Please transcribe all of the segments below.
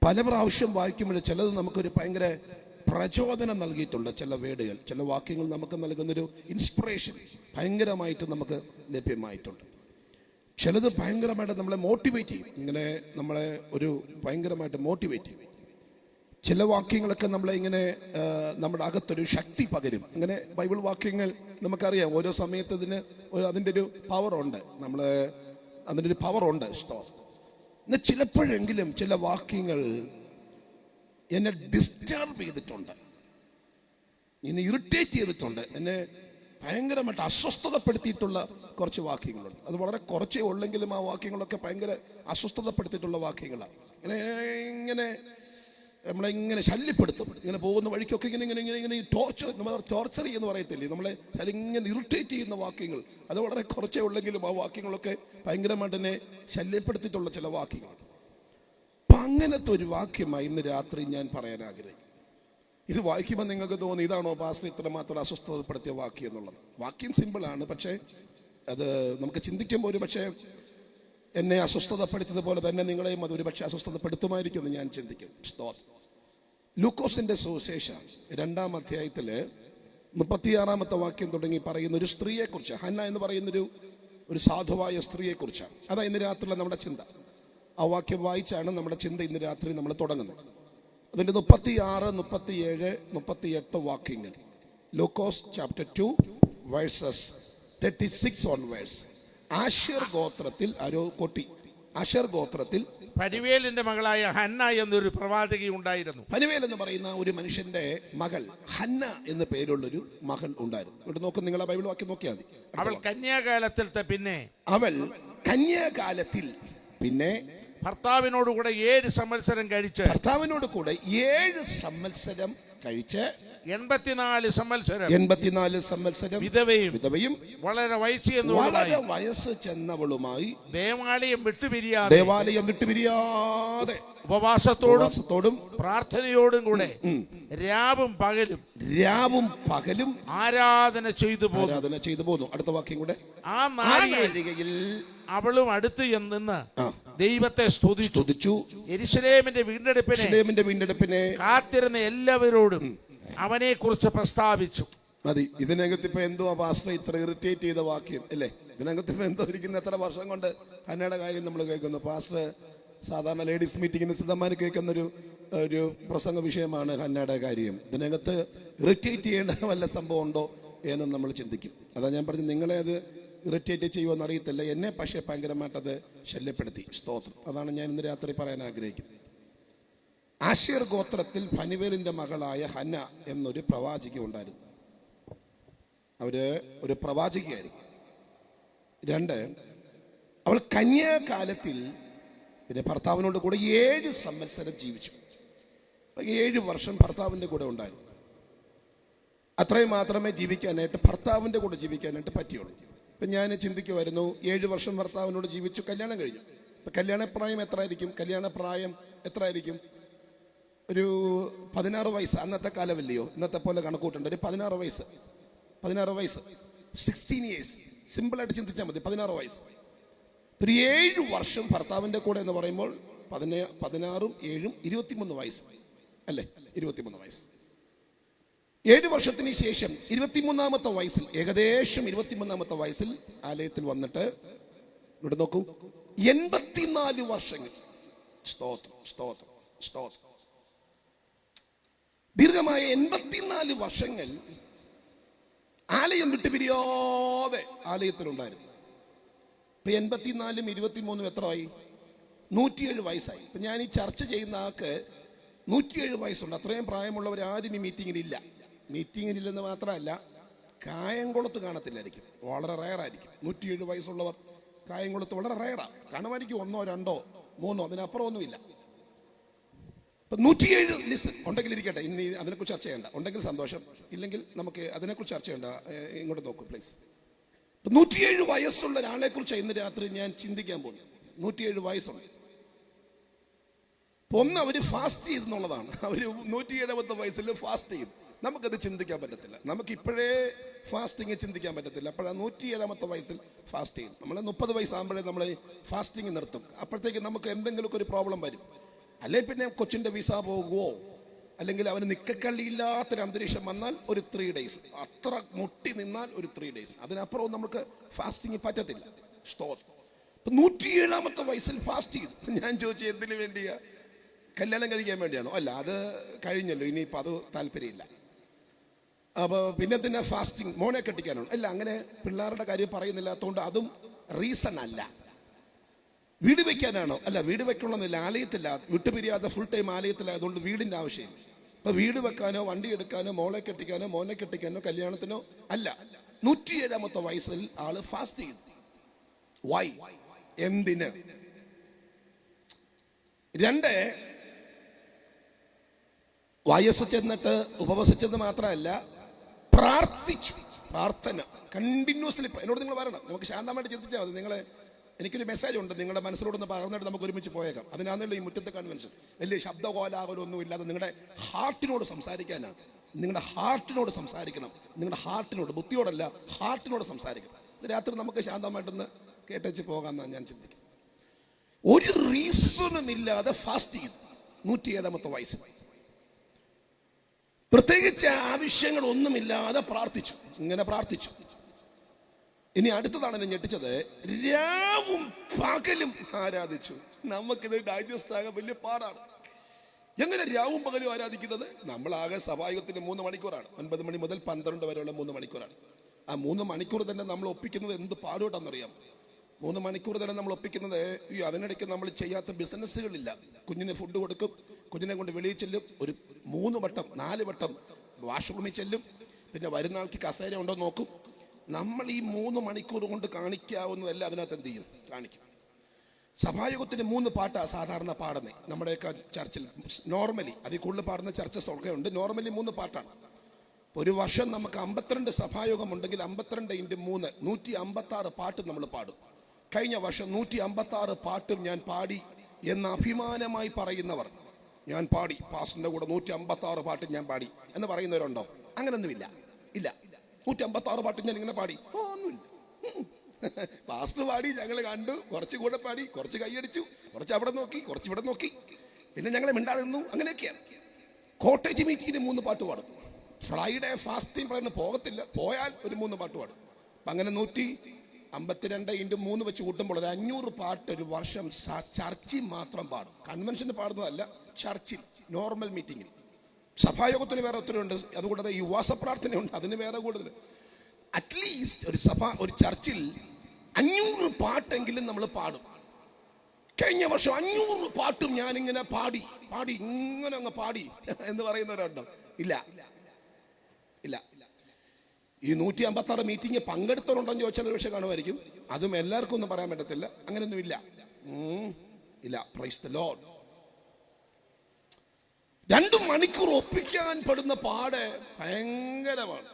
പല പ്രാവശ്യം വായിക്കുമ്പോൾ ചിലത് നമുക്കൊരു ഭയങ്കര പ്രചോദനം നൽകിയിട്ടുണ്ട്. ചില വേർഡുകൾ, ചില വാക്യങ്ങൾ നമുക്ക് നൽകുന്നൊരു ഇൻസ്പിറേഷൻ ഭയങ്കരമായിട്ട് നമുക്ക് ലഭ്യമായിട്ടുണ്ട്. ചിലത് ഭയങ്കരമായിട്ട് നമ്മളെ മോട്ടിവേറ്റ് ചെയ്യും, ഇങ്ങനെ നമ്മളെ ഒരു ഭയങ്കരമായിട്ട് മോട്ടിവേറ്റ് ചെയ്യും. ചില വാക്യങ്ങളൊക്കെ നമ്മളെ ഇങ്ങനെ നമ്മുടെ അകത്തൊരു ശക്തി പകരും. അങ്ങനെ ബൈബിൾ വാക്യങ്ങൾ നമുക്കറിയാം, ഓരോ സമയത്ത് അതിൻ്റെ ഒരു പവറുണ്ട്, അതിൻ്റെ ഒരു പവറുണ്ട്. എന്നാൽ ചിലപ്പോഴെങ്കിലും ചില വാക്യങ്ങൾ എന്നെ ഡിസ്റ്റർബ് ചെയ്തിട്ടുണ്ട്, എന്നെ ഇറിറ്റേറ്റ് ചെയ്തിട്ടുണ്ട്, എന്നെ ഭയങ്കരമായിട്ട് അസ്വസ്ഥതപ്പെടുത്തിയിട്ടുള്ള കുറച്ച് വാക്യങ്ങളുണ്ട്. അത് വളരെ കുറച്ചേ ഉള്ളെങ്കിലും ആ വാക്യങ്ങളൊക്കെ ഭയങ്കര അസ്വസ്ഥതപ്പെടുത്തിയിട്ടുള്ള വാക്യങ്ങളാണ്. ഇങ്ങനെ നമ്മളെങ്ങനെ ശല്യപ്പെടുത്തും, ഇങ്ങനെ പോകുന്ന വഴിക്കൊക്കെ ഇങ്ങനെ ടോർച്ചർ എന്ന് പറയത്തില്ലേ, നമ്മളെ അതിങ്ങനെ ഇറിറ്റേറ്റ് ചെയ്യുന്ന വാക്യങ്ങൾ. അത് വളരെ കുറച്ചേ ഉള്ളെങ്കിലും ആ വാക്യങ്ങളൊക്കെ ഭയങ്കരമായിട്ട് തന്നെ ശല്യപ്പെടുത്തിയിട്ടുള്ള ചില വാക്യങ്ങൾ. അപ്പം അങ്ങനത്തെ ഒരു വാക്യമായി ഇന്ന് രാത്രി ഞാൻ പറയാൻ ആഗ്രഹിക്കും. ഇത് വായിക്കുമ്പോൾ നിങ്ങൾക്ക് തോന്നി ഇതാണോ പാസ്റ്റർ ഇത്രമാത്രം അസ്വസ്ഥതപ്പെടുത്തിയ വാക്യം എന്നുള്ളത്. വാക്യം സിമ്പിളാണ്, പക്ഷേ അത് നമുക്ക് ചിന്തിക്കുമ്പോൾ ഒരു പക്ഷേ എന്നെ അസ്വസ്ഥതപ്പെടുത്തിയതുപോലെ തന്നെ നിങ്ങളെയും അതൊരു പക്ഷേ അസ്വസ്ഥതപ്പെടുത്തുമായിരിക്കും എന്ന് ഞാൻ ചിന്തിക്കും. ലൂക്കോസിന്റെ സുവിശേഷം 2-ാം അധ്യായത്തില് 36-ാമത്തെ വാക്യം തുടങ്ങി പറയുന്ന ഒരു സ്ത്രീയെക്കുറിച്ച്, ഹന്ന എന്ന് പറയുന്നൊരു സാധുവായ സ്ത്രീയെക്കുറിച്ചാണ്. അതാ ഇന്ന് രാത്രിയിലെ നമ്മുടെ ചിന്ത. ആ വാക്യം വായിച്ചാണ് നമ്മുടെ ചിന്ത ഇന്ന് രാത്രി നമ്മൾ തുടങ്ങുന്നത്. അതിൻ്റെ 36, 37, 38 വാക്യങ്ങൾ. ലൂക്കോസ് ചാപ്റ്റർ 2 വേഴ്സസ് 36 ഓൺവേഴ്സ്. ആശേർ ഗോത്രത്തിൽ ആശേർ ഗോത്രത്തിൽ ഫനുവേലിന്റെ മകളായ ഹന്ന എന്നൊരു പ്രവാചകി ഉണ്ടായിരുന്നു. ഫനുവേൽ എന്ന് പറയുന്ന ഒരു മനുഷ്യന്റെ മകൾ ഹന്ന എന്ന പേരുള്ളൊരു മകൾ ഉണ്ടായിരുന്നു. ഇവിടെ നോക്കും, നിങ്ങളെ ബൈബിൾ വാക്യം നോക്കിയാൽ മതി. അവൾ കന്യാകാലത്തിൽ പിന്നെ ഭർത്താവിനോട് കൂടെ 7 സംവത്സരം കഴിച്ച് 84 സംവത്സരം വിധവയും വളരെ വയസ്സ് ചെന്നവളുമായി ദേവാലയം വിട്ടുപിരിയാതെ ഉപവാസത്തോടും പ്രാർത്ഥനയോടും കൂടെ രാവും പകലും ആരാധന ചെയ്തു പോന്നു. അടുത്ത വാക്യം കൂടെ. ആ നാഴികയിൽ അവളും അടുത്ത് നിന്ന് ദൈവത്തെ സ്തുതിച്ചു. യെരൂശലേമിന്റെ വീണ്ടെടുപ്പിനെ കാത്തിരുന്ന എല്ലാവരോടും അവനെ കുറിച്ച് പ്രസ്താവിച്ചു. മതി. ഇതിനകത്ത് ഇപ്പൊ എന്തോ പാസ്റ്റർ ഇത്ര ഇറിറ്റേറ്റ് ചെയ്ത വാക്യം അല്ലേ? ഇതിനകത്ത് ഇപ്പൊ എന്തോ ഇരിക്കുന്ന എത്ര വർഷം കൊണ്ട് ഹന്നയുടെ കാര്യം നമ്മൾ കേൾക്കുന്നു. പാസ്റ്റർ സാധാരണ ലേഡീസ് മീറ്റിങ്ങിന് സിദ്ധമാര് കേൾക്കുന്നൊരു പ്രസംഗ വിഷയമാണ് ഹന്നയുടെ കാര്യം. ഇതിനകത്ത് ഇറിറ്റേറ്റ് ചെയ്യേണ്ട വല്ല സംഭവം ഉണ്ടോ എന്ന് നമ്മൾ ചിന്തിക്കും. അതാ ഞാൻ പറഞ്ഞു, നിങ്ങളെ അത് ഇറിറ്റേറ്റ് ചെയ്യുമെന്ന് അറിയത്തില്ല, എന്നെ പക്ഷേ ഭയങ്കരമായിട്ടത് ശല്യപ്പെടുത്തി. സ്തോത്രം. അതാണ് ഞാൻ ഇന്ന് രാത്രി പറയാൻ ആഗ്രഹിക്കുന്നത്. ആശേർ ഗോത്രത്തിൽ ഫനുവേലിന്റെ മകളായ ഹന്ന എന്നൊരു പ്രവാചക ഉണ്ടായിരുന്നു. അവര് ഒരു പ്രവാചകയായിരുന്നു. 2, അവൾ കന്യാകാലത്തിൽ പിന്നെ ഭർത്താവിനോട് കൂടെ 7 സംവത്സരം ജീവിച്ചു. 7 വർഷം ഭർത്താവിൻ്റെ കൂടെ ഉണ്ടായിരുന്നു. അത്രയും മാത്രമേ ഭർത്താവിൻ്റെ കൂടെ ജീവിക്കാനായിട്ട് പറ്റിയുള്ളൂ. ഇപ്പം ഞാൻ ചിന്തിക്കുമായിരുന്നു, 7 വർഷം ഭർത്താവിനോട് ജീവിച്ചു, കല്യാണം കഴിഞ്ഞു. ഇപ്പം കല്യാണപ്രായം എത്ര ആയിരിക്കും? ഒരു 16 വയസ്സ്. അന്നത്തെ കാലമല്ലയോ, ഇന്നത്തെ പോലെ കണക്കൂട്ടുണ്ട്. ഒരു 16 വയസ്സ് 16 ഇയേഴ്സ്. സിമ്പിളായിട്ട് ചിന്തിച്ചാൽ മതി. 16 വയസ്സ്. ഒരു 7 വർഷം ഭർത്താവിൻ്റെ കൂടെ എന്ന് പറയുമ്പോൾ 16ഉം 7ഉം 23 വയസ്സ് അല്ലേ? 23 വയസ്സ്. 7 വർഷത്തിന് ശേഷം 23-ാമത്തെ വയസ്സിൽ, ഏകദേശം 23-ാമത്തെ വയസ്സിൽ ആലയത്തിൽ വന്നിട്ട് ഇവിടെ നോക്കൂ, 84 വർഷങ്ങൾ. സ്തോത്രം. ദീർഘമായ 84 വർഷങ്ങൾ ആലയം വിട്ടുപിരിയാതെ ആലയത്തിലുണ്ടായിരുന്നു. ഇപ്പൊ 84ഉം 23ഉം എത്രയായി? 107 വയസ്സായി. ഇപ്പൊ ഞാൻ ഈ ചർച്ച ചെയ്യുന്ന ആൾക്ക് 107 വയസ്സുണ്ട്. അത്രയും പ്രായമുള്ളവർ ആരും ഈ മീറ്റിങ്ങിനില്ലെന്ന് മാത്രമല്ല, കായംകുളത്ത് കാണത്തില്ലായിരിക്കും, വളരെ റയറായിരിക്കും. 107 വയസ്സുള്ളവർ കായംകുളത്ത് വളരെ റയറാണ്. കാണുമായിരിക്കും 1, 2, 3, അതിനപ്പുറം ഒന്നുമില്ല. 107 ലിസൺ ഉണ്ടെങ്കിൽ ഇരിക്കട്ടെ. ഇനി അതിനെക്കുറിച്ച് ചർച്ച ചെയ്യണ്ട. ഉണ്ടെങ്കിൽ സന്തോഷം, ഇല്ലെങ്കിൽ നമുക്ക് അതിനെക്കുറിച്ച് ചർച്ച ചെയ്യണ്ട. ഇങ്ങോട്ട് നോക്കൂ പ്ലീസ്. 107 വയസ്സുള്ള ഒരാളെ കുറിച്ച് ഇന്ന് രാത്രി ഞാൻ ചിന്തിക്കാൻ പോകുന്നു. 107 വയസ്സുണ്ട്. ഒന്ന്, അവര് ഫാസ്റ്റ് ചെയ്തെന്നുള്ളതാണ്. അവര് 107ാമത്തെ വയസ്സിൽ ഫാസ്റ്റ് ചെയ്തു. നമുക്കത് ചിന്തിക്കാൻ പറ്റത്തില്ല. നമുക്ക് ഇപ്പോഴേ ഫാസ്റ്റിങ് ചിന്തിക്കാൻ പറ്റത്തില്ല. അപ്പോഴാണ് 107ാമത്തെ വയസ്സിൽ ഫാസ്റ്റ് ചെയ്യും. നമ്മൾ 30 വയസ്സാകുമ്പോഴേ നമ്മൾ ഫാസ്റ്റിങ് നിർത്തും. അപ്പോഴത്തേക്ക് നമുക്ക് എന്തെങ്കിലുമൊക്കെ ഒരു പ്രോബ്ലം വരും. അല്ലെ പിന്നെ കൊച്ചിന്റെ വിസ പോകുവോ, അല്ലെങ്കിൽ അവന് നിക്കക്കള്ളിയില്ലാത്തൊരു അന്തരീക്ഷം വന്നാൽ ഒരു 3 days, അത്ര മുട്ടി നിന്നാൽ ഒരു 3 days, അതിനപ്പുറവും നമുക്ക് ഫാസ്റ്റിംഗ് പറ്റത്തില്ല. 107-ാമത്തെ വയസ്സിൽ ഫാസ്റ്റ് ചെയ്തു. ഞാൻ ചോദിച്ചു എന്തിനു വേണ്ടിയാ? കല്യാണം കഴിക്കാൻ വേണ്ടിയാണോ? അല്ല, അത് കഴിഞ്ഞല്ലോ, ഇനിയിപ്പോൾ അത് താല്പര്യമില്ല. അപ്പോൾ പിന്നെ തന്നെ ഫാസ്റ്റിംഗ് മോനെ കെട്ടിക്കാനാണ്? അല്ല, അങ്ങനെ പിള്ളേരുടെ കാര്യം പറയുന്നില്ലാത്തതുകൊണ്ട് അതും റീസൺ അല്ല. വീട് വെക്കാനാണോ? അല്ല, വീട് വെക്കണമെന്നില്ല, ആലയത്തില്ല, വിട്ടുപിരിയാതെ ഫുൾ ടൈം ആലയത്തിലായതുകൊണ്ട് വീടിൻ്റെ ആവശ്യമില്ല. അപ്പൊ വീട് വെക്കാനോ വണ്ടി എടുക്കാനോ മോളെ കെട്ടിക്കാനോ മോനെ കെട്ടിക്കാനോ കല്യാണത്തിനോ അല്ല. 107-ാമത്തെ വയസ്സിൽ ആള് ഫാസ്റ്റ് ചെയ്തു. വൈ? എന്തിന്? 2, വയസ്സ് ചെന്നിട്ട് ഉപവസിച്ചത് മാത്രമല്ല, പ്രാർത്ഥിച്ചു. പ്രാർത്ഥന കണ്ടിന്യൂസ്ലി. എന്നോട് നിങ്ങൾ വരണം, നമുക്ക് ശാന്തമായിട്ട് ചിന്തിച്ചാൽ മതി. നിങ്ങളെ എനിക്കൊരു മെസ്സേജ് ഉണ്ട്, നിങ്ങളുടെ മനസ്സിലോടൊന്ന് പകർന്നിട്ട് നമുക്ക് ഒരുമിച്ച് പോയേക്കാം. അതിനാണല്ലോ ഈ മുറ്റത്തെ കൺവെൻഷൻ. വലിയ ശബ്ദകോലാഹലമൊന്നും ഇല്ലാതെ നിങ്ങളുടെ ഹാർട്ടിനോട് സംസാരിക്കാനാണ്. നിങ്ങളുടെ ഹാർട്ടിനോട് സംസാരിക്കണം. നിങ്ങളുടെ ഹാർട്ടിനോട്, ബുദ്ധിയോടല്ല, ഹാർട്ടിനോട് സംസാരിക്കണം. രാത്രി നമുക്ക് ശാന്തമായിട്ടൊന്ന് കേട്ടേച്ച് പോകാമെന്നാണ് ഞാൻ ചിന്തിക്കുന്നത്. ഒരു റീസണും ഇല്ലാതെ ഫാസ്റ്റ് ചെയ്തു 107-ാമത്തെ വയസ്സിൽ. പ്രത്യേകിച്ച് ആവശ്യങ്ങളൊന്നുമില്ലാതെ പ്രാർത്ഥിച്ചു. ഇങ്ങനെ പ്രാർത്ഥിച്ചു. ഇനി അടുത്തതാണ് എന്നെ ഞെട്ടിച്ചത്. രാവും പകലും ആരാധിച്ചു. നമുക്കിത് ഡൈജസ്റ്റ് ആകാൻ വലിയ പാടാണ്. എങ്ങനെ രാവും പകലും ആരാധിക്കുന്നത്? നമ്മളാകെ സഭായുഗത്തിന് 3 മണിക്കൂറാണ്. 9 മണി മുതൽ 12 വരെയുള്ള 3 മണിക്കൂറാണ്. ആ 3 മണിക്കൂർ തന്നെ നമ്മൾ ഒപ്പിക്കുന്നത് എന്ത് പാടുപെട്ടാണെന്നറിയാം. 3 മണിക്കൂർ തന്നെ നമ്മൾ ഒപ്പിക്കുന്നത്, അതിനിടയ്ക്ക് നമ്മൾ ചെയ്യാത്ത ബിസിനസ്സുകളില്ല. കുഞ്ഞിന് ഫുഡ് കൊടുക്കും, കുഞ്ഞിനെ കൊണ്ട് വെളിയിൽ ചെല്ലും, ഒരു 3 വട്ടം 4 വട്ടം വാഷ്റൂമിൽ ചെല്ലും, പിന്നെ വരുന്ന ആൾക്ക് കസേര ഉണ്ടോ നോക്കും. നമ്മൾ ഈ 3 മണിക്കൂർ കൊണ്ട് കാണിക്കാവുന്നതല്ല അതിനകത്ത് എന്ത് ചെയ്യും? കാണിക്കും. സഭായുഗത്തിന് 3 പാട്ടാണ് സാധാരണ പാടുന്നത് നമ്മുടെയൊക്കെ ചർച്ചിൽ. നോർമലി അതിൽ കൂടുതൽ പാടുന്ന ചർച്ചസ് ഒക്കെ ഉണ്ട്. നോർമലി 3 പാട്ടാണ്. ഒരു വർഷം നമുക്ക് 52 സഭായുഗം ഉണ്ടെങ്കിൽ 52 × 3 156 പാട്ട് നമ്മൾ പാടും. കഴിഞ്ഞ വർഷം 156 പാട്ടും ഞാൻ പാടി എന്ന് അഭിമാനമായി പറയുന്നവർ, ഞാൻ പാടി, പാസ്റ്ററിന്റെ കൂടെ 156 പാട്ടും ഞാൻ പാടി എന്ന് പറയുന്നവരുണ്ടോ? അങ്ങനൊന്നുമില്ല. ഇല്ല, 156 പാട്ടും ഞാൻ ഇങ്ങനെ പാടി ഒന്നുമില്ല. പാസ്റ്റർ പാടി, ഞങ്ങൾ കണ്ടു, കുറച്ച് കൂടെ പാടി, കുറച്ച് കൈയടിച്ചു, കുറച്ച് അവിടെ നോക്കി, കുറച്ച് ഇവിടെ നോക്കി, പിന്നെ ഞങ്ങളെ മിണ്ടാതെ നിന്നു. അങ്ങനെയൊക്കെയാണ്. കോട്ടേജ് മീറ്റിങ്ങിന് 3 പാട്ട് പാടും. ഫ്രൈഡേ ഫാസ്റ്റിംഗ് പറയുന്ന പോകത്തില്ല, പോയാൽ ഒരു 3 പാട്ട് പാടും. അങ്ങനെ 152 × 3 വെച്ച് കൂട്ടുമ്പോൾ ഒരു 500 പാട്ട് ഒരു വർഷം ചർച്ചിൽ മാത്രം പാടും. കൺവെൻഷന് പാടുന്നതല്ല, ചർച്ചിൽ നോർമൽ മീറ്റിങ്ങിൽ. സഭായോഗത്തിന് വേറെ ഒത്തിരി ഉണ്ട്. അതുകൂടാതെ ഈ ഉപവാസ പ്രാർത്ഥനയുണ്ട്, അതിന് വേറെ കൂടുതൽ. അറ്റ്ലീസ്റ്റ് ഒരു ചർച്ചിൽ 500 പാട്ടെങ്കിലും നമ്മൾ പാടും. കഴിഞ്ഞ വർഷം 500 പാട്ടും ഞാനിങ്ങനെ പാടി ഇങ്ങനെ അങ്ങ് പാടി എന്ന് പറയുന്നവരുണ്ടോ? ഇല്ല. ഈ 156 മീറ്റിംഗ് പങ്കെടുത്തവരുണ്ടോ എന്ന് ചോദിച്ചാൽ ഒരു പക്ഷേ കാണുമായിരിക്കും. അതും എല്ലാവർക്കും ഒന്നും പറയാൻ പറ്റത്തില്ല. അങ്ങനെയൊന്നും ഇല്ല. Price the Lord. 2 മണിക്കൂർ ഒപ്പിക്കാൻ പെടുന്ന പാട് ഭയങ്കരമാണ്.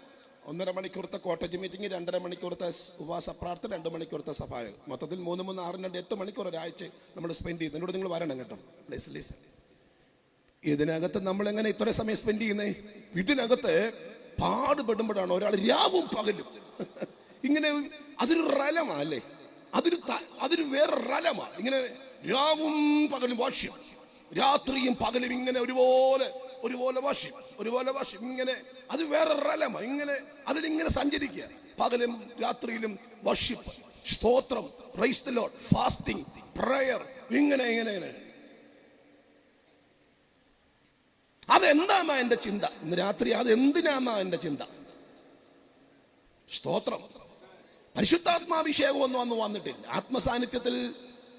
1.5 മണിക്കൂറത്തെ കോട്ടേജ് മീറ്റിംഗ്, 2.5 മണിക്കൂറത്തെ ഉപവാസ പ്രാർത്ഥന, 2 മണിക്കൂറത്തെ സഭായോഗം, മൊത്തത്തിൽ 3, 6, 2, 8 മണിക്കൂർ ഒരാഴ്ച നമ്മൾ സ്പെൻഡ് ചെയ്യുന്നത്. എന്നോട് നിങ്ങൾ വരണം കേട്ടോ, പ്ലീസ്. ഇതിനകത്ത് നമ്മൾ എങ്ങനെ ഇത്ര സമയം സ്പെൻഡ് ചെയ്യുന്നേ? ഇതിനകത്ത് പാടുപെടുമ്പോഴാണ് ഒരാൾ രാവും പകലും ഇങ്ങനെ. അതൊരു റലമാണ് അല്ലേ? അതൊരു വേറെ റലമാണ്. ഇങ്ങനെ രാവും പകലും വാഷ്യം, രാത്രിയും പകലും ഇങ്ങനെ ഒരുപോലെ വാഷ്യം ഇങ്ങനെ. അത് വേറെ റലമാണ്. ഇങ്ങനെ അതിലിങ്ങനെ സഞ്ചരിക്കുക. പകലും രാത്രിയിലും വർഷിപ്പ്, സ്തോത്രം, praise the lord, fasting, prayer, ഇങ്ങനെ. അതെന്താന്നാ എന്റെ ചിന്ത ഇന്ന് രാത്രി? അതെന്തിനാന്നാ എന്റെ ചിന്ത? സ്തോത്രം. പരിശുദ്ധാത്മാഭിഷേകം ഒന്നും വന്നിട്ടില്ല. ആത്മസാന്നിധ്യത്തിൽ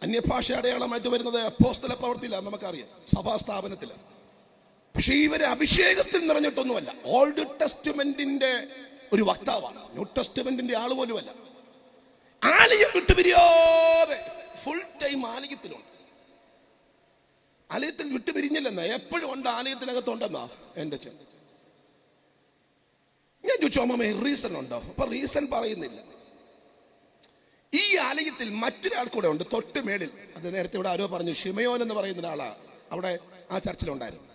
അന്യഭാഷ അടയാളമായിട്ട് വരുന്നത് അപ്പോസ്തല പ്രവൃത്തിയിലാണ്, നമുക്കറിയാം, സഭാസ്ഥാപനത്തില്. പക്ഷെ ഇവരെ അഭിഷേകത്തിൽ നിറഞ്ഞിട്ടൊന്നുമല്ല. ഓൾഡ് ടെസ്റ്റ്മെന്റിന്റെ ഒരു വക്താവാണ്, ന്യൂ ടെസ്റ്റ്മെന്റിന്റെ ആള് പോലുമല്ല. ആലയം വിട്ടുപിരിയാതെ ഫുൾ ടൈം ആലയത്തിലുണ്ട്. ആലയത്തിൽ വിട്ടുപിരിഞ്ഞില്ലെന്നാ, എപ്പോഴും ഉണ്ട്, ആലയത്തിനകത്തുണ്ടെന്നാ എന്റെ ചിന്ത. ഞാൻ ചോദിച്ചു, അമ്മേ റീസൺ ഉണ്ടോ? അപ്പൊ റീസൺ പറയുന്നില്ല. ഈ ആലയത്തിൽ മറ്റൊരാൾ കൂടെ ഉണ്ട്, തൊട്ട് മേളിൽ. അത് നേരത്തെ ഇവിടെ ആരോ പറഞ്ഞു, ഷിമയോൻ എന്ന് പറയുന്ന ഒരാളാ അവിടെ ആ ചർച്ചിലുണ്ടായിരുന്നു.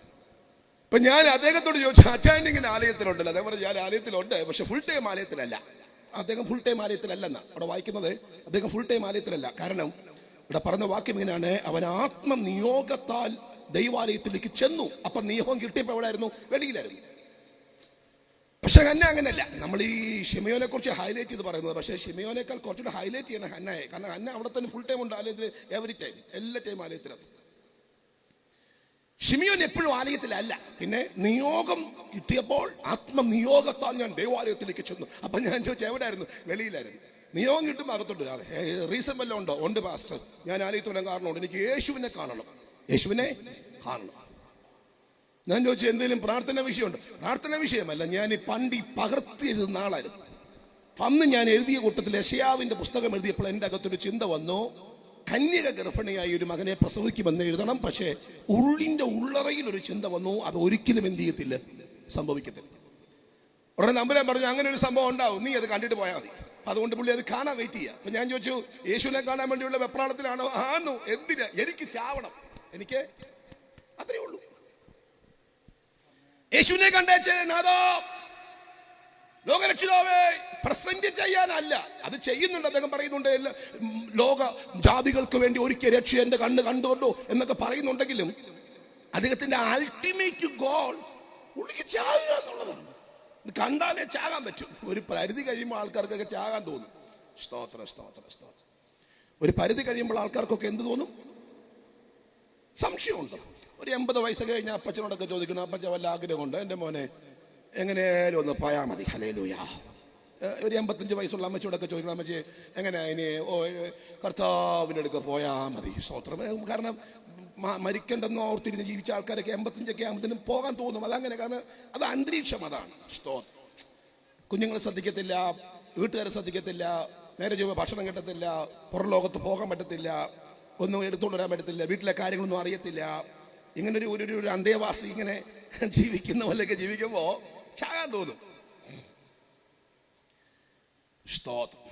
അപ്പൊ ഞാൻ അദ്ദേഹത്തോട് ചോദിച്ചു, അച്ഛൻ ഇങ്ങനെ ആലയത്തിലുണ്ടല്ലോ? അതേപോലെ ഞാൻ ആലയത്തിലുണ്ട്, പക്ഷെ ഫുൾ ടൈം ആലയത്തിലല്ല. അദ്ദേഹം ഫുൾ ടൈം ആലയത്തിലല്ലെന്നാ അവിടെ വായിക്കുന്നത്. അദ്ദേഹം ഫുൾ ടൈം ആലയത്തിലല്ല. കാരണം ഇവിടെ പറഞ്ഞ വാക്യം ഇങ്ങനെയാണ്, അവൻ ആത്മനിയോഗത്താൽ ദൈവാലയത്തിലേക്ക് ചെന്നു. അപ്പൊ നിയോഗം കിട്ടിയപ്പോ എവിടെയായിരുന്നു? വെളിയിലായിരുന്നു. പക്ഷെ ഹന്ന അങ്ങനെയല്ല. നമ്മൾ ഈ ഷിമയോനെ കുറിച്ച് ഹൈലൈറ്റ് ചെയ്ത് പറയുന്നത്, പക്ഷേ ഷിമയോനേക്കാൾ കുറച്ചുകൂടെ ഹൈലൈറ്റ് ചെയ്യണം ഹന്നയെ. കാരണം ഹന്ന അവിടെ തന്നെ ഫുൾ ടൈം ഉണ്ട് ആലയത്തിൽ, എവറി ടൈം, എല്ലാ ടൈം ആലയത്തിനകത്ത്. ഷിമിയോൻ എപ്പോഴും ആലയത്തിലല്ല. പിന്നെ നിയോഗം കിട്ടിയപ്പോൾ ആത്മനിയോഗത്താൽ ഞാൻ ദൈവാലയത്തിലേക്ക് ചെന്നു. അപ്പൊ ഞാൻ ചോദിച്ചു എവിടെയായിരുന്നു? വെളിയിലായിരുന്നു. നിയോഗം കിട്ടുമ്പോൾ അകത്തോട്ട് റീസൺ വല്ലതും ഉണ്ടോ? ഉണ്ട് പാസ്റ്റർ, ഞാൻ ആലയത്തിൽ വരാൻ കാരണമുണ്ട്, എനിക്ക് യേശുവിനെ കാണണം, യേശുവിനെ കാണണം. ഞാൻ ചോദിച്ചു എന്തെങ്കിലും പ്രാർത്ഥന വിഷയമുണ്ട്? പ്രാർത്ഥന വിഷയമല്ല, ഞാൻ പണ്ട് പകർത്തി എഴുതുന്ന ആളായിരുന്നു. അന്ന് ഞാൻ എഴുതിയ കൂട്ടത്തിൽ യശയാവിന്റെ പുസ്തകം എഴുതിയപ്പോൾ എൻ്റെ അകത്തൊരു ചിന്ത വന്നു, കന്യക ഗർഭിണിയായി ഒരു മകനെ പ്രസവിക്കുമെന്ന് എഴുതണം. പക്ഷേ ഉള്ളിന്റെ ഉള്ളറയിൽ ഒരു ചിന്ത വന്നു, അത് ഒരിക്കലും എന്ത് ചെയ്യത്തില്ല, സംഭവിക്കത്തില്ല. ഉടനെ നമ്പരാൻ പറഞ്ഞു അങ്ങനെ ഒരു സംഭവം ഉണ്ടാവും, നീ അത് കണ്ടിട്ട് പോയാൽ മതി. അതുകൊണ്ട് പുള്ളി അത് കാണാൻ വെയിറ്റ് ചെയ്യുക. അപ്പൊ ഞാൻ ചോദിച്ചു യേശുവിനെ കാണാൻ വേണ്ടിയുള്ള വെപ്രാളത്തിലാണോ? ആന്നു. എന്തിനാ? എനിക്ക് ചാവണം, എനിക്ക് അത്രേ ഉള്ളൂ. യേശുവിനെ കണ്ടേച്ചേനാഥോ ലോകരക്ഷിതാവേ പ്രസന്റ് ചെയ്യാനല്ല, അത് ചെയ്യുന്നുണ്ട്. അദ്ദേഹം പറയുന്നുണ്ട് ലോക ജാതികൾക്ക് വേണ്ടി ഒരിക്കൽ രക്ഷ എന്റെ കണ്ണ് കണ്ടുകൊണ്ടോ എന്നൊക്കെ പറയുന്നുണ്ടെങ്കിലും അദ്ദേഹത്തിന്റെ അൾട്ടിമേറ്റ് ഗോൾ ഉള്ളിക്ക് ചാകുക എന്നുള്ളതാണ്. കണ്ടാലേ ചാകാൻ പറ്റും. ഒരു പരിധി കഴിയുമ്പോൾ ആൾക്കാർക്കൊക്കെ ചാകാൻ തോന്നും. സ്തോത്ര സ്തോത്ര സ്തോത്ര. ഒരു പരിധി കഴിയുമ്പോൾ ആൾക്കാർക്കൊക്കെ എന്ത് തോന്നും? സംശയമുണ്ട്. ഒരു 80 വയസ്സ് കഴിഞ്ഞ അപ്പച്ചനോടൊക്കെ ചോദിക്കണം, അപ്പച്ച വല്ല ആഗ്രഹമുണ്ട്, എൻ്റെ മോനെ എങ്ങനെയായാലും ഒന്ന് പോയാൽ മതി, ഹല്ലേലൂയ. ഒരു 85 വയസ്സുള്ള അമ്മച്ചിയോടൊക്കെ ചോദിക്കണം, അമ്മച്ചി എങ്ങനെ ഇനി കർത്താവിൻ്റെ അടുക്ക പോയാൽ മതി, സ്തോത്രം. കാരണം മരിക്കണ്ടെന്ന് ഓർത്തിരുന്ന് ജീവിച്ച ആൾക്കാരൊക്കെ 85 ആകുമ്പോഴത്തേനും പോകാൻ തോന്നും. അതങ്ങനെ, കാരണം അത് അന്തരീക്ഷം, അതാണ്. സ്തോത്രം. കുഞ്ഞുങ്ങളെ ശ്രദ്ധിക്കത്തില്ല, വീട്ടുകാരെ ശ്രദ്ധിക്കത്തില്ല, നേരെ ചൊവ്വേ ഭക്ഷണം കിട്ടത്തില്ല, പുറം ലോകത്ത് പോകാൻ പറ്റത്തില്ല, ഒന്നും എടുത്തുകൊണ്ട് വരാൻ പറ്റത്തില്ല, വീട്ടിലെ കാര്യങ്ങളൊന്നും അറിയത്തില്ല. ഇങ്ങനെ ഒരു അന്തേവാസി ഇങ്ങനെ ജീവിക്കുന്ന പോലെയൊക്കെ ജീവിക്കുമ്പോ ചാകാൻ തോന്നും. സ്തോത്രം.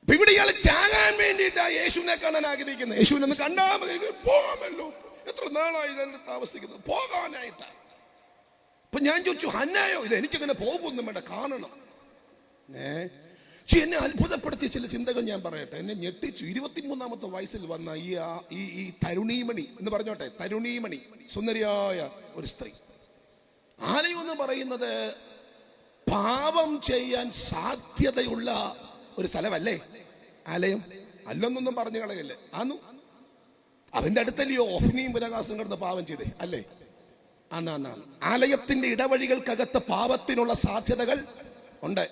ഇവിടെ ഇയാൾ ചാകാൻ വേണ്ടിയിട്ടാ യേശുവിനെ കാണാൻ ആഗ്രഹിക്കുന്നത്. യേശുവിനെ ഒന്ന് കണ്ടാൽ മതി, പോകാമല്ലോ, എത്ര നാളായി താമസിക്കുന്നത്, പോകാനായിട്ടാ. അപ്പൊ ഞാൻ ചോദിച്ചു ഹന്നായോ? ഇത് എനിക്കങ്ങനെ പോകുമെന്നും വേണ്ട, കാണണം. എന്നെ അത്ഭുതപ്പെടുത്തിയ ചില ചിന്തകൾ ഞാൻ പറയട്ടെ. എന്നെ ഞെട്ടിച്ചു. 23-ാമത്തെ വയസ്സിൽ വന്ന ഈ തരുണീമണി എന്ന് പറഞ്ഞോട്ടെ, തരുണീമണി, സുന്ദരിയായ ഒരു സ്ത്രീ. ആലയം എന്ന് പറയുന്നത് പാപം ചെയ്യാൻ സാധ്യതയുള്ള ഒരു സ്ഥലമല്ലേ ആലയം? അല്ലൊന്നൊന്നും പറഞ്ഞു കളയല്ലേ. ആന്നു അതിന്റെ അടുത്തല്ലയോ ഓഫ്നിയും പുനകാസം കിടന്ന് പാപം ചെയ്തേ അല്ലേ? അന്നാണ്. ആലയത്തിന്റെ ഇടവഴികൾക്കകത്ത് പാപത്തിനുള്ള സാധ്യതകൾ ഉണ്ട്.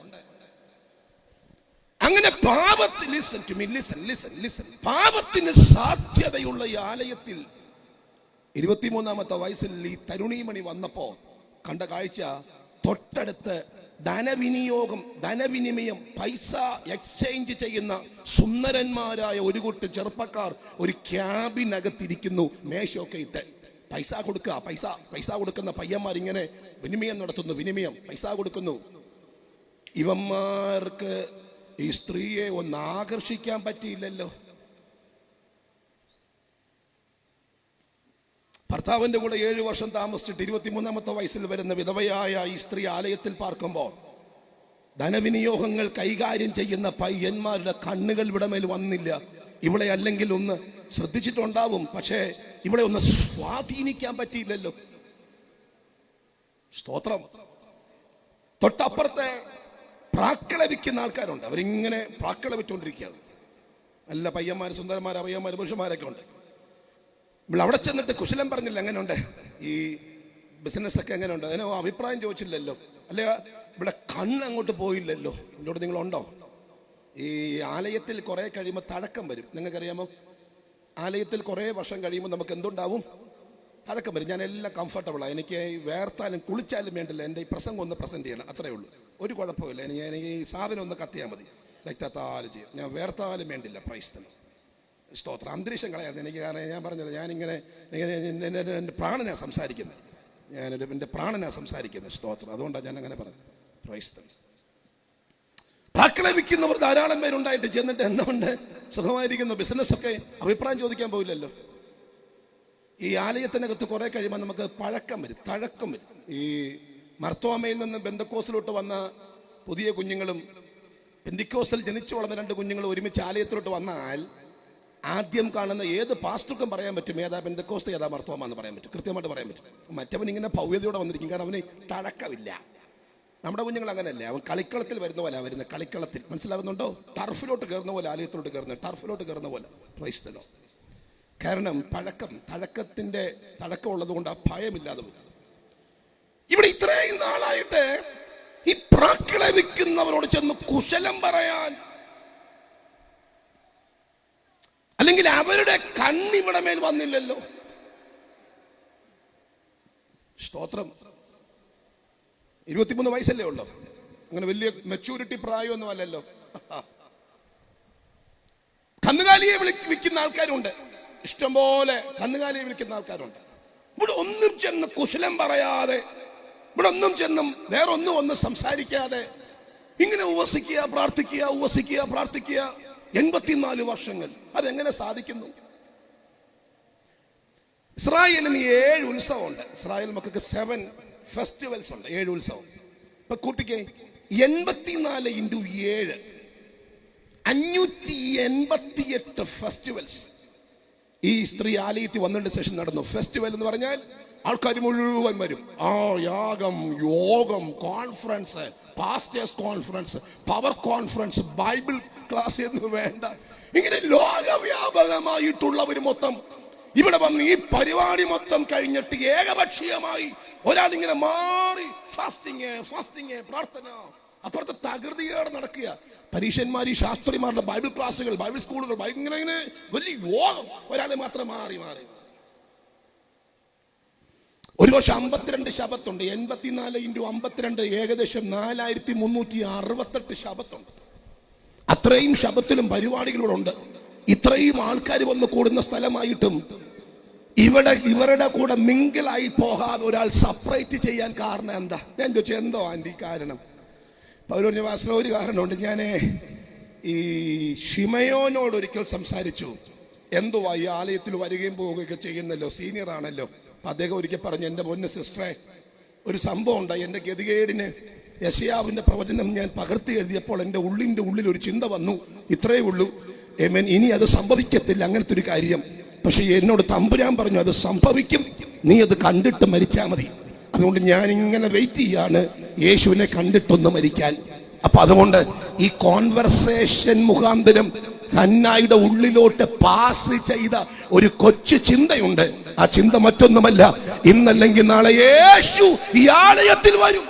അങ്ങനെ പാപത്തിന് സാധ്യതയുള്ള ഈ ആലയത്തിൽ 23-ാമത്തെ വയസ്സിൽ ഈ തരുണീമണി വന്നപ്പോ കണ്ട കാഴ്ച, തൊട്ടടുത്ത് ധനവിനിമയം, പൈസ എക്സ്ചേഞ്ച് ചെയ്യുന്ന സുന്ദരന്മാരായ ഒരു കൂട്ടം ചെറുപ്പക്കാർ ഒരു ക്യാബിനകത്തിരിക്കുന്നു, മേശയൊക്കെ ഇട്ട്. പൈസ കൊടുക്കുക, പൈസ കൊടുക്കുന്ന പയ്യന്മാർ ഇങ്ങനെ വിനിമയം നടത്തുന്നു, പൈസ കൊടുക്കുന്നു. ഇവന്മാർക്ക് ഈ സ്ത്രീയെ ഒന്ന് ആകർഷിക്കാൻ പറ്റിയില്ലല്ലോ. ഭർത്താവിന്റെ കൂടെ 7 വർഷം താമസിച്ചിട്ട് 23-ാമത്തെ വയസ്സിൽ വരുന്ന വിധവയായ ഈ സ്ത്രീ ആലയത്തിൽ പാർക്കുമ്പോൾ ധനവിനിയോഗങ്ങൾ കൈകാര്യം ചെയ്യുന്ന പയ്യന്മാരുടെ കണ്ണുകൾ ഇവിടെ മേൽ വന്നില്ല. ഇവിടെ അല്ലെങ്കിൽ ഒന്ന് ശ്രദ്ധിച്ചിട്ടുണ്ടാവും, പക്ഷേ ഇവിടെ ഒന്ന് സ്വാധീനിക്കാൻ പറ്റിയില്ലല്ലോ. സ്തോത്രം. തൊട്ടപ്പുറത്തെ പ്രാക്കളവിക്കുന്ന ആൾക്കാരുണ്ട്, അവരിങ്ങനെ പ്രാക്കളവിച്ചുകൊണ്ടിരിക്കുകയാണ്. നല്ല പയ്യന്മാർ, സുന്ദരന്മാർ, പയ്യന്മാർ, പുരുഷന്മാരൊക്കെ ഉണ്ട്. നമ്മൾ അവിടെ ചെന്നിട്ട് കുശലം പറഞ്ഞില്ല, എങ്ങനെയുണ്ട് ഈ ബിസിനസ്സൊക്കെ, എങ്ങനെയുണ്ട്, അതിനോ അഭിപ്രായം ചോദിച്ചില്ലല്ലോ. അല്ലെ ഇവിടെ കണ്ണ് അങ്ങോട്ട് പോയില്ലല്ലോ. എന്നോട് നിങ്ങളുണ്ടോ? ഈ ആലയത്തിൽ കുറെ കഴിയുമ്പോൾ തഴക്കം വരും. നിങ്ങൾക്കറിയാമോ? ആലയത്തിൽ കുറേ വർഷം കഴിയുമ്പോൾ നമുക്ക് എന്തുണ്ടാവും? തഴക്കം വരും. ഞാൻ എല്ലാം കംഫർട്ടബിളാണ്. എനിക്ക് വേർത്താലും കുളിച്ചാലും വേണ്ടില്ല, എൻ്റെ ഈ പ്രസംഗം ഒന്ന് പ്രസന്റ് ചെയ്യണം, അത്രേ ഉള്ളൂ. ഒരു കുഴപ്പമില്ല. എനിക്ക് ഈ സാധനം ഒന്ന് കത്തിയാൽ മതി, രക്തത്താലും ചെയ്യും. ഞാൻ വേർത്താലും വേണ്ടില്ല. പ്രൈസ് തന്നെ. സ്തോത്രം. അന്തരീക്ഷം കളയാതെ എനിക്ക്. കാരണം ഞാൻ പറഞ്ഞത്, ഞാനിങ്ങനെ എൻ്റെ പ്രാണനാണ് സംസാരിക്കുന്നത്, എൻ്റെ പ്രാണനാണ് സംസാരിക്കുന്നത്. സ്തോത്രം. അതുകൊണ്ടാണ് ഞാൻ അങ്ങനെ പറഞ്ഞത്. പ്രൈസ് തന്നെ. പ്രാക്കളവിക്കുന്നവർ ധാരാളം പേരുണ്ടായിട്ട് ചെന്നിട്ട് എന്തുകൊണ്ട് സുഖമായിരിക്കുന്നു, ബിസിനസ്സൊക്കെ, അഭിപ്രായം ചോദിക്കാൻ പോയില്ലല്ലോ. ഈ ആലയത്തിനകത്ത് കുറെ കഴിയുമ്പോൾ നമുക്ക് തഴക്കം വരും. ഈ മർത്തോമയിൽ നിന്ന് ബെന്തക്കോസിലോട്ട് വന്ന പുതിയ കുഞ്ഞുങ്ങളും പെന്തിക്കോസ്തിൽ ജനിച്ചു വളർന്ന 2 കുഞ്ഞുങ്ങളും ഒരുമിച്ച് ആലയത്തിലോട്ട് വന്നാൽ ആദ്യം കാണുന്ന ഏത് പാസ്റ്റർക്കും പറയാൻ പറ്റും ഏതാ പെന്തക്കോസ്ത് ഏതാ മർത്തോമ എന്ന് പറയാൻ പറ്റും, കൃത്യമായിട്ട് പറയാൻ പറ്റും. മറ്റവൻ ഇങ്ങനെ ഭവ്യതയോടെ വന്നിരിക്കും, കാരണം അവന് തഴക്കമില്ല. നമ്മുടെ കുഞ്ഞുങ്ങൾ അങ്ങനെയല്ലേ, അവൻ കളിക്കളത്തിൽ വരുന്ന പോലെ വരുന്നത്, കളിക്കളത്തിൽ, മനസ്സിലാകുന്നുണ്ടോ? ടർഫിലോട്ട് കയറുന്ന പോലെ, ആലയത്തിലോട്ട് കയറുന്ന ടർഫിലോട്ട് കയറുന്ന പോലെ. Price the Lord. കാരണം തഴക്കത്തിന്റെ തഴക്കമുള്ളത് കൊണ്ട് ആ ഭയമില്ലാതെ വരും. ഇവിടെ ഇത്രയും നാളായിട്ട് ഈ പ്രാക്കളെ വിൽക്കുന്നവരോട് ചെന്ന് കുശലം പറയാൻ, അല്ലെങ്കിൽ അവരുടെ കണ്ണിവിടെ മേൽ വന്നില്ലല്ലോ. സ്തോത്രം. 23 വയസ്സല്ലേ ഉള്ളൂ, അങ്ങനെ വലിയ മെച്യൂരിറ്റി പ്രായമൊന്നും അല്ലല്ലോ. കന്നുകാലിയെ വിൽക്കുന്ന ആൾക്കാരുണ്ട്, ഇഷ്ടംപോലെ കന്നുകാലിയെ വിൽക്കുന്ന ആൾക്കാരുണ്ട്. ഇവിടെ ഒന്നും ചെന്ന് കുശലം പറയാതെ, ഇവിടെ ഒന്നും ചെന്നും വേറൊന്നും സംസാരിക്കാതെ ഇങ്ങനെ ഉപവസിക്കുക പ്രാർത്ഥിക്കുക 84 വർഷങ്ങൾ. അതെങ്ങനെ സാധിക്കുന്നു? ഇസ്രായേലിന് 7 ഉത്സവമുണ്ട്. ഇസ്രായേൽ മക്കൾക്ക് 7 ഫെസ്റ്റിവൽസ് ഉണ്ട്, 7 ഉത്സവം. ഇപ്പൊ കൂട്ടിക്കേ, 84 × 7 588 ഫെസ്റ്റിവൽസ് ഈ സ്ത്രീ ആലയത്തിൽ വന്നതിന്റെ ശേഷം നടന്നു. ഫെസ്റ്റിവൽ എന്ന് പറഞ്ഞാൽ ആൾക്കാർ മുഴുവൻ വരും. യാഗം, യോഗം, conference, pastors conference, power conference, Bible class എന്ന് വേണ്ട, ഇങ്ങനെ ലോകവ്യാപകമായിട്ടുള്ളവർ മൊത്തം ഇവിടെ വന്ന് ഈ പരിപാടി മൊത്തം കഴിഞ്ഞിട്ട് ഏകപക്ഷീയമായി ഒരാളിങ്ങനെ മാറി ഫാസ്റ്റിംഗ് പ്രാർത്ഥന, അപ്പുറത്തെ തകൃതിയോടെ നടക്കുക. പരീക്ഷന്മാർ, ഈ ശാസ്ത്രിമാരുടെ ബൈബിൾ ക്ലാസ്സുകൾ, ബൈബിൾ സ്കൂളുകൾ, ഇങ്ങനെ വലിയ യോഗം, ഒരാളെ മാത്രം മാറി. ഒരു വർഷം 52 ശബത്തുണ്ട്. 84 × 52 ഏകദേശം 4368 ശബത്തുണ്ട്. അത്രയും ശബത്തിലും പരിപാടികളുണ്ട്. ഇത്രയും ആൾക്കാർ വന്ന് കൂടുന്ന സ്ഥലമായിട്ടും ഇവരുടെ കൂടെ മിങ്കിളായി പോകാതെ ഒരാൾ സെപ്പറേറ്റ് ചെയ്യാൻ കാരണം എന്താ? ഞാൻ ചോദിച്ചു, എന്തോ ആൻറ്റി കാരണം? പൗരോന്യവാസന ഒരു കാരണമുണ്ട്. ഞാൻ ഈ ഷിമയോനോട് ഒരിക്കൽ സംസാരിച്ചു. എന്തുവാ ഈ ആലയത്തിൽ വരികയും പോവുകയൊക്കെ ചെയ്യുന്നല്ലോ, സീനിയർ ആണല്ലോ. അപ്പം അദ്ദേഹം ഒരിക്കൽ പറഞ്ഞു, എൻ്റെ പൊന്ന് സിസ്റ്ററെ, ഒരു സംഭവം ഉണ്ടായി. എൻ്റെ ഗതികേടിന് യെശയ്യാവിൻ്റെ പ്രവചനം ഞാൻ പകർത്തി എഴുതിയപ്പോൾ എൻ്റെ ഉള്ളിൽ ഒരു ചിന്ത വന്നു. ഇത്രയേ ഉള്ളൂ, ഇനി അത് സംഭവിക്കത്തില്ല അങ്ങനത്തെ ഒരു കാര്യം. പക്ഷെ എന്നോട് തമ്പുരാൻ പറഞ്ഞു, അത് സംഭവിക്കും, നീ അത് കണ്ടിട്ട് മരിച്ചാൽ മതി. അതുകൊണ്ട് ഞാൻ ഇങ്ങനെ വെയിറ്റ് ചെയ്യാണ് യേശുവിനെ കണ്ടിട്ടൊന്ന് മരിക്കാൻ. അപ്പൊ അതുകൊണ്ട് ഈ കോൺവെർസേഷൻ മുഖാന്തരം ഹന്നായുടെ ഉള്ളിലോട്ട് പാസ് ചെയ്ത ഒരു കൊച്ചു ചിന്തയുണ്ട്. ആ ചിന്ത മറ്റൊന്നുമല്ല, ഇന്നല്ലെങ്കിൽ നാളെ യേശു ഈ ആലയത്തിൽ വരും.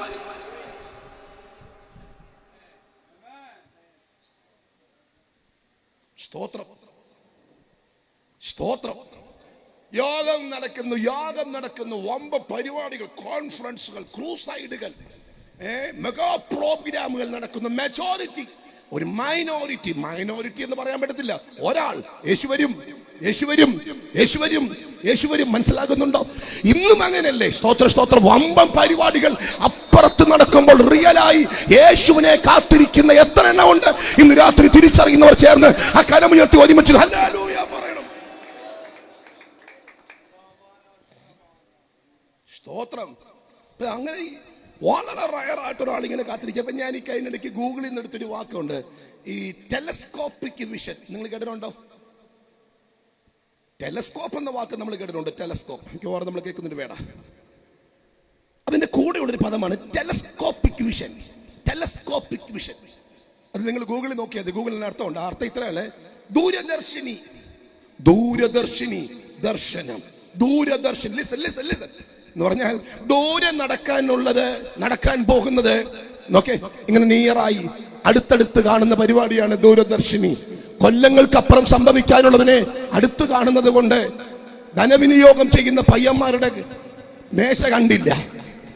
സ്തോത്രം. യോഗം നടക്കുന്നു, വമ്പ പരിപാടികൾ, കോൺഫറൻസുകൾ, ക്രൂസൈഡുകൾ, മെഗാ പ്രോഗ്രാമുകൾ നടക്കുന്നു. മെജോറിറ്റി ഒരു മൈനോറിറ്റി എന്ന് പറയാൻ പറ്റത്തില്ല. ഒരാൾ യേശു വരും. മനസ്സിലാകുന്നുണ്ടോ? ഇന്നും അങ്ങനെയല്ലേ? സ്തോത്രം. വമ്പം പരിപാടികൾ അപ്പുറത്ത് നടക്കുമ്പോൾ റിയലായി യേശുവിനെ കാത്തിരിക്കുന്ന എത്ര എണ്ണം ഉണ്ട്? ഇന്ന് രാത്രി തിരിച്ചറിയുന്നവർ ചേർന്ന് ആ കരമുയർത്തി ഒരുമിച്ച് ഹല്ലേലൂയ പറയണം. സ്തോത്രം. അങ്ങനെ വളരെ റയറായിട്ട് ഒരാൾ ഇങ്ങനെ കാത്തിരിക്കുക. അപ്പൊ ഞാൻ ഈ കഴിഞ്ഞിടയ്ക്ക് ഗൂഗിളിൽ നിന്ന് എടുത്തൊരു വാക്കുണ്ട്, ഈ ടെലസ്കോപ്പിക് വിഷൻ. നിങ്ങൾ കേട്ടിട്ടുണ്ടോ? ടെലസ്കോപ്പ് എന്ന വാക്ക് നമ്മൾ കേട്ടിട്ടുണ്ട്. ടെലസ്കോപ്പ് മിക്കവാറും നമ്മൾ കേൾക്കുന്നുണ്ട്. വേണ്ട, അതിന്റെ കൂടെയുള്ളൊരു പദമാണ് ടെലസ്കോപ്പിക് വിഷൻ. അത് നിങ്ങൾ ഗൂഗിളിൽ നോക്കിയാൽ ഗൂഗിളിന് അർത്ഥമുണ്ട്. ആ അർത്ഥം ഇത്രയല്ലേ: ദൂരദർശിനി, ദർശനം, ദൂരദർശൻ. ലിസൺ എന്ന് പറഞ്ഞാൽ ദൂരെ നടക്കാൻ പോകുന്നത് നോക്കേ, ഇങ്ങനെ നിയറായി അടുത്തടുത്ത് കാണുന്ന പരിപാടിയാണ് ദൂരദർശിനി. കൊല്ലങ്ങൾക്കപ്പുറം സംഭവിക്കാനുള്ളതിനെ അടുത്ത് കാണുന്നത് കൊണ്ട് ധനവിനിയോഗം ചെയ്യുന്ന പയ്യന്മാരുടെ മേശ കണ്ടില്ല.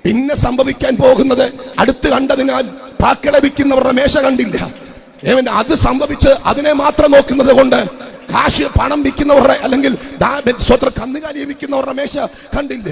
പിന്നെ സംഭവിക്കാൻ പോകുന്നത് അടുത്ത് കണ്ടതിനാൽ പ്രാക്കളവിക്കുന്നവരുടെ മേശ കണ്ടില്ല. അത് സംഭവിച്ച് അതിനെ മാത്രം നോക്കുന്നത് കൊണ്ട് പണം വിൽക്കുന്നവരുടെ അല്ലെങ്കിൽ കന്നുകാലി വിൽക്കുന്നവരുടെ മേശ കണ്ടില്ല.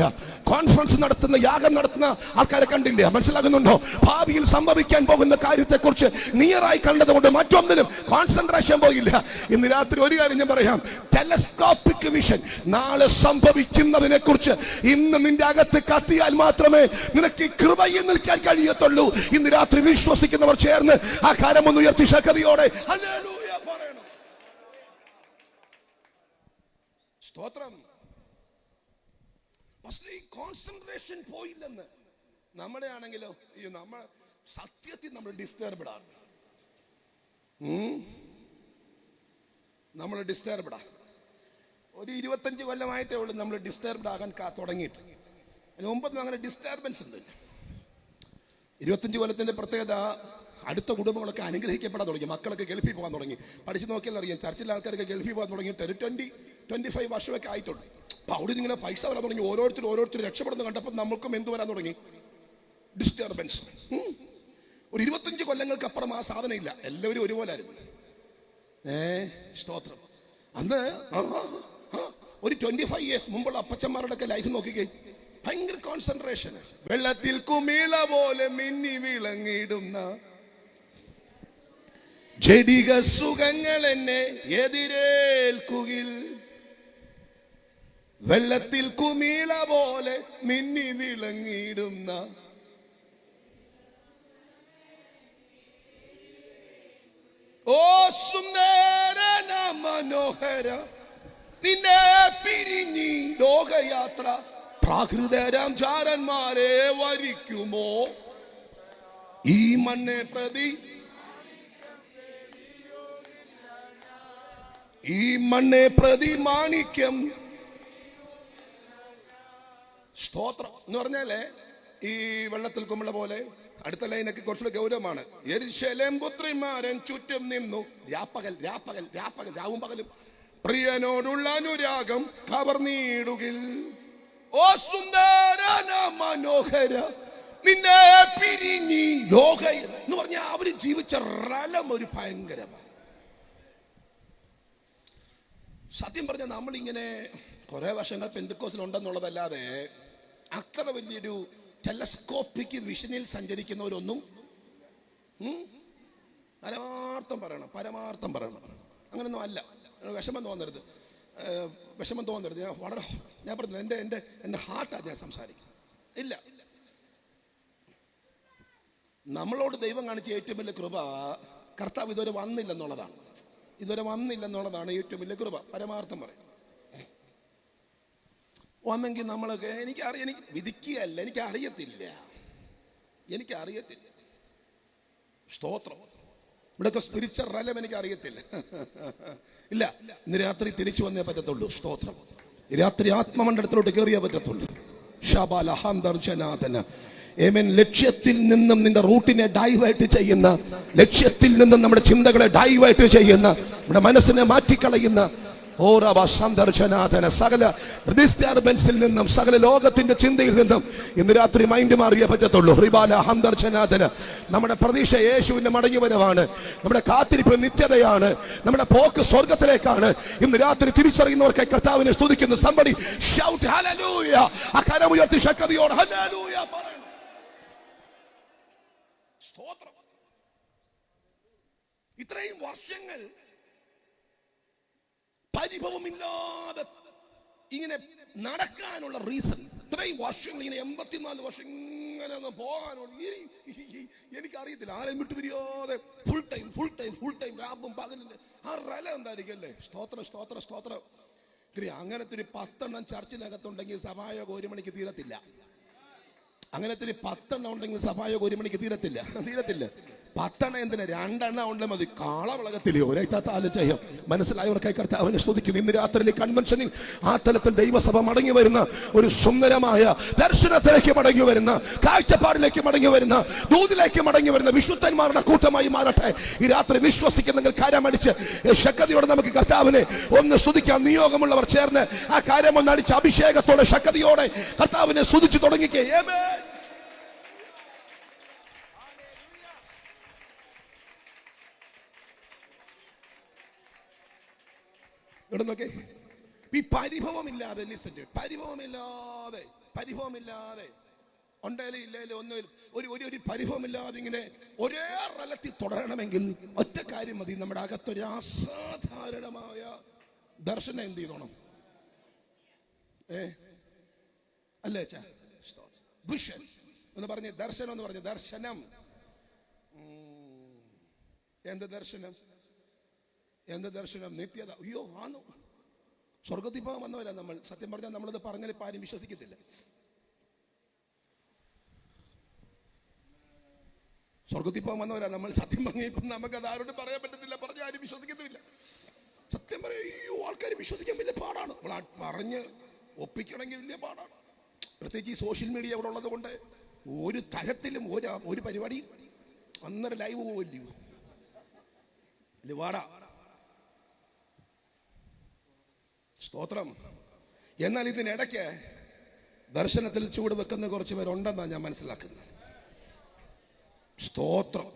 കോൺഫറൻസ് നടത്തുന്ന, യാഗം നടത്തുന്ന ആൾക്കാരെ കണ്ടില്ല. മനസ്സിലാകുന്നുണ്ടോ? ഭാവിയിൽ സംഭവിക്കാൻ പോകുന്ന കാര്യത്തെ കുറിച്ച് നിയറായി കണ്ടതുകൊണ്ട് മറ്റൊന്നിനും കോൺസെൻട്രേഷൻ പോയില്ല. ഇന്ന് രാത്രി ഒരു കാര്യം ഞാൻ പറയാം, ടെലസ്കോപ്പിക് വിഷൻ. നാളെ സംഭവിക്കുന്നതിനെ കുറിച്ച് ഇന്ന് നിന്റെ അകത്ത് കത്തിയാൽ മാത്രമേ നിനക്ക് ഈ കൃപയിൽ നിൽക്കാൻ കഴിയത്തുള്ളൂ. ഇന്ന് രാത്രി വിശ്വസിക്കുന്നവർ ചേർന്ന് ആ കരമൊന്ന് ഉയർത്തി ശക്തിയോടെ ഹല്ലേലൂയ പറയണം. സ്തോത്രം. പക്ഷേ ഈ കോൺസെൻട്രേഷൻ പോയില്ലെന്ന്. നമ്മുടെ ആണെങ്കിലോ നമ്മൾ സത്യത്തിൽ നമ്മൾ ഡിസ്റ്റർബ്ഡ് ആണ്. നമ്മൾ ഡിസ്റ്റർബ്ഡാ. ഒരു 25 കൊല്ലമായിട്ടേ ഉള്ളൂ നമ്മൾ ഡിസ്റ്റർബ്ഡ് ആകാൻ തുടങ്ങിയിട്ട്. അതിന് മുമ്പൊന്നും അങ്ങനെ ഡിസ്റ്റർബൻസ് ഒന്നുമില്ല. 25 കൊല്ലത്തിന്റെ പ്രത്യേകത, അടുത്ത കുടുംബങ്ങളൊക്കെ അനുഗ്രഹിക്കപ്പെടാൻ തുടങ്ങി. മക്കളൊക്കെ ഗൾഫിൽ പോകാൻ തുടങ്ങി. പഠിച്ചു നോക്കിയാൽ അറിയാം, ചർച്ചിലെ ആൾക്കാരൊക്കെ ഗൾഫിൽ പോകാൻ തുടങ്ങിയിട്ട് ഒരു 20-25 വർഷമൊക്കെ ആയിട്ടുണ്ട്. അപ്പൊ അവിടെ ഇങ്ങനെ പൈസ വരാൻ തുടങ്ങി. ഓരോരുത്തർ രക്ഷപ്പെടുന്ന കണ്ടപ്പോൾ നമുക്കും എന്ത് വരാൻ തുടങ്ങി? ഡിസ്റ്റർബൻസ്. ഒരു 25 കൊല്ലങ്ങൾക്ക് അപ്പുറം ആ സാധനം ഇല്ല. എല്ലാവരും ഒരുപോലെ ആയിരുന്നു. സ്തോത്രം. അന്ന് ഒരു 25 ഇയേഴ്സ് മുമ്പുള്ള അപ്പച്ചന്മാരുടെ ഒക്കെ ലൈഫ് നോക്കിക്കേ, ഭയങ്കര കോൺസെൻട്രേഷൻ. വെള്ളത്തിൽ കുമിള പോലെ മിന്നി വിളങ്ങിടുന്ന ജഡിക സുഖങ്ങൾ എന്നെ എതിരേൽക്കുകിൽ. വെള്ളത്തിൽ കുമിള പോലെ മിന്നി വിളങ്ങിടുന്ന ഓ സുന്ദര മനോഹര, നിന്നെ പിരിഞ്ഞി ലോകയാത്ര. പ്രാകൃതരാം ചാരന്മാരെ വരിക്കുമോ ഈ മണ്ണെ പ്രതി? ഈ മണ്ണെ പ്രതി മാണിക്യം. സ്തോത്രം എന്ന് പറഞ്ഞാലേ ഈ വെള്ളത്തിൽ കുമിള പോലെ. അടുത്ത ലൈനൊക്കെ കുറച്ചുകൂടെ ഗൗരവമാണ്. യെരൂശലേം പുത്രിമാരൻ ചുറ്റും നിന്നു, രാപ്പകൽ രാവും പകലും പ്രിയനോടുള്ള അനുരാഗം കവർന്നിടുകിൽ. ഓ സുന്ദര മനോഹര, നിന്നെ പിരിഞ്ഞി ലോക എന്ന് പറഞ്ഞാൽ അവര് ജീവിച്ച റലം ഒരു ഭയങ്കരമാണ്. സത്യം പറഞ്ഞാൽ നമ്മളിങ്ങനെ കുറെ വർഷങ്ങൾ പെന്തക്കോസിൽ ഉണ്ടെന്നുള്ളതല്ലാതെ അത്ര വലിയൊരു ടെലസ്കോപ്പിക് വിഷനിൽ സഞ്ചരിക്കുന്നവരൊന്നും പരമാർത്ഥം പറയണം അങ്ങനൊന്നും അല്ല. വിഷമം തോന്നരുത്. ഞാൻ പറഞ്ഞു എൻ്റെ ഹാർട്ടാണ് ഞാൻ സംസാരിക്കുന്നത്. ഇല്ല, നമ്മളോട് ദൈവം കാണിച്ച ഏറ്റവും വലിയ കൃപ കർത്താവ് ഇതുവരെ വന്നില്ലെന്നുള്ളതാണ്. ഏറ്റവും വലിയ കൃപ. പരമാർത്ഥം പറയും. വന്നെങ്കിൽ നമ്മളൊക്കെ എനിക്ക് വിധിക്കുകയല്ല, എനിക്കറിയത്തില്ല. സ്തോത്രം. ഇവിടെയൊക്കെ സ്പിരിച്വൽ റലം എനിക്ക് അറിയത്തില്ല. ഇല്ല, ഇന്ന് രാത്രി തിരിച്ചു വന്നേ പറ്റത്തുള്ളൂ. സ്തോത്രം. രാത്രി ആത്മമണ്ഡലത്തിലോട്ട് കയറിയേ പറ്റത്തുള്ളൂ. ലക്ഷ്യത്തിൽ നിന്നും നിന്റെ റൂട്ടിനെ ഡൈവേർട്ട് ചെയ്യുന്ന, ലക്ഷ്യത്തിൽ നിന്നും നമ്മുടെ ചിന്തകളെ ഡൈവേർട്ട് ചെയ്യുന്ന, നമ്മുടെ മനസ്സിനെ മാറ്റിക്കളയുന്ന സകല ഡിസ്റ്റർബൻസിൽ നിന്നും, സകല ലോകത്തിന്റെ ചിന്തയിൽ നിന്നും ഇന്ന് രാത്രി മൈൻഡ് മാറിയേ പറ്റത്തുള്ളൂ. നമ്മുടെ പ്രതീക്ഷ യേശുവിന്റെ മടങ്ങിവരവാണ്. നമ്മുടെ കാത്തിരിപ്പ് നിത്യതയാണ്. നമ്മുടെ പോക്ക് സ്വർഗത്തിലേക്കാണ്. ഇന്ന് രാത്രി തിരിച്ചറിയുന്നവർക്ക് കർത്താവിനെ സ്തുതിക്കുന്നു. somebody shout hallelujah. ആ കരം ഉയർത്തി ശക്തിയോടെ ഹല്ലേലൂയ പറയണം. സ്തോത്രം. ഇത്രയും വർഷങ്ങൾ പരിഭവമില്ലാതെ ഇങ്ങനെ നടക്കാനുള്ള റീസൺ, ഇത്രയും വർഷങ്ങൾ ഇങ്ങനെ 84 വർഷം ഇങ്ങനെ പോകാനുള്ള എനിക്കറിയത്തില്ല. ആരെയും വിട്ടുപിരിയാതെ ഫുൾ ടൈം രാവും പകലിന്റെ ആ റല എന്തായിരിക്കും അല്ലേ? സ്തോത്രം. അങ്ങനത്തെ ഒരു 10 എണ്ണം ചർച്ചിനകത്തുണ്ടെങ്കിൽ സഭായോഗം 1 മണിക്ക് തീരത്തില്ല. അങ്ങനത്തെ ഒരു 10 എണ്ണം ഉണ്ടെങ്കിൽ സഭായോഗം 1 മണിക്ക് തീരത്തില്ല. 10 എണ്ണം എന്തിനാ? 2 എണ്ണം ഉണ്ട് മതി. കാളവളകത്തില്ലേ ഒരേത്താല് ചെയ്യും. മനസ്സിലായവർക്കായി കർത്താവിനെ സ്തുതിക്കുന്നു. ഇന്ന് രാത്രി കൺവെൻഷനിൽ ആ തലത്തിൽ ദൈവസഭ മടങ്ങി വരുന്ന ഒരു സുന്ദരമായ ദർശനത്തിലേക്ക് മടങ്ങി വരുന്ന, കാഴ്ചപ്പാടിലേക്ക് മടങ്ങി വരുന്ന, ദൂതിലേക്ക് മടങ്ങി വരുന്ന വിശുദ്ധന്മാരുടെ കൂട്ടമായി മാറട്ടെ. ഈ രാത്രി വിശ്വസിക്കുന്നെങ്കിൽ കരമടിച്ച് ശക്തിയോടെ നമുക്ക് കർത്താവിനെ ഒന്ന് സ്തുതിക്കാം. നിയോഗമുള്ളവർ ചേർന്ന് ആ കരമൊന്ന് അടിച്ച് അഭിഷേകത്തോടെ ശക്തിയോടെ കർത്താവിനെ സ്തുതിച്ചു തുടങ്ങിക്കേ. ആമേൻ. ഇവിടെ നോക്കേ, ഈ പരിഭവമില്ലാതെ ഉണ്ടേലും ഇല്ലേലും ഒന്നും ഒരു പരിഭവമില്ലാതെ ഇങ്ങനെ ഒരേ റലത്തിൽ തുടരണമെങ്കിൽ ഒറ്റ കാര്യം മതി. നമ്മുടെ അകത്തൊരു അസാധാരണമായ ദർശനം എന്ത് ചെയ്തോണം? അല്ലേ അച്ഛാ? വിഷൻ എന്ന് പറഞ്ഞ് ദർശനം എന്ന് പറഞ്ഞ് ദർശനം. എന്ത് ദർശനം? നിത്യത. അയ്യോ ആണോ? സ്വർഗത്തിൽ പോകാൻ വന്നവരാ നമ്മൾ. സത്യം പറഞ്ഞാൽ നമ്മളത് പറഞ്ഞാൽ ഇപ്പം ആരും വിശ്വസിക്കത്തില്ല. സ്വർഗത്തിൽ പോകാൻ വന്നവരാ നമ്മൾ. സത്യം പറഞ്ഞാൽ ഇപ്പം നമുക്കത് ആരോടും പറയാൻ പറ്റത്തില്ല, പറഞ്ഞ ആരും വിശ്വസിക്കത്തുമില്ല. സത്യം പറയാം, അയ്യോ ആൾക്കാർ വിശ്വസിക്കാൻ വലിയ പാടാണ്. നമ്മൾ പറഞ്ഞ് ഒപ്പിക്കണമെങ്കിൽ വലിയ പാടാണ്. പ്രത്യേകിച്ച് ഈ സോഷ്യൽ മീഡിയ ഇവിടെ ഉള്ളത് കൊണ്ട് ഒരു തരത്തിലും ഒരു പരിപാടി അന്നേരം ലൈവ് പോവില്ലയോ, വലിയ പാടാ. സ്തോത്രം. എന്നാൽ ഇതിനിടയ്ക്ക് ദർശനത്തിൽ ചൂട് വെക്കുന്ന കുറച്ച് പേരുണ്ടെന്നാണ് ഞാൻ മനസ്സിലാക്കുന്നത്. സ്തോത്രം.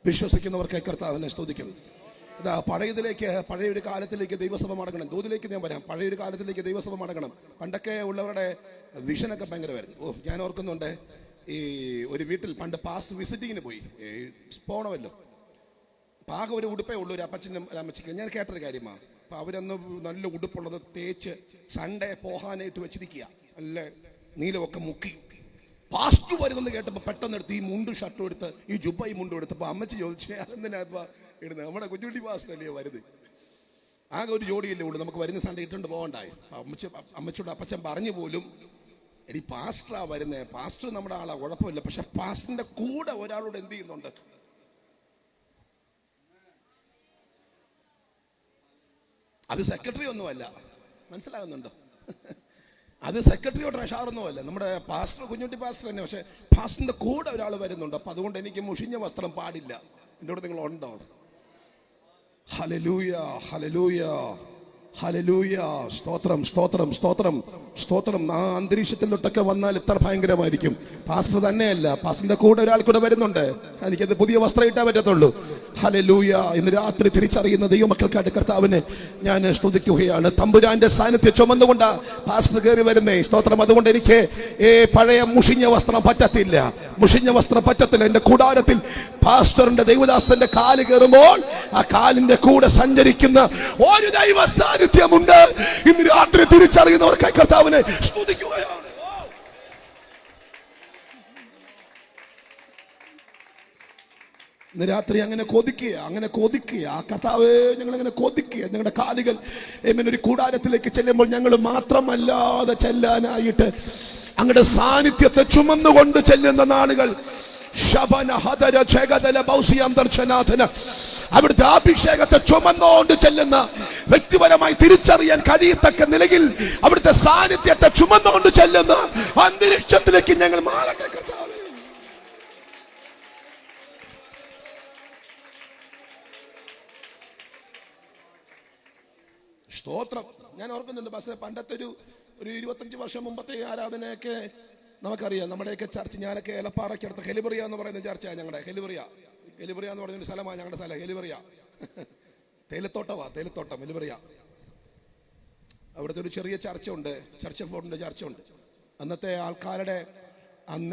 വിശ്വസിക്കുന്നവർക്ക് കർത്താവിനെ സ്തുതിക്കുന്നു. ഇതാ പഴയ ഒരു കാലത്തിലേക്ക് ദൈവസഭ മടങ്ങണം. ദൂതിലേക്ക് ഞാൻ വരാം. പഴയൊരു കാലത്തിലേക്ക് ദൈവസഭ മടങ്ങണം. പണ്ടൊക്കെ ഉള്ളവരുടെ വിഷനൊക്കെ ഭയങ്കരമായിരുന്നു. ഞാൻ ഓർക്കുന്നുണ്ട്, ഈ ഒരു വീട്ടിൽ പണ്ട് പാസ്റ്റ് വിസിറ്റിങ്ങിന് പോയി പോകണമല്ലോ. അപ്പം ആകെ ഒരു ഉടുപ്പേ ഉള്ളൂ ഒരു അപ്പച്ചനും അമ്മച്ചിക്കും. ഞാൻ കേട്ടൊരു കാര്യമാണ്. അപ്പം അവരന്ന് നല്ല ഉടുപ്പുള്ളത് തേച്ച് സൺഡേ പോകാനായിട്ട് വെച്ചിരിക്കുക. നല്ല നീലമൊക്കെ മുക്കി. പാസ്റ്റ് വരുന്നെന്ന് കേട്ടപ്പോൾ പെട്ടെന്ന് എടുത്ത് ഈ മുണ്ട് ഷർട്ടും എടുത്ത് ഈ ജുബൈ മുണ്ടും എടുത്തപ്പോൾ അമ്മച്ചി ചോദിച്ചു, അതെന്തിനാ ഇടുന്നത്? നമ്മുടെ കുഞ്ഞുട്ടി പാസ്റ്റർ അല്ലയോ വരുത്? ആകെ ഒരു ജോഡിയല്ലേ ഉള്ളൂ, നമുക്ക് വരുന്ന സൺഡേ ഇട്ടുകൊണ്ട് പോകണ്ടായി. അമ്മച്ചിയോട് അപ്പച്ചൻ പറഞ്ഞു പോലും, എടി പാസ്റ്ററാ വരുന്നേ, പാസ്റ്റർ നമ്മുടെ ആളാ, കുഴപ്പമില്ല, പക്ഷെ പാസ്റ്ററിന്റെ കൂടെ ഒരാളോട് എന്ത് ചെയ്യുന്നുണ്ട്? അത് സെക്രട്ടറി ഒന്നുമല്ല, മനസ്സിലാകുന്നുണ്ടോ? അത് സെക്രട്ടറിയോ ട്രഷറൊന്നും അല്ല, നമ്മുടെ പാസ്റ്റർ, കുഞ്ഞുട്ടി പാസ്റ്റർ തന്നെ. പക്ഷെ പാസ്റ്ററിന്റെ കൂടെ ഒരാൾ വരുന്നുണ്ട്. അപ്പൊ അതുകൊണ്ട് എനിക്ക് മുഷിഞ്ഞ വസ്ത്രം പാടില്ല. എൻ്റെ കൂടെ നിങ്ങൾ ഉണ്ടോ? Hallelujah, hallelujah, hallelujah. സ്തോത്രം, സ്തോത്രം, സ്തോത്രം, സ്തോത്രം. ആ അന്തരീക്ഷത്തിലോട്ടൊക്കെ വന്നാൽ ഇത്ര ഭയങ്കരമായിരിക്കും. പാസ്റ്റർ തന്നെയല്ല, പാസ്റ്ററിന്റെ കൂടെ ഒരാൾ കൂടെ വരുന്നുണ്ട്. എനിക്കത് പുതിയ വസ്ത്രം ഇട്ടാൻ പറ്റത്തുള്ളൂ. ഹല്ലേലൂയ. ഇന്ന് രാത്രി തിരിച്ചറിയുന്ന ദൈവമക്കൾക്കായിട്ട് കർത്താവിനെ ഞാൻ സ്തുതിക്കുകയാണ്. തമ്പുരാന്റെ സാന്നിധ്യം ചുമന്നുകൊണ്ട് പാസ്റ്റർ കയറി വരുന്നേ. സ്തോത്രം. അതുകൊണ്ട് എനിക്ക് പഴയ മുഷിഞ്ഞ വസ്ത്രം പറ്റത്തില്ല, മുഷിഞ്ഞ വസ്ത്രം പറ്റത്തില്ല. എന്റെ കൂടാരത്തിൽ പാസ്റ്ററിന്റെ ദൈവദാസന്റെ കാല് കയറുമ്പോൾ ആ കാലിന്റെ കൂടെ സഞ്ചരിക്കുന്ന ഒരു ദൈവ സാന്നിധ്യമുണ്ട്. ഇന്ന് രാത്രി തിരിച്ചറിയുന്നവർക്കായി കർത്താവിനെ സ്തുതിക്കുകയാണ്. ഇന്ന് രാത്രി അങ്ങനെ കൊതിക്കുക ആ കർത്താവേ, ഞങ്ങൾ അങ്ങനെ കൊതിക്കുക. ഞങ്ങളുടെ കാലുകൾ എങ്ങനെ ഒരു കൂടാരത്തിലേക്ക് ചെല്ലുമ്പോൾ ഞങ്ങൾ മാത്രമല്ലാതെ ചെല്ലാനായിട്ട് അങ്ങയുടെ സാന്നിധ്യത്തെ ചുമന്നുകൊണ്ട് ചെല്ലുന്ന നാളുകൾ. അവിടുത്തെ അഭിഷേകത്തെ ചുമന്നുകൊണ്ട് ചെല്ലുന്ന, വ്യക്തിപരമായി തിരിച്ചറിയാൻ കഴിയത്തക്ക നിലയിൽ അവിടുത്തെ സാന്നിധ്യത്തെ ചുമന്നുകൊണ്ട് ചെല്ലുന്ന അന്തരീക്ഷത്തിലേക്ക് ഞങ്ങൾ മാറട്ടെ കർത്താവേ. സ്തോത്രം. ഞാൻ ഓർക്കുന്നുണ്ട് ബസ്സിലെ പണ്ടത്തെ ഒരു 25 വർഷം മുമ്പത്തെ ആരാധനയൊക്കെ നമുക്കറിയാം. നമ്മുടെയൊക്കെ ചർച്ച്, ഞാനൊക്കെ ഏലപ്പാറയ്ക്കടുത്ത് ഹെലിബറിയ എന്ന് പറയുന്ന ചർച്ചയാണ് ഞങ്ങളുടെ. ഹെലിബറിയ എന്ന് പറയുന്നൊരു സ്ഥലമാണ് ഞങ്ങളുടെ സ്ഥലം. ഹെലിബറിയ തേയിലത്തോട്ടം ഹെലിബറിയ. അവിടുത്തെ ഒരു ചെറിയ ചർച്ചുണ്ട്, ചർച്ച് ഓഫ് ഗോഡിന്റെ ചർച്ചുണ്ട്. അന്നത്തെ ആൾക്കാരുടെ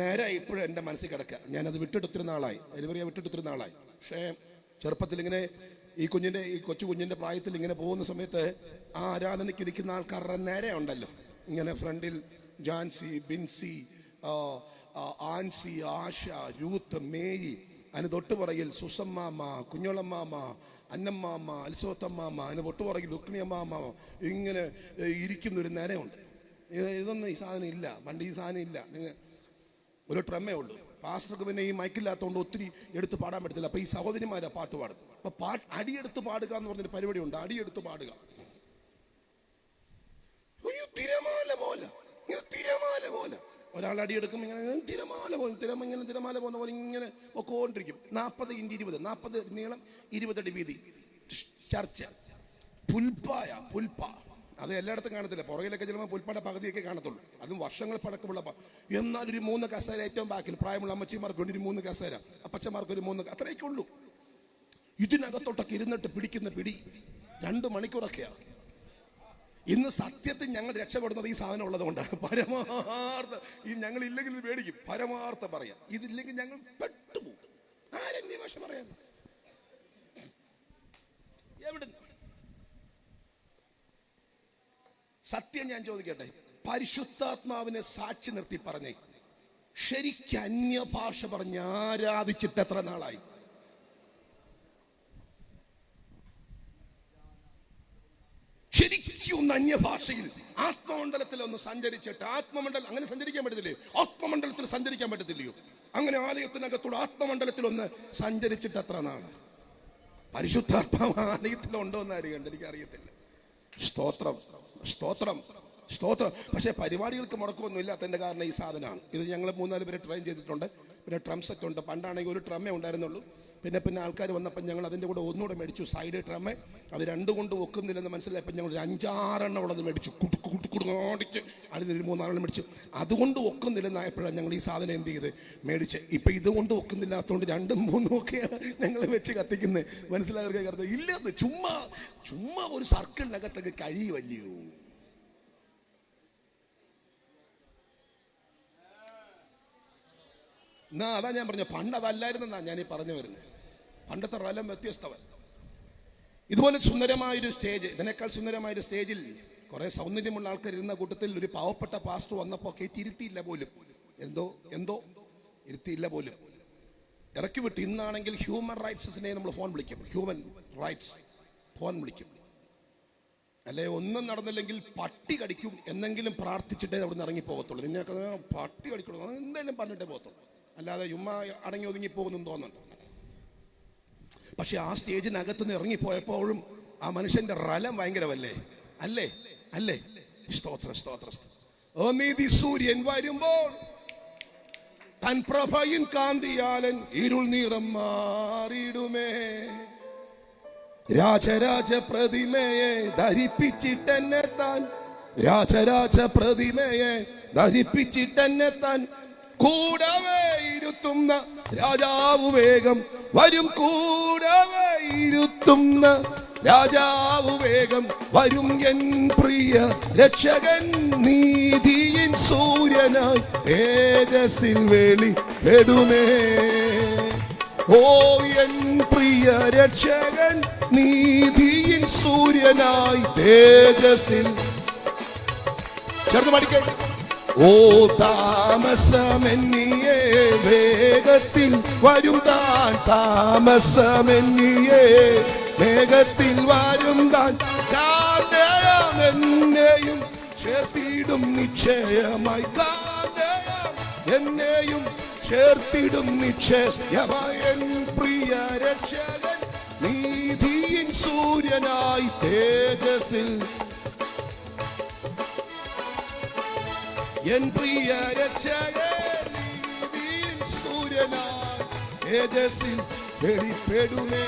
നേരെ ഇപ്പോഴും എൻ്റെ മനസ്സിൽ കിടക്കുക. ഞാനത് വിട്ടെടുത്തിരുന്ന ആളായി, ഹെലിബറിയ വിട്ടെടുത്തിരുന്ന ആളായി. പക്ഷേ ചെറുപ്പത്തിൽ ഇങ്ങനെ ഈ കൊച്ചു കുഞ്ഞിന്റെ പ്രായത്തിൽ ഇങ്ങനെ പോകുന്ന സമയത്ത് ആ ആരാധനയ്ക്ക് ഇരിക്കുന്ന ആൾക്കാരുടെ നേരെ ഉണ്ടല്ലോ, ഇങ്ങനെ ഫ്രണ്ടിൽ ജാൻസി, ബിൻസി, ആൻസി, ആശ, രൂത്ത്, മേരി, അതിന് തൊട്ടുപുറകിൽ സുസമ്മാമ, കുഞ്ഞോളമ്മാമ, അന്നമ്മാമ, അൽസോത്തമ്മാമ, അതിന് തൊട്ടുപുറകിൽ ലുക്നിയമ്മാമ, ഇങ്ങനെ ഇരിക്കുന്നൊരു നേരമുണ്ട്. ഇതൊന്നും ഈ സാധനം ഇല്ല, പണ്ട് ഈ സാധനം ഇല്ല. ഒരു ട്രമ്മേ ഉള്ളൂ. പാസ്റ്റർക്ക് പിന്നെ ഈ മൈക്കില്ലാത്തതുകൊണ്ട് ഒത്തിരി എടുത്ത് പാടാൻ പറ്റത്തില്ല. അപ്പൊ ഈ സഹോദരിമാരാ പാട്ട് പാടും. അപ്പൊ അടിയെടുത്ത് പാടുക എന്ന് പറഞ്ഞൊരു പരിപാടി ഉണ്ട്. അടിയെടുത്ത് പാടുക, തിരമാല പോലെ, ഇങ്ങനെ തിരമാല പോലെ. ഒരാൾ അടിയെടുക്കും, ഇങ്ങനെ തിരമാല പോലെ, തിരമാല പോകുന്ന പോലെ ഇങ്ങനെ ഒക്കെണ്ടിരിക്കും. 40 x 20, 40 നീളം, 20 അടി വീതി. ചർച്ച പുൽപ്പ. അത് എല്ലായിടത്തും കാണത്തില്ല. പുറകിലൊക്കെ ചിലപ്പോൾ പുൽപ്പയുടെ പകുതിയൊക്കെ കാണത്തുള്ളൂ. അതും വർഷങ്ങൾ പഴക്കമുള്ള. എന്നാൽ ഒരു 3 കസേര ഏറ്റവും ബാക്കിൽ, പ്രായമുള്ള അമ്മച്ചിമാർക്ക് ഒരു 3 കസേര, അപ്പച്ചമാർക്ക് ഒരു 3, അത്രയൊക്കെ ഉള്ളൂ. ഇതിനകത്തോട്ടൊക്കെ ഇരുന്നിട്ട് പിടിക്കുന്ന പിടി 2 മണിക്കൂറൊക്കെയാണ്. ഇന്ന് സത്യത്തിൽ ഞങ്ങൾ രക്ഷപ്പെടുന്നത് ഈ സാധനം ഉള്ളത് കൊണ്ടാണ്. പരമാർത്ഥ ഞങ്ങൾ ഇല്ലെങ്കിൽ മേടിക്കും, പരമാർത്ഥ പറയാം. ഇതില്ലെങ്കിൽ ഞങ്ങൾ പെട്ടുപോകും. ആരെന്നെ ഭാഷ പറയാൻ എവിടെ? സത്യം ഞാൻ ചോദിക്കട്ടെ, പരിശുദ്ധാത്മാവിനെ സാക്ഷി നിർത്തി പറഞ്ഞേ, ശരിക്കും അന്യഭാഷ പറഞ്ഞ് ആരാധിച്ചിട്ട് എത്ര നാളായി? ശരിക്കും എനിക്കൊന്ന് അന്യഭാഷയിൽ ആത്മമണ്ഡലത്തിൽ ഒന്ന് സഞ്ചരിച്ചിട്ട്, ആത്മമണ്ഡലം അങ്ങനെ സഞ്ചരിക്കാൻ പറ്റത്തില്ലേ? ആത്മമണ്ഡലത്തിൽ സഞ്ചരിക്കാൻ പറ്റത്തില്ലയോ? അങ്ങനെ ആലയത്തിനകത്തോട് ആത്മമണ്ഡലത്തിൽ ഒന്ന് സഞ്ചരിച്ചിട്ട് എത്ര നാള്? പരിശുദ്ധാത്മാവ് ആലയത്തിലുണ്ടോ എന്ന് അറിയണ്ട, എനിക്ക് അറിയത്തില്ല. സ്തോത്രം, സ്തോത്രം, സ്തോത്രം. പക്ഷേ പരിപാടികൾക്ക് മുടക്കമൊന്നും ഇല്ലാത്തതിൻ്റെ കാരണം ഈ സാധനമാണ്. ഇത് ഞങ്ങൾ 3-4 പേരെ ട്രെയിൻ ചെയ്തിട്ടുണ്ട്. പിന്നെ ഡ്രം സെറ്റ് ഉണ്ട്. പണ്ടാണെങ്കിൽ ഒരു ഡ്രമ്മേ ഉണ്ടായിരുന്നുള്ളൂ. പിന്നെ ആൾക്കാർ വന്നപ്പോൾ ഞങ്ങൾ അതിൻ്റെ കൂടെ ഒന്നുകൂടെ മേടിച്ചു, സൈഡ് ഡ്രമ്മേ. അത് 2 കൊണ്ട് ഒക്കുന്നില്ലെന്ന് മനസ്സിലായപ്പോൾ ഞങ്ങൾ 5-6 എണ്ണം ഉള്ളത് മേടിച്ചു, കുടുങ്ങോടിച്ച് അതിന് 3-4 മേടിച്ചു. അതുകൊണ്ട് ഒക്കുന്നില്ലെന്നായപ്പോഴാണ് ഞങ്ങൾ ഈ സാധനം എന്ത് ചെയ്ത് മേടിച്ച്. ഇപ്പം ഇതുകൊണ്ട് ഒക്കുന്നില്ലാത്തതുകൊണ്ട് 2-3 ഒക്കെ ഞങ്ങൾ വെച്ച് കത്തിക്കുന്നത്. മനസ്സിലാക്കുക കറുത്ത ഇല്ലെന്ന്, ചുമ്മാ ഒരു സർക്കിളിനകത്തൊക്കെ കഴിയുമല്ലയോ? എന്നാ അതാ ഞാൻ പറഞ്ഞ, പണ്ട് അതല്ലായിരുന്നെന്നാ ഞാൻ ഈ പറഞ്ഞു വരുന്നത്. പണ്ടത്തെ റലം വ്യത്യസ്തമാണ്. ഇതുപോലെ സുന്ദരമായൊരു സ്റ്റേജ്, ഇതിനേക്കാൾ സുന്ദരമായൊരു സ്റ്റേജിൽ കുറെ സൗന്ദര്യമുള്ള ആൾക്കാർ ഇരുന്ന കൂട്ടത്തിൽ ഒരു പാവപ്പെട്ട പാസ്റ്റർ വന്നപ്പോൾ ഇരുത്തിയില്ല പോലും. എന്തോ ഇരുത്തിയില്ല പോലും, ഇറക്കി വിട്ടു. ഇന്നാണെങ്കിൽ ഹ്യൂമൻ റൈറ്റ്സിനെ നമ്മൾ ഫോൺ വിളിക്കും, ഹ്യൂമൻ റൈറ്റ്സ് ഫോൺ വിളിക്കും. അല്ലെ ഒന്നും നടന്നില്ലെങ്കിൽ പട്ടി കടിക്കും എന്നെങ്കിലും പ്രാർത്ഥിച്ചിട്ടേ അവിടെ നിന്ന് ഇറങ്ങി പോകത്തുള്ളൂ. നിന്നൊക്കെ പട്ടി കടിക്കണം എന്തെങ്കിലും പറഞ്ഞിട്ടേ പോകത്തുള്ളൂ, അല്ലാതെ ഉമ്മ അടങ്ങി ഒതുങ്ങി പോകുന്നു തോന്നുന്നുണ്ട്. പക്ഷെ ആ സ്റ്റേജിനകത്തുനിന്ന് ഇറങ്ങിപ്പോയപ്പോഴും ആ മനുഷ്യന്റെ റലം ഭയങ്കരമല്ലേ? അല്ലേ? സ്തോത്ര. ഓ നീതി സൂര്യൻ വരുമ്പോൾ തൻ പ്രഭയിൻ കാന്തിയാലൻ ഇരുൾ നിറം മാറിയിടുമേ. രാജരാജ പ്രതിമയെ ധരിപ്പിച്ചിട്ടെന്നെത്താൻ, രാജരാജ പ്രതിമയെ ധരിപ്പിച്ചിട്ടെന്നെത്താൻ കൂടവേ ഇരുത്തുന്ന രാജാവ് വേഗം വരും. കൂടവേ ഇരുത്തുന്ന രാജാവ് വേഗം വരും. എൻ പ്രിയ രക്ഷകൻ നീതിയിൻ സൂര്യനായി തേജസ്സിൽ വെളിപ്പെടുമേ. ഓ എൻ പ്രിയ രക്ഷകൻ നീതിയിൻ സൂര്യനായി തേജസ്സിൽ. ചേർന്ന് പഠിക്കേ. ഓ താമസമെന്നിയേ വേഗത്തിൽ വരും താൻ, താമസമെന്നിയേ വേഗത്തിൽ വരും താൻ. കാന്തയം എന്നെയും ചേർത്തിടും നിശ്ചയമായി, കാന്തയം എന്നെയും ചേർത്തിടും നിശ്ചയമായി. എൻ പ്രിയ രക്ഷകൻ നീതിയിൻ സൂര്യനായി തേജസ്സിൽ, എൻ പ്രിയ രക്ഷകൻ നീതിയിൻ സൂര്യനായി തേജസ്സിൽ വെളിപ്പെടുമേ.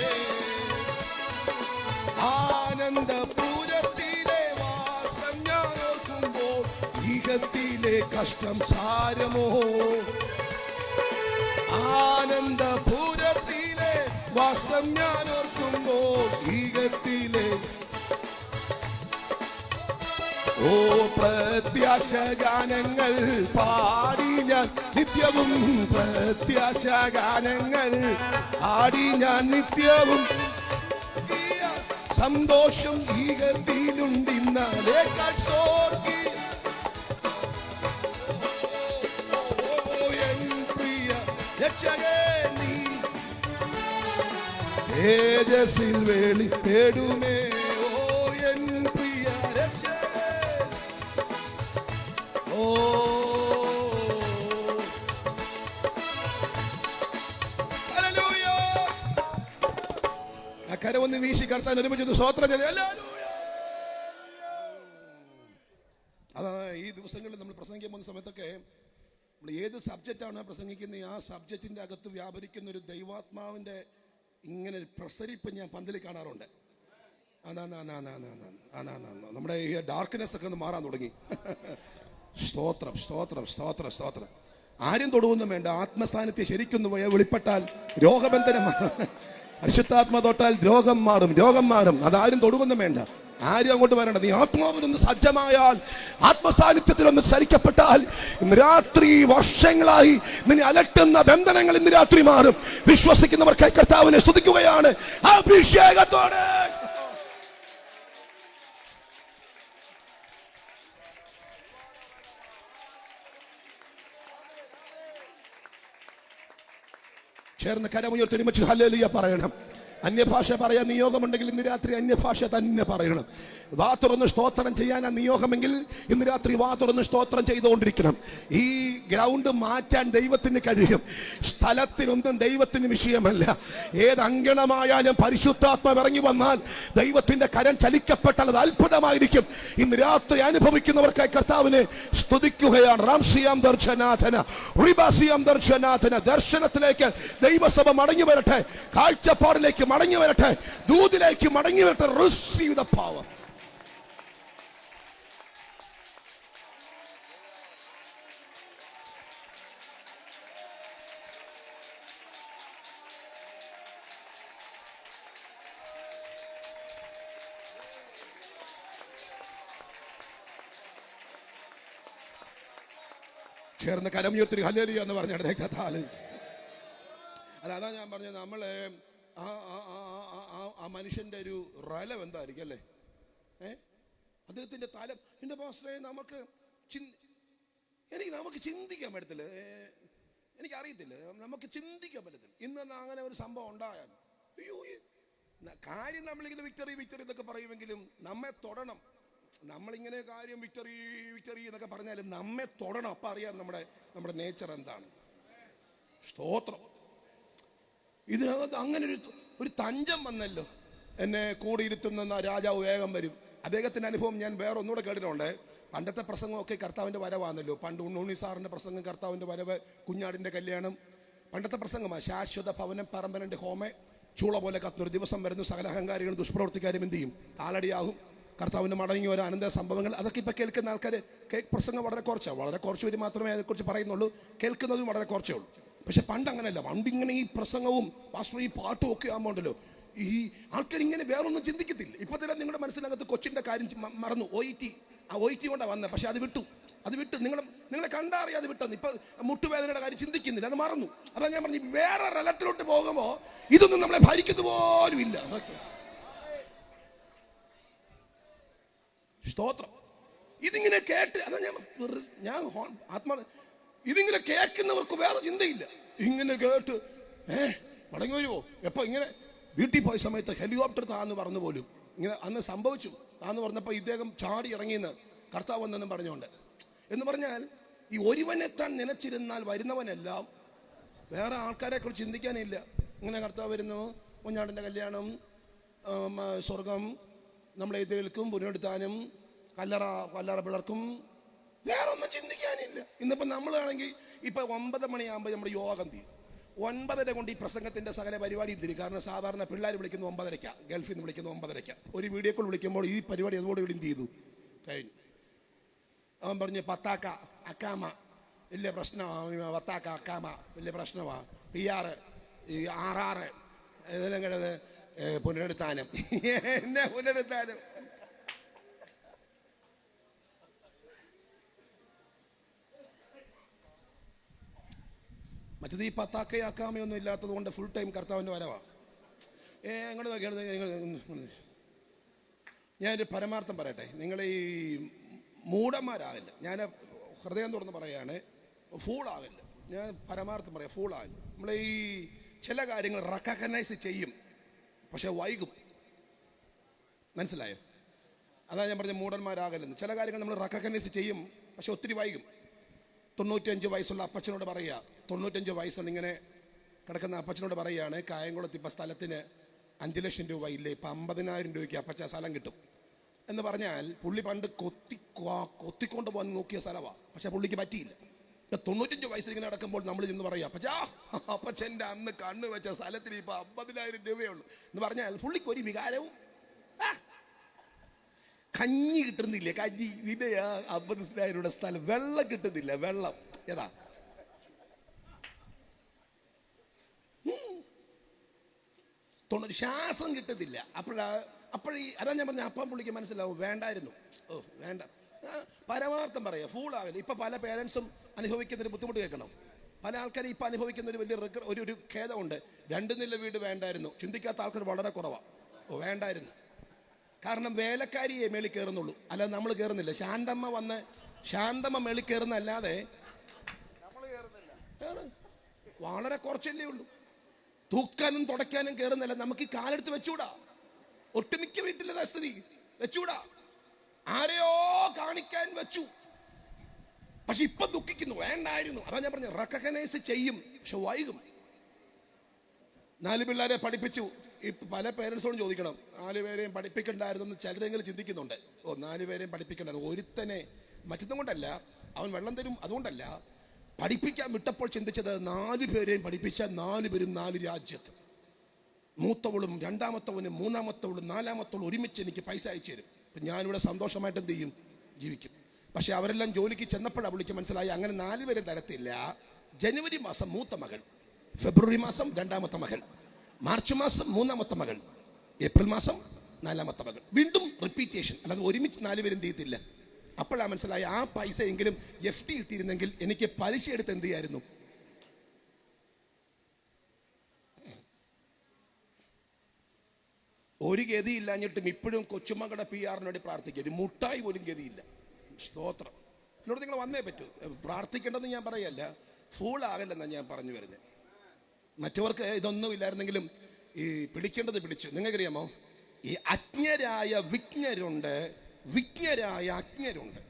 ആനന്ദപുരത്തിലെ വാസം ഞാൻ ഓർക്കുമ്പോൾ ഈഹത്തിലെ കഷ്ടം സാരമോ. ആനന്ദപുരത്തിലെ വാസം ഞാൻ ഓർക്കുമ്പോൾ ഈഹത്തിലെ. ഓ പ്രത്യാശ ഗാനങ്ങൾ പാടി ഞാൻ നിത്യവും, പ്രത്യാശ ഗാനങ്ങൾ പാടി ഞാൻ നിത്യവും. സന്തോഷം ഈകത്തിലുണ്ടിന്നേക്കാൾ സ്വർഗീയ. എൻ പ്രിയ രക്ഷകൻ നീ തേജസ്സിൽ വെളിപ്പെടുമേ. ഓ എൻ പ്രിയ രക്ഷകൻ. ഓ ഹല്ലേലൂയ. കരവൊന്ന് വീശി കർത്താൻ ഒരുമിച്ച് സ്തോത്രം ചെയ്ത്. അതാ ഈ ദിവസങ്ങളിൽ നമ്മൾ പ്രസംഗിക്കാൻ പോകുന്ന സമയത്തൊക്കെ നമ്മൾ ഏത് സബ്ജക്റ്റാണ് പ്രസംഗിക്കുന്നത്, ആ സബ്ജക്റ്റിൻ്റെ അകത്ത് വ്യാപരിക്കുന്ന ഒരു ദൈവാത്മാവിൻ്റെ ഇങ്ങനെ പ്രസരിപ്പ് ഞാൻ പന്തലിൽ കാണാറുണ്ട്. നമ്മുടെ ഈ ഡാർക്ക്നെസ് ഒക്കെ ഒന്ന് മാറാൻ തുടങ്ങി. സ്തോത്രം, സ്തോത്രം, സ്തോത്രം, സ്തോത്രം. ആരും തൊടുവൊന്നും വേണ്ട. ആത്മസ്ഥാനത്തെ ശരിക്കൊന്നു പോയാൽ വെളിപ്പെട്ടാൽ രോഗബന്ധനം, പരിശുദ്ധാത്മ തൊട്ടാൽ രോഗം മാറും. അതാരും തൊടുവൊന്നും വേണ്ട, ആരും അങ്ങോട്ട് വരണ്ട. നീ ആത്മാവിനൊന്ന് സജ്ജമായാൽ, ആത്മസാന്നിധ്യത്തിലൊന്ന് ചലിക്കപ്പെട്ടാൽ, ഇന്ന് രാത്രി വർഷങ്ങളായി നിന്നെ അലട്ടുന്ന ബന്ധനങ്ങൾ ഇന്ന് രാത്രി മാറും. വിശ്വസിക്കുന്നവർക്കായി കർത്താവിനെ സ്തുതിക്കുകയാണ് അഭിഷേകത്തോടെ. ചേർന്ന് കരമുയർത്തി ഒരുമിച്ച് ഹല്ലേലൂയ പറയണം. അന്യഭാഷ പറയാൻ നിയോഗമുണ്ടെങ്കിൽ ഇന്ന് രാത്രി അന്യഭാഷ തന്നെ പറയണം. വാ തുറന്ന് സ്തോത്രം ചെയ്യാനാ നിയോഗമെങ്കിൽ ഇന്ന് രാത്രി വാ തുറന്ന് സ്തോത്രം ചെയ്തുകൊണ്ടിരിക്കണം. ഈ ഗ്രൗണ്ട് മാറ്റാൻ ദൈവത്തിന് കഴിയും. സ്ഥലത്തിനൊന്നും ദൈവത്തിന് വിഷയമല്ല. ഏത് അങ്കണമായാലും പരിശുദ്ധാത്മാവ് ഇറങ്ങി വന്നാൽ ദൈവത്തിന്റെ കരം ചലിക്കപ്പെട്ടാൽ അത് അത്ഭുതമായിരിക്കും. ഇന്ന് രാത്രി അനുഭവിക്കുന്നവർക്കായി കർത്താവിനെ സ്തുതിക്കുകയാണ്. റാംസിയാം ദർശനാഥന, റിബാസിയാം ദർശനാഥന. ദർശനത്തിലേക്ക് ദൈവസഭ മടങ്ങി വരട്ടെ, കാഴ്ചപ്പാടിലേക്ക് മടങ്ങി വരട്ടെ, ദൂതിലേക്ക് മടങ്ങി വരട്ടെ. Receive the power. ചേർന്ന് കരമുയർത്തി ഹല്ലേലൂയ എന്ന് പറഞ്ഞാണ്. അല്ല, അതാ ഞാൻ പറഞ്ഞത്, നമ്മള് ആ മനുഷ്യന്റെ ഒരു റലം എന്തായിരിക്കും അല്ലേ? അദ്ദേഹത്തിന്റെ തലം. എന്റെ പാസ്റ്ററെ, നമുക്ക് ചിന്തിക്കാൻ പറ്റത്തില്ല. എനിക്കറിയത്തില്ല, നമുക്ക് ചിന്തിക്കാൻ പറ്റത്തില്ല. ഇന്ന് അങ്ങനെ ഒരു സംഭവം ഉണ്ടായാൽ അയ്യോ, കാര്യം നമ്മളിങ്ങനെ വിക്ടറി എന്നൊക്കെ പറയുമെങ്കിലും നമ്മെ തൊടണം. നമ്മളിങ്ങനെ കാര്യം വിക്ടറി എന്നൊക്കെ പറഞ്ഞാലും നമ്മെ തൊടണം. അപ്പം അറിയാം നമ്മുടെ നേച്ചർ എന്താണ്. സ്തോത്രം. ഇതിനകത്ത് അങ്ങനെ ഒരു തഞ്ചം വന്നല്ലോ. എന്നെ കൂടിയിരുത്തുന്ന രാജാവ് വേഗം വരും. അദ്ദേഹത്തിൻ്റെ അനുഭവം ഞാൻ വേറെ ഒന്നുകൂടെ കേട്ടിട്ടുണ്ട്. പണ്ടത്തെ പ്രസംഗമൊക്കെ കർത്താവിൻ്റെ വരവാണല്ലോ. പണ്ട് ഉണ്ണി സാറിൻ്റെ പ്രസംഗം കർത്താവിൻ്റെ വരവ്, കുഞ്ഞാടിൻ്റെ കല്യാണം, പണ്ടത്തെ പ്രസംഗമാണ്. ശാശ്വത ഭവനം, പെർമനന്റ് ഹോമേ, ചൂള പോലെ കത്തുന്നൊരു ദിവസം വരുന്നു. സകല അഹങ്കാരികളും ദുഷ്പ്രവർത്തിക്കാരും എന്ത് ചെയ്യും? താളടിയാകും. കർത്താവിന് മടങ്ങി ഒരു അനന്ത സംഭവങ്ങൾ. അതൊക്കെ ഇപ്പം കേൾക്കുന്ന ആൾക്കാർ പ്രസംഗം വളരെ കുറച്ച് പേര് മാത്രമേ അതേക്കുറിച്ച് പറയുന്നുള്ളൂ. കേൾക്കുന്നതും വളരെ കുറച്ചേ ഉള്ളൂ. പക്ഷെ പണ്ട് അങ്ങനെയല്ല. പണ്ട് ഇങ്ങനെ ഈ പ്രസംഗവും പാസ്റ്റർ ഈ പാട്ടും ഒക്കെ ആകുമ്പോണ്ടല്ലോ, ഈ ആൾക്കാർ ഇങ്ങനെ വേറൊന്നും ചിന്തിക്കത്തില്ല. ഇപ്പൊ തന്നെ നിങ്ങളുടെ മനസ്സിനകത്ത് കൊച്ചിന്റെ കാര്യം മറന്നു. OIT കൊണ്ടാണ് വന്നത്. പക്ഷെ അത് വിട്ടു. നിങ്ങളെ കണ്ടറിയാം അത് വിട്ടെന്ന്. ഇപ്പൊ മുട്ടുവേദനയുടെ കാര്യം ചിന്തിക്കുന്നില്ല, അത് മറന്നു. അതാ ഞാൻ പറഞ്ഞു, വേറെ റലത്തിലോട്ട് പോകുമ്പോ ഇതൊന്നും നമ്മളെ ഭരിക്കുന്ന പോലും ഇല്ല. സ്തോത്രം. ഇതിങ്ങനെ കേട്ട്, അതാ ഞാൻ ഇതിങ്ങനെ കേൾക്കുന്നവർക്ക് വേറെ ചിന്തയില്ല. ഇങ്ങനെ കേട്ട് മടങ്ങി വരുമോ? എപ്പോ ഇങ്ങനെ വീട്ടിൽ പോയ സമയത്ത് ഹെലികോപ്റ്റർ താന്ന് പറഞ്ഞു പോലും. ഇങ്ങനെ അന്ന് സംഭവിച്ചു. താന്ന് പറഞ്ഞപ്പോൾ ഇദ്ദേഹം ചാടി ഇറങ്ങിയെന്ന് കർത്താവ് വന്നെന്നും പറഞ്ഞുകൊണ്ട്. എന്ന് പറഞ്ഞാൽ ഈ ഒരുവനെത്താൻ നനച്ചിരുന്നാൽ വരുന്നവനെല്ലാം വേറെ ആൾക്കാരെ കുറിച്ച് ചിന്തിക്കാനില്ല. ഇങ്ങനെ കർത്താവ് വരുന്നു, കുഞ്ഞാടിൻ്റെ കല്യാണം, സ്വർഗം നമ്മളെ എതിരേൽക്കും, പുനരുദ്ധാനം, കല്ലറ പിളർക്കും, വേറെ ഒന്നും ചിന്തിക്കാനില്ല. ഇന്നിപ്പോൾ നമ്മളാണെങ്കിൽ ഇപ്പൊ 9 മണിയാകുമ്പോൾ നമ്മുടെ യോഗം തീരും. 9:30 കൊണ്ട് ഈ പ്രസംഗത്തിന്റെ സകല പരിപാടിയും തീരും. കാരണം സാധാരണ പിള്ളേർ വിളിക്കുന്നു 9:30, ഗൾഫിൽ നിന്ന് വിളിക്കുന്നു 9:30. ഒരു വീഡിയോ കോൾ വിളിക്കുമ്പോൾ ഈ പരിപാടി അതുകൂടെ ഇവിടെ എന്ത് ചെയ്തു കഴിഞ്ഞു. അവൻ പറഞ്ഞു പത്താക്ക അക്കാമ വലിയ പ്രശ്നമാണ്, പത്താക്ക അക്കാമ വലിയ പ്രശ്നമാണ്, PR 6 ഇതെല്ലാം പുനരുദ്ധാനം. എന്നെ പുനരുദ്ധാനം. മറ്റത് ഈ പത്താക്കയാക്കാമയൊന്നും ഇല്ലാത്തത് കൊണ്ട് ഫുൾ ടൈം കർത്താവിൻ്റെ വരവാ. അങ്ങോട്ട് നോക്കിയാണ്. ഞാനൊരു പരമാർത്ഥം പറയട്ടെ, നിങ്ങൾ ഈ മൂഢന്മാരാകില്ല. ഞാൻ ഹൃദയം തുറന്ന് പറയാണ്, ഫൂളാകില്ല. ഞാൻ പരമാർത്ഥം പറയാം, ഫൂളാകില്ല. നമ്മൾ ഈ ചില കാര്യങ്ങൾ റെക്കഗ്നൈസ് ചെയ്യും, പക്ഷെ വൈകും. മനസ്സിലായോ? അതാ ഞാൻ പറഞ്ഞ മൂഢന്മാരാകല്ലെന്ന്. ചില കാര്യങ്ങൾ നമ്മൾ റെക്കഗ്നൈസ് ചെയ്യും, പക്ഷെ ഒത്തിരി വൈകും. 95 വയസ്സുള്ള അപ്പച്ചനോട് പറയുക, 95 വയസ്സുണ്ട് ഇങ്ങനെ കിടക്കുന്ന അപ്പച്ചനോട് പറയുകയാണ്, കായംകുളത്ത് ഇപ്പം സ്ഥലത്തിന് 5 ലക്ഷം രൂപ ഇല്ലേ, ഇപ്പം 50,000 രൂപയ്ക്ക് അപ്പച്ച സ്ഥലം കിട്ടും എന്ന് പറഞ്ഞാൽ പുള്ളി പണ്ട് കൊത്തിക്കൊണ്ട് പോകാൻ നോക്കിയ സ്ഥലമാണ്. പക്ഷെ പുള്ളിക്ക് പറ്റിയില്ല. 95 വയസ്സിൽ ഇങ്ങനെ നടക്കുമ്പോൾ നമ്മൾ ചെന്ന് പറയാം, അപ്പച്ചൻ്റെ അന്ന് കണ്ണു വെച്ച സ്ഥലത്തിന് ഇപ്പം 50,000 രൂപയുള്ളൂ എന്ന് പറഞ്ഞാൽ പുള്ളിക്ക് ഒരു വികാരവും. കഞ്ഞി കിട്ടുന്നില്ല, കഞ്ഞി. ഇതിന്റെ 50,000 രൂപയുടെ സ്ഥലം, വെള്ളം കിട്ടുന്നില്ല, വെള്ളം ഏതാ ശ്വാസം കിട്ടുന്നില്ല. അപ്പോഴീ അതാ ഞാൻ പറഞ്ഞ, അപ്പം പുള്ളിക്ക് മനസ്സിലാവും വേണ്ടായിരുന്നു. വേണ്ട. പരമാർത്ഥം പറയാം, ഫൂളാവില്ല. ഇപ്പൊ പല പേരൻസും അനുഭവിക്കുന്നൊരു ബുദ്ധിമുട്ട് കേൾക്കണം. പല ആൾക്കാരും ഇപ്പൊ അനുഭവിക്കുന്ന ഒരു വലിയ ഒരു ഖേദമുണ്ട്. 2 നില വീട് വേണ്ടായിരുന്നു. ചിന്തിക്കാത്ത ആൾക്കാർ വളരെ കുറവാണ്. വേണ്ടായിരുന്നു. കാരണം വേലക്കാരിയെ മേളിൽ കയറുന്നുള്ളൂ, അല്ലാതെ നമ്മൾ കയറുന്നില്ല. ശാന്തമ്മ മേളിൽ കയറുന്നല്ലാതെ വളരെ കുറച്ചല്ലേ ഉള്ളൂ. തൂക്കാനും തുടയ്ക്കാനും കയറുന്നില്ല. നമുക്ക് ഈ കാലെടുത്ത് വെച്ചൂടാ. ഒട്ടുമിക്ക വീട്ടിലെ സ്ഥിതി വെച്ചൂടാ. ആരെയോ കാണിക്കാൻ വെച്ചു, പക്ഷെ ഇപ്പൊ ദുഃഖിക്കുന്നു. വേണ്ടായിരുന്നു. അതാ ഞാൻ പറഞ്ഞു, റെക്കഗ്നൈസ് ചെയ്യും, പക്ഷെ വൈകും. 4 പിള്ളേരെ പഠിപ്പിച്ചു. ഇപ്പൊ പല പേരൻസോടും ചോദിക്കണം, 4 പേരെയും പഠിപ്പിക്കണ്ടായിരുന്നെന്ന് ചിലരെങ്കിലും ചിന്തിക്കുന്നുണ്ട്. 4 പേരെയും പഠിപ്പിക്കണ്ടായിരുന്നു. ഒരുത്തനെ മറ്റൊന്നും കൊണ്ടല്ല, അവൻ വെള്ളം തരും അതുകൊണ്ടല്ല, പഠിപ്പിക്കാൻ വിട്ടപ്പോൾ ചിന്തിച്ചത് 4 പേരെയും പഠിപ്പിച്ച 4 പേരും 4 രാജ്യത്ത്. മൂത്തവളും രണ്ടാമത്തവനും മൂന്നാമത്തവളും നാലാമത്തവളും ഒരുമിച്ച് എനിക്ക് പൈസ അയച്ചു തരും. അപ്പം ഞാനിവിടെ സന്തോഷമായിട്ട് എന്ത് ചെയ്യും? ജീവിക്കും. പക്ഷെ അവരെല്ലാം ജോലിക്ക് ചെന്നപ്പോൾ അവൾക്ക് മനസ്സിലായി അങ്ങനെ 4 പേരെ തരത്തില്ല. ജനുവരി മാസം മൂത്ത മകൾ, ഫെബ്രുവരി മാസം രണ്ടാമത്തെ മകൾ, മാർച്ച് മാസം മൂന്നാമത്തെ മകൾ, ഏപ്രിൽ മാസം 4ാമത്തെ മകൾ. വീണ്ടും റിപ്പീറ്റേഷൻ. അല്ലാതെ ഒരുമിച്ച് 4 പേരും ചെയ്യത്തില്ല. അപ്പോഴാണ് മനസ്സിലായി ആ പൈസ എങ്കിലും FD ഇട്ടിരുന്നെങ്കിൽ എനിക്ക് പലിശ എടുത്ത് എന്ത് ചെയ്യായിരുന്നു? ഒരു ഗതിയില്ലാഞ്ഞിട്ടും ഇപ്പോഴും കൊച്ചുമകളുടെ PR-ന് വേണ്ടി പ്രാർത്ഥിക്കുക. ഒരു മുട്ടായി പോലും ഗതിയില്ല. സ്തോത്രം. എന്നോട് നിങ്ങൾ വന്നേ പറ്റൂ. പ്രാർത്ഥിക്കേണ്ടതെന്ന് ഞാൻ പറയല്ല, ഫൂളാകല്ലെന്നാണ് ഞാൻ പറഞ്ഞു വരുന്നത്. മറ്റവർക്ക് ഇതൊന്നും ഇല്ലായിരുന്നെങ്കിലും ഈ പിടിക്കേണ്ടത് പിടിച്ചു. നിങ്ങൾക്കറിയാമോ, ഈ അജ്ഞരായ വിജ്ഞരുണ്ട്, വിജ്ഞരായ അജ്ഞരുണ്ട്.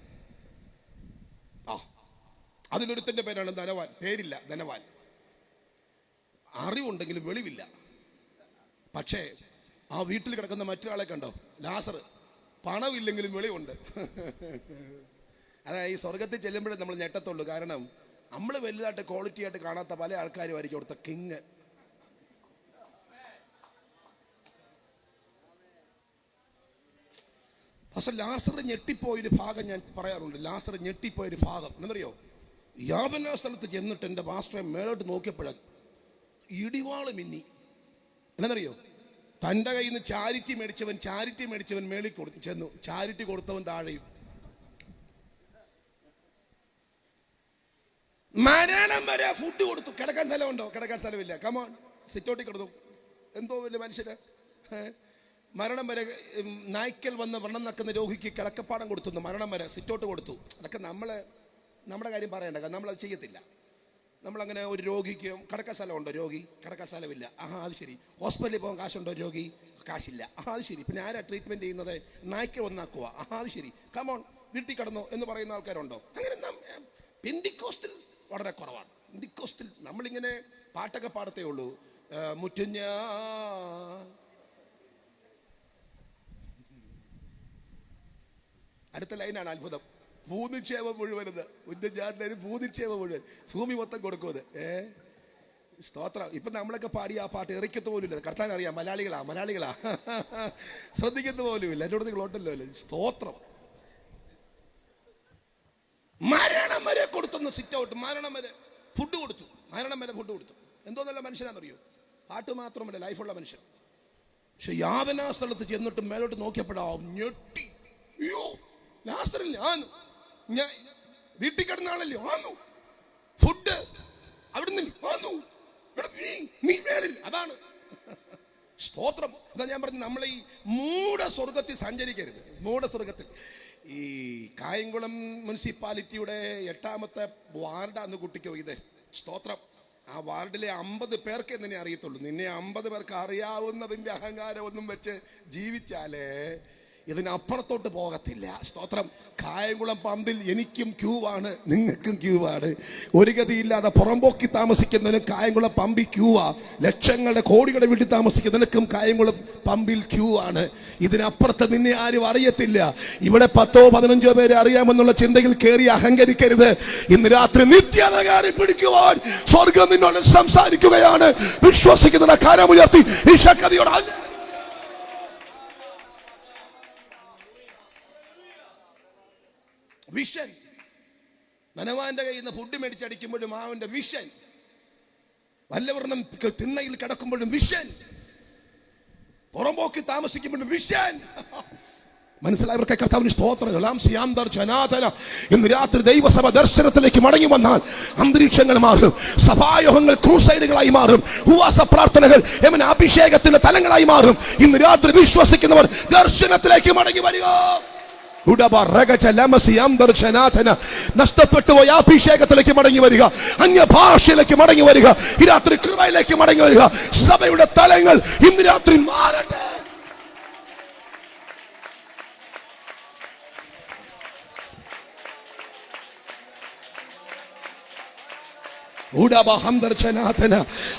അതിലൊരുത്തന്റെ പേരാണ് ധനവാൻ. പേരില്ല, ധനവാൻ. അറിവുണ്ടെങ്കിലും വെളിവില്ല. പക്ഷേ ആ വീട്ടിൽ കിടക്കുന്ന മറ്റൊരാളെ കണ്ടോ? ലാസർ. പണമില്ലെങ്കിലും വെളിവുണ്ട്. അതായത് ഈ സ്വർഗത്തിൽ ചെല്ലുമ്പോഴേ നമ്മൾ ഞെട്ടത്തുള്ളൂ. കാരണം നമ്മൾ വലുതായിട്ട് ക്വാളിറ്റി ആയിട്ട് കാണാത്ത പല ആൾക്കാരും ആയിരിക്കും അവിടുത്തെ കിങ്. പക്ഷെ ലാസർ ഞെട്ടിപ്പോയൊരു ഭാഗം ഞാൻ പറയാറുണ്ട്. ലാസർ ഞെട്ടിപ്പോയൊരു ഭാഗം എന്നറിയോ? യാതനാ സ്ഥലത്ത് ചെന്നിട്ട് എൻ്റെ പാസ്റ്ററെ മേലോട്ട് നോക്കിയപ്പോഴാണ് ഇടിവാള് മിന്നി. എന്നറിയോ? തൻ്റെ കയ്യിൽ നിന്ന് ചാരിറ്റി മേടിച്ചവൻ മേളിൽ ചെന്നു, ചാരിറ്റി കൊടുത്തവൻ താഴെയും. മരണം വരെ ഫുഡ് കൊടുത്തു. കിടക്കാൻ സ്ഥലമുണ്ടോ? കിടക്കാൻ സ്ഥലമില്ല. കമോൺ, സിറ്റോട്ടിൽ കിടന്നു. എന്തോ വലിയ മനുഷ്യര്. മരണം വരെ നായ്ക്കൽ വന്ന് വണ്ണം നക്കുന്ന രോഗിക്ക് കിടക്കപ്പാടം കൊടുത്തു. മരണം വരെ സിറ്റോട്ട് കൊടുത്തു. അതൊക്കെ നമ്മുടെ കാര്യം പറയണ്ട, നമ്മളത് ചെയ്യത്തില്ല. നമ്മളങ്ങനെ ഒരു രോഗിക്ക് കിടക്കാൻ സ്ഥലമുണ്ടോ? രോഗി കിടക്കാൻ സ്ഥലമില്ല. അത് ശരി. ഹോസ്പിറ്റലിൽ പോകാൻ കാശുണ്ടോ? രോഗി കാശില്ല. അത് ശരി. പിന്നെ ആരാ ട്രീറ്റ്മെന്റ് ചെയ്യുന്നത്? നായ്ക്ക ഒന്നാക്കുക. അത് ശരി. കമോൺ, വീട്ടിൽ കിടന്നോ എന്ന് പറയുന്ന ആൾക്കാരുണ്ടോ? അങ്ങനെ പെന്തിക്കോസ്റ്റിൽ വളരെ കുറവാണ്. പെന്തിക്കോസ്റ്റിൽ നമ്മളിങ്ങനെ പാട്ടൊക്കെ പാടത്തേ ഉള്ളൂ. മുറ്റുഞ്ഞ അടുത്ത ലൈനാണ് അത്ഭുതം. ഭൂനിക്ഷേപം മുഴുവനെന്ന് ഉന്നജാതിന് ഭൂനിക്ഷേപം മുഴുവൻ ഭൂമി മൊത്തം കൊടുക്കുന്നത്. സ്തോത്രം. ഇപ്പൊ നമ്മളൊക്കെ പാടിയ ആ പാട്ട് എറിക്കത്ത് പോലും ഇല്ല. കർത്താൻ അറിയാം, മലയാളികളാ ശ്രദ്ധിക്കത്ത് പോലും ഇല്ല. എന്നോട് നിങ്ങളുണ്ടല്ലോ അല്ലേ? സ്തോത്രം. മരണം വരെ കൊടുത്തു. സിറ്റ് ഔട്ട് മരണം വരെ ഫുഡ് കൊടുത്തു. എന്തോ നല്ല മനുഷ്യനാണെന്നറിയോ? പാട്ട് മാത്രമല്ല, ലൈഫുള്ള മനുഷ്യൻ. പക്ഷെ യാതനാ സ്ഥലത്ത് ചെന്നിട്ട് മേലോട്ട് നോക്കിയപ്പോഴാ ഞെട്ടി. അയ്യോ, ലാസറില്ല. ഞാൻ വീട്ടിൽ കിടന്നാണല്ലോ. ഫുഡ് അവിടുന്ന് നീ മേളിൽ. അതാണ് സ്തോത്രം. അതാ ഞാൻ പറഞ്ഞു, നമ്മളെ ഈ മൂഢസ്വർഗത്തിൽ സഞ്ചരിക്കരുത്. മൂഢസ്വർഗത്തിൽ ഈ കായംകുളം മുനിസിപ്പാലിറ്റിയുടെ 8ാമത്തെ വാർഡാന്ന് കുട്ടിക്കോ ഇത്. സ്തോത്രം. ആ വാർഡിലെ 50 പേർക്ക് നിന്നെ അറിയത്തുള്ളൂ. നിന്നെ 50 പേർക്ക് അറിയാവുന്നതിൻ്റെ അഹങ്കാരം ഒന്നും വെച്ച് ജീവിച്ചാലേ ഇതിനപ്പുറത്തോട്ട് പോകത്തില്ല. സ്തോത്രം. കായംകുളം പമ്പിൽ എനിക്കും ക്യൂ ആണ്, നിങ്ങൾക്കും ക്യൂ ആണ്. ഒരു ഗതിയില്ലാതെ പുറമ്പോക്കി താമസിക്കുന്നതിനും കായംകുളം പമ്പിൽ ക്യൂ ആ. ലക്ഷങ്ങളുടെ കോടികളുടെ വീട്ടിൽ താമസിക്കുന്നതിനും കായംകുളം പമ്പിൽ ക്യൂ ആണ്. ഇതിനപ്പുറത്ത് നിന്നെ ആരും അറിയത്തില്ല. ഇവിടെ 10-15 പേരെ അറിയാമെന്നുള്ള ചിന്തയിൽ കയറി അഹങ്കരിക്കരുത്. ഇന്ന് രാത്രി നിത്യനകാരി പിടിക്കുവാൻ സ്വർഗം നിന്നോട് സംസാരിക്കുകയാണ്. വിശ്വസിക്കുന്ന കരമുയർത്തി ഈ ശക്തിയോട് വിഷൻ. ധനവാന്റെ കയ്യിൽ നിന്ന് ഫുഡ് മേടിച്ചടിക്കുമ്പോഴും അവന്റെ വിഷൻ. വല്ലവരണം തിണ്ണയിൽ കിടക്കുമ്പോഴും വിഷൻ. പുറമ്പോക്കി താമസിക്കുമ്പോഴും വിഷൻ. മനസ്സിലായവർക്ക് കർത്താവിന് സ്തോത്രം. ഇന്ന് രാത്രി ദൈവസഭ ദർശനത്തിലേക്ക് മടങ്ങി വന്നാൽ അന്തരീക്ഷങ്ങൾ മാറും. സഭായോഗങ്ങൾ ക്രൂസൈഡുകളായി മാറും. ഉപവാസ പ്രാർത്ഥനകൾ അഭിഷേകത്തിന്റെ തലങ്ങളായി മാറും. ഇന്ന് രാത്രി വിശ്വസിക്കുന്നവർ ദർശനത്തിലേക്ക് മടങ്ങി വരിക. നഷ്ടപ്പെട്ടുപോയ അഭിഷേകത്തിലേക്ക് മടങ്ങി വരിക. അന്യഭാഷയിലേക്ക് മടങ്ങി വരിക. ഈ രാത്രി കൃപയിലേക്ക് മടങ്ങി വരിക. സഭയുടെ തലങ്ങൾ ഇന്ന് രാത്രി മാറട്ടെ.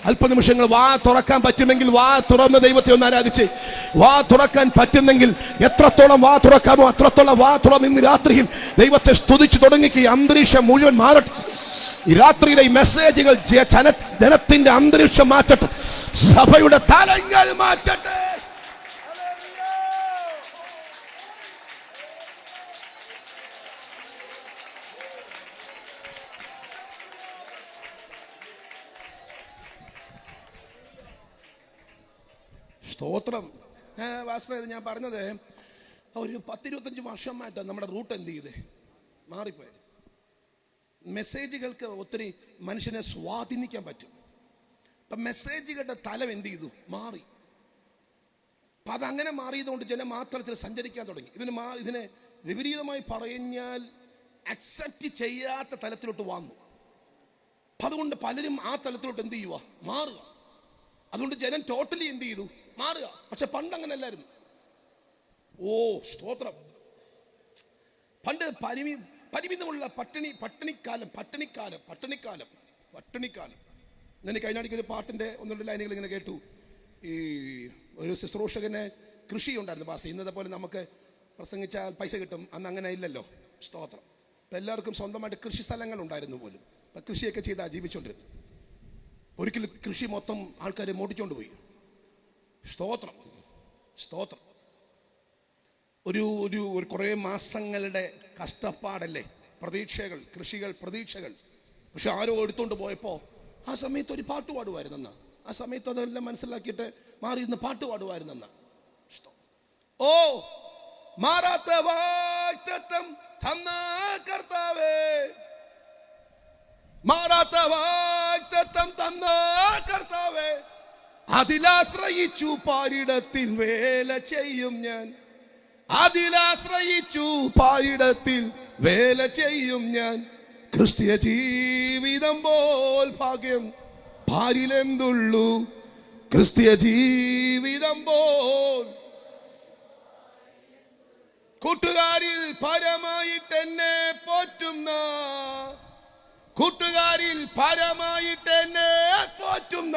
അല്പനിമിഷങ്ങൾ വാ തുറക്കാൻ പറ്റുമെങ്കിൽ വാ തുറന്ന് ദൈവത്തെ ഒന്ന് ആരാധിച്ച്. വാ തുറക്കാൻ പറ്റുന്നെങ്കിൽ എത്രത്തോളം വാ തുറക്കാമോ അത്രത്തോളം വാ തുറന്ന് ഇന്ന് രാത്രിയിൽ ദൈവത്തെ സ്തുതിച്ചു തുടങ്ങിക്ക്. ഈ അന്തരീക്ഷം മുഴുവൻ മാറട്ടെ. ഈ രാത്രിയിലെ ഈ മെസ്സേജുകൾ ജനത്തിന്റെ അന്തരീക്ഷം മാറ്റട്ടെ. സഭയുടെ തലങ്ങൾ മാറ്റട്ടെ. സ്തോത്രം. ഞാൻ പറഞ്ഞത് ഒരു 10-25 വർഷമായിട്ട് നമ്മുടെ റൂട്ട് എന്ത് ചെയ്തേ മാറിപ്പോയി. മെസ്സേജുകൾക്ക് ഒത്തിരി മനുഷ്യനെ സ്വാധീനിക്കാൻ പറ്റും. അപ്പം മെസ്സേജുകളുടെ തലം എന്ത് ചെയ്തു മാറി. അപ്പം അതങ്ങനെ മാറിയതുകൊണ്ട് ജനം മാത്രത്തിൽ സഞ്ചരിക്കാൻ തുടങ്ങി. ഇതിനെ വിപരീതമായി പറഞ്ഞാൽ അക്സെപ്റ്റ് ചെയ്യാത്ത തലത്തിലോട്ട് വന്നു. അപ്പം അതുകൊണ്ട് പലരും ആ തലത്തിലോട്ട് എന്ത് ചെയ്യുക മാറുക. അതുകൊണ്ട് ജനം ടോട്ടലി എന്ത് ചെയ്തു മാറുക. പക്ഷെ പണ്ട് അങ്ങനെ അല്ലായിരുന്നു. ഓ സ്തോത്രം. പണ്ട് പരിമിതമുള്ള പട്ടിണിക്കാലം. ഞാൻ കഴിഞ്ഞാടിക്ക് ഒരു പാട്ടിന്റെ 1-2 ലൈനുകൾ ഇങ്ങനെ കേട്ടു. ഈ ഒരു ശുശ്രൂഷകന് കൃഷി ഉണ്ടായിരുന്നു പാസ്. ഇന്നത്തെ പോലെ നമുക്ക് പ്രസംഗിച്ചാൽ പൈസ കിട്ടും, അന്ന് അങ്ങനെ ഇല്ലല്ലോ. സ്തോത്രം. ഇപ്പം എല്ലാവർക്കും സ്വന്തമായിട്ട് കൃഷി സ്ഥലങ്ങൾ ഉണ്ടായിരുന്നു പോലും. ഇപ്പം കൃഷിയൊക്കെ ചെയ്താൽ ജീവിച്ചുകൊണ്ടിരുന്നു. ഒരിക്കലും കൃഷി മൊത്തം ആൾക്കാരെ മോടിച്ചോണ്ട് പോയി. സ്തോത്രം. ഒരു കുറേ മാസങ്ങളുടെ കഷ്ടപ്പാടല്ലേ, പ്രതീക്ഷകൾ. പക്ഷെ ആരോ എടുത്തോണ്ട് പോയപ്പോൾ ആ സമയത്ത് ഒരു പാട്ട് പാടുമായിരുന്നെന്ന. ആ സമയത്ത് അതെല്ലാം മനസ്സിലാക്കിയിട്ട് മാറിയിരുന്ന് പാട്ട് പാടുമായിരുന്നെന്ന. ഓ മാറാത്ത വാഗ്ദത്തം തന്ന കർത്താവേ, മാറാത്ത വാഗ്ദത്തം തന്ന കർത്താവേ, അതിലാശ്രയിച്ചു പാരിടത്തിൽ വേല ചെയ്യും ഞാൻ. അതിലാശ്രയിച്ചു പാരിടത്തിൽ വേല ചെയ്യും ഞാൻ. ക്രിസ്തീയ ജീവിതം പോൽ ഭാഗ്യം ഭാരിലെന്തുള്ളൂ. ക്രിസ്തീയ ജീവിതം പോൽ കൂട്ടുകാരിൽ പരമായിട്ട് എന്നെ പോറ്റുന്ന, കൂട്ടുകാരിൽ പരമായിട്ട് എന്നെ പോറ്റുന്ന,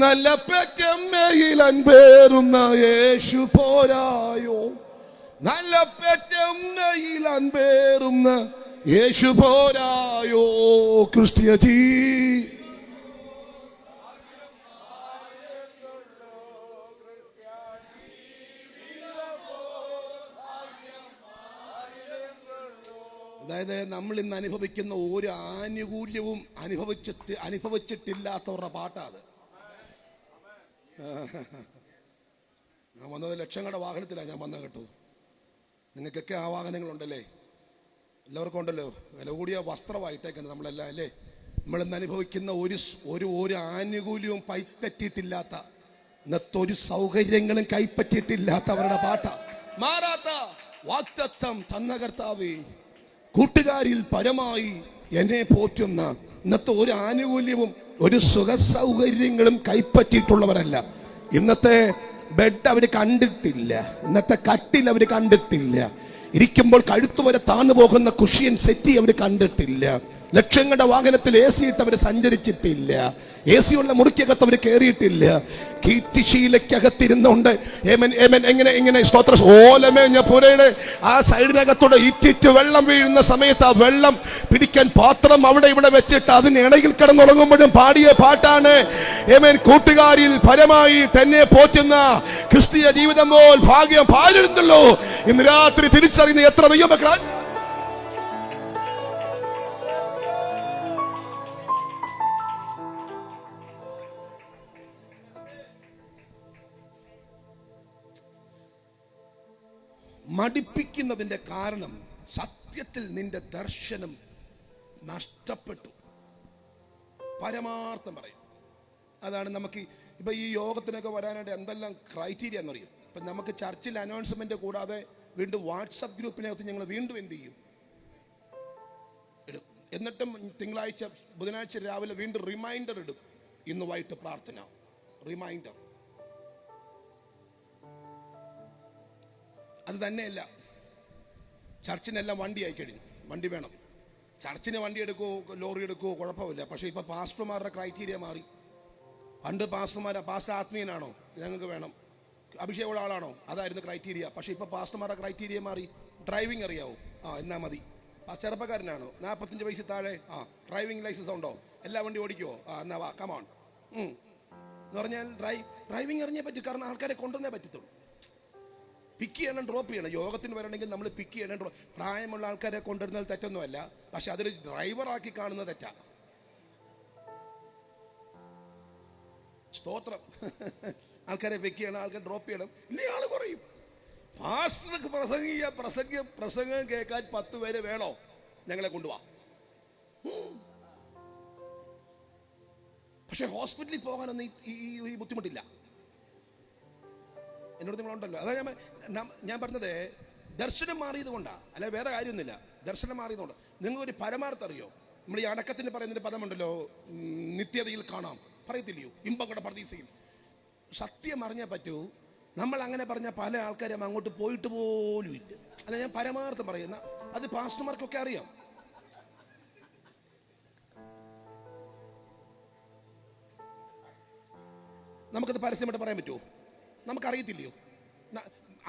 നല്ല പെറ്റമ്മയിലൻ പേറുന്ന യേശു പോരായോ. നല്ല പെറ്റമ്മയിലൻ പേറുന്ന യേശു പോരായോ. ക്രിസ്തീയ അതായത് നമ്മൾ ഇന്ന് അനുഭവിക്കുന്ന ഒരു ആനുകൂല്യവും അനുഭവിച്ചിട്ടില്ലാത്തവരുടെ പാട്ടാത്. ഞാൻ വന്നത് ലക്ഷങ്ങളുടെ വാഹനത്തിലാണ് ഞാൻ വന്നത് കേട്ടോ. നിങ്ങൾക്കൊക്കെ ആ വാഹനങ്ങളുണ്ടല്ലേ, എല്ലാവർക്കും ഉണ്ടല്ലോ. വില കൂടിയ വസ്ത്രമായിട്ടേക്കുന്നത് നമ്മളെല്ലാം അല്ലേ. നമ്മളിന്ന് അനുഭവിക്കുന്ന ഒരു ആനുകൂല്യവും കൈപ്പറ്റിയിട്ടില്ലാത്ത, ഇന്നത്തെ ഒരു സൗകര്യങ്ങളും കൈപ്പറ്റിയിട്ടില്ലാത്തവരുടെ പാട്ട. മാറാത്ത വാഗ്ദത്തം തന്ന കർത്താവേ, കൂട്ടുകാരിൽ പരമായി എന്നെ പോറ്റുന്ന. ഇന്നത്തെ ഒരു ആനുകൂല്യവും ഒരു സുഖ സൗകര്യങ്ങളും കൈപ്പറ്റിയിട്ടുള്ളവരല്ല. ഇന്നത്തെ ബെഡ് അവർ കണ്ടിട്ടില്ല, ഇന്നത്തെ കട്ടിൽ അവർ കണ്ടിട്ടില്ല, ഇരിക്കുമ്പോൾ കഴുത്തുവരെ താന്നു പോകുന്ന കുഷ്യൻ സെറ്റി അവർ കണ്ടിട്ടില്ല, ലക്ഷങ്ങളുടെ വാഹനത്തിൽ AC ഇട്ട് അവർ സഞ്ചരിച്ചിട്ടില്ല, AC ഉള്ള മുറിക്കകത്ത് അവർ കയറിയിട്ടില്ല, കീറ്റിശീലക്കകത്തിരുന്നുണ്ട് എങ്ങനെ സ്തോത്ര ഓലമേഞ്ഞ പുരയുടെ ആ സൈഡിനകത്തൂടെ ഇറ്റിറ്റ് വെള്ളം വീഴുന്ന സമയത്ത് ആ വെള്ളം പിടിക്കാൻ പാത്രം അവിടെ ഇവിടെ വെച്ചിട്ട് അതിന് ഇടയിൽ കിടന്നുറങ്ങുമ്പോഴും പാടിയ പാട്ടാണ് കൂട്ടുകാരിൽ പരമായി തന്നെ പോറ്റുന്ന ക്രിസ്തീയ ജീവിതം പോൽ ഭാഗ്യം പാലിരുന്നല്ലോ. ഇന്ന് രാത്രി തിരിച്ചറിയുന്ന എത്ര ദൈവമക്കളാ. മടിപ്പിക്കുന്നതിന്റെ കാരണം സത്യത്തിൽ നിന്റെ ദർശനം നഷ്ടപ്പെട്ടു. പരമാർത്ഥം പറയും. അതാണ് നമുക്ക് ഇപ്പൊ ഈ യോഗത്തിനൊക്കെ വരാനായിട്ട് എന്തെല്ലാം ക്രൈറ്റീരിയ എന്നറിയും. ഇപ്പൊ നമുക്ക് ചർച്ചിൽ അനൗൺസ്മെന്റ് കൂടാതെ വീണ്ടും വാട്സപ്പ് ഗ്രൂപ്പിനകത്ത് ഞങ്ങൾ വീണ്ടും എന്ത് ചെയ്യും ഇടും. എന്നിട്ടും തിങ്കളാഴ്ച ബുധനാഴ്ച രാവിലെ വീണ്ടും റിമൈൻഡർ ഇടും. ഇന്ന് വൈകിട്ട് പ്രാർത്ഥന റിമൈൻഡർ. അത് തന്നെയല്ല, ചർച്ചിനെല്ലാം വണ്ടി ആയി കഴിഞ്ഞു. വണ്ടി വേണം. ചർച്ചിന് വണ്ടി എടുക്കുമോ ലോറി എടുക്കുമോ കുഴപ്പമില്ല. പക്ഷേ ഇപ്പം പാസ്റ്റർമാരുടെ ക്രൈറ്റീരിയ മാറി. പണ്ട് പാസ്റ്റർ ആത്മീയനാണോ, ഞങ്ങൾക്ക് വേണം, അഭിഷേകമുള്ള ആളാണോ, അതായിരുന്നു ക്രൈറ്റീരിയ. പക്ഷേ ഇപ്പം പാസ്റ്റർമാരുടെ ക്രൈറ്റീരിയ മാറി. ഡ്രൈവിംഗ് അറിയാവോ, എന്നാ മതി. ചെറുപ്പക്കാരനാണോ, 45 വയസ്സിൽ താഴെ, ഡ്രൈവിംഗ് ലൈസൻസ് ഉണ്ടോ, എല്ലാ വണ്ടി ഓടിക്കുമോ, എന്നാ വാ കമോൺ എന്ന് പറഞ്ഞാൽ ഡ്രൈവിംഗ് അറിഞ്ഞേ പറ്റും. കാരണം ആൾക്കാരെ കൊണ്ടുവന്നേ പറ്റത്തുള്ളൂ. പിക്ക് ചെയ്യണം, ഡ്രോപ്പ് ചെയ്യണം. യോഗത്തിന് വരണമെങ്കിൽ നമ്മൾ പിക്ക് ചെയ്യണം. പ്രായമുള്ള ആൾക്കാരെ കൊണ്ടുവരുന്നത് തെറ്റൊന്നുമല്ല, പക്ഷെ അതൊരു ഡ്രൈവറാക്കി കാണുന്നത് തെറ്റാ. സ്തോത്രം. ആൾക്കാരെ പിക്ക് ചെയ്യണം, ആൾക്കാരെ ഡ്രോപ്പ് ചെയ്യണം, ഇല്ലേ ആള് കുറയും. പാസ്റ്റർക്ക് പ്രസംഗം കേൾക്കാൻ 10 പേര് വേണോ, ഞങ്ങളെ കൊണ്ടുപോവാ. പക്ഷെ ഹോസ്പിറ്റലിൽ പോകാനൊന്നും ഈ ബുദ്ധിമുട്ടില്ല. എന്നോട് നിങ്ങളുണ്ടല്ലോ. അതാ ഞാൻ പറഞ്ഞത്, ദർശനം മാറിയത് കൊണ്ടാണ്, അല്ലെ വേറെ കാര്യമൊന്നുമില്ല. ദർശനം മാറിയത് കൊണ്ട് നിങ്ങൾക്കൊരു പരമാർത്ഥം അറിയോ? നമ്മൾ ഈ അടക്കത്തിന് പറയുന്നൊരു പദമുണ്ടല്ലോ, നിത്യതയിൽ കാണാം, പറയത്തില്ലയോ, ഇമ്പങ്ങളുടെ പ്രതീക്ഷയിൽ. സത്യം അറിഞ്ഞേ പറ്റൂ. നമ്മൾ അങ്ങനെ പറഞ്ഞ പല ആൾക്കാരും അങ്ങോട്ട് പോയിട്ട് പോലും ഇല്ല. അല്ല, ഞാൻ പരമാർത്ഥം പറയുന്ന, അത് പാസ്റ്റർമാർക്കൊക്കെ അറിയാം. നമുക്കത് പരസ്യമായിട്ട് പറയാൻ പറ്റുമോ? നമുക്കറിയത്തില്ലയോ?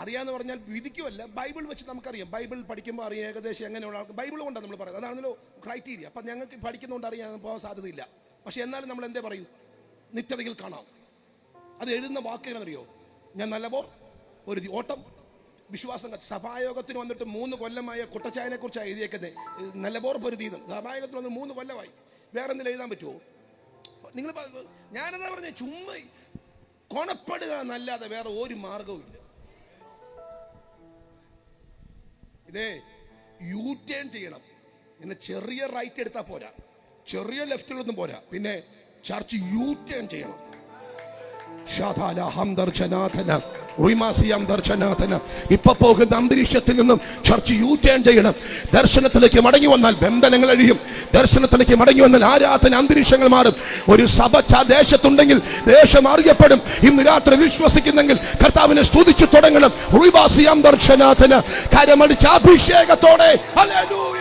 അറിയാന്ന് പറഞ്ഞാൽ വിധിക്കുമല്ല, ബൈബിൾ വെച്ച് നമുക്കറിയാം. ബൈബിൾ പഠിക്കുമ്പോൾ അറിയാം ഏകദേശം എങ്ങനെയുള്ള ആൾക്ക്. ബൈബിൾ കൊണ്ടാണ് നമ്മൾ പറയുന്നത്, അതാണല്ലോ ക്രൈറ്റീരിയ. അപ്പം ഞങ്ങൾക്ക് പഠിക്കുന്നതുകൊണ്ട് അറിയാൻ പോകാൻ സാധ്യതയില്ല. പക്ഷെ എന്നാലും നമ്മൾ എന്തേ പറയൂ, നിത്യതയിൽ കാണാം. അത് എഴുതുന്ന വാക്കുകളറിയോ? ഞാൻ നല്ലപോർ ഒരു ഓട്ടം വിശ്വാസം. സഭായോഗത്തിന് വന്നിട്ട് 3 കൊല്ലമായ കുട്ടച്ചായനെ കുറിച്ചാണ് എഴുതിയേക്കുന്നത്. നല്ലപോർ പൊരുതീതം. സഭായോഗത്തിന് വന്ന് 3 കൊല്ലമായി. വേറെ എന്തെങ്കിലും എഴുതാൻ പറ്റുമോ? നിങ്ങൾ ഞാനെന്താ പറഞ്ഞ, ചുമ്മാ കൊണപ്പെടുക എന്നല്ലാതെ വേറെ ഒരു മാർഗവും ഇല്ല. ഇതേ യു ടേൺ ചെയ്യണം. പിന്നെ ചെറിയ റൈറ്റ് എടുത്താൽ പോരാ, ചെറിയ ലെഫ്റ്റിലൊന്നും പോരാ, പിന്നെ ചർച്ച് യു ടേൺ ചെയ്യണം. ഇപ്പൊ പോകുന്ന അന്തരീക്ഷത്തിൽ നിന്നും ചർച്ച് യു ടേൺ ചെയ്യണം. ദർശനത്തിലേക്ക് മടങ്ങി വന്നാൽ ബന്ധനങ്ങൾ അഴിയും. ദർശനത്തിലേക്ക് മടങ്ങി വന്നാൽ ആരാധന അന്തരീക്ഷങ്ങൾ മാറും. ഒരു സഭ ദേശത്തുണ്ടെങ്കിൽ ദേശം അറിയപ്പെടും. ഇന്ന് രാത്രി വിശ്വസിക്കുന്നെങ്കിൽ കർത്താവിനെ സ്തുതിച്ചു തുടങ്ങണം. കരമടിച്ച അഭിഷേകത്തോടെ ഹല്ലേലൂയ.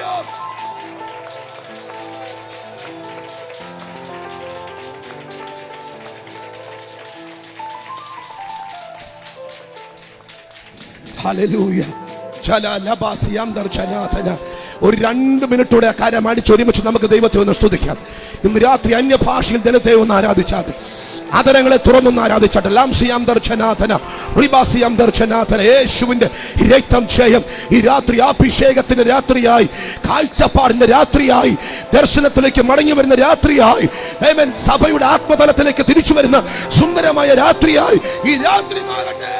ഹല്ലേലൂയ. ഒരു 2 മിനിറ്റോടെ ആ കാര്യം അടിച്ചൊരുമിച്ച് നമുക്ക് ദൈവത്തെ ഒന്ന് സ്തുതിക്കാം. ഇന്ന് രാത്രി അന്യഭാഷയിൽ ജനത്തെ ഒന്ന് ആരാധിച്ചാട്ട്, ആദരങ്ങളെ തുറന്നൊന്ന് ആരാധിച്ചാട്ട്. യേശുവിന്റെ രക്തം ക്ഷയം ഈ രാത്രി അഭിഷേകത്തിന്റെ രാത്രിയായി, കാഴ്ചപ്പാടിന്റെ രാത്രിയായി, ദർശനത്തിലേക്ക് മടങ്ങി വരുന്ന രാത്രിയായി, സഭയുടെ ആത്മതലത്തിലേക്ക് തിരിച്ചു വരുന്ന സുന്ദരമായ രാത്രിയായി ഈ രാത്രി മാറട്ടെ.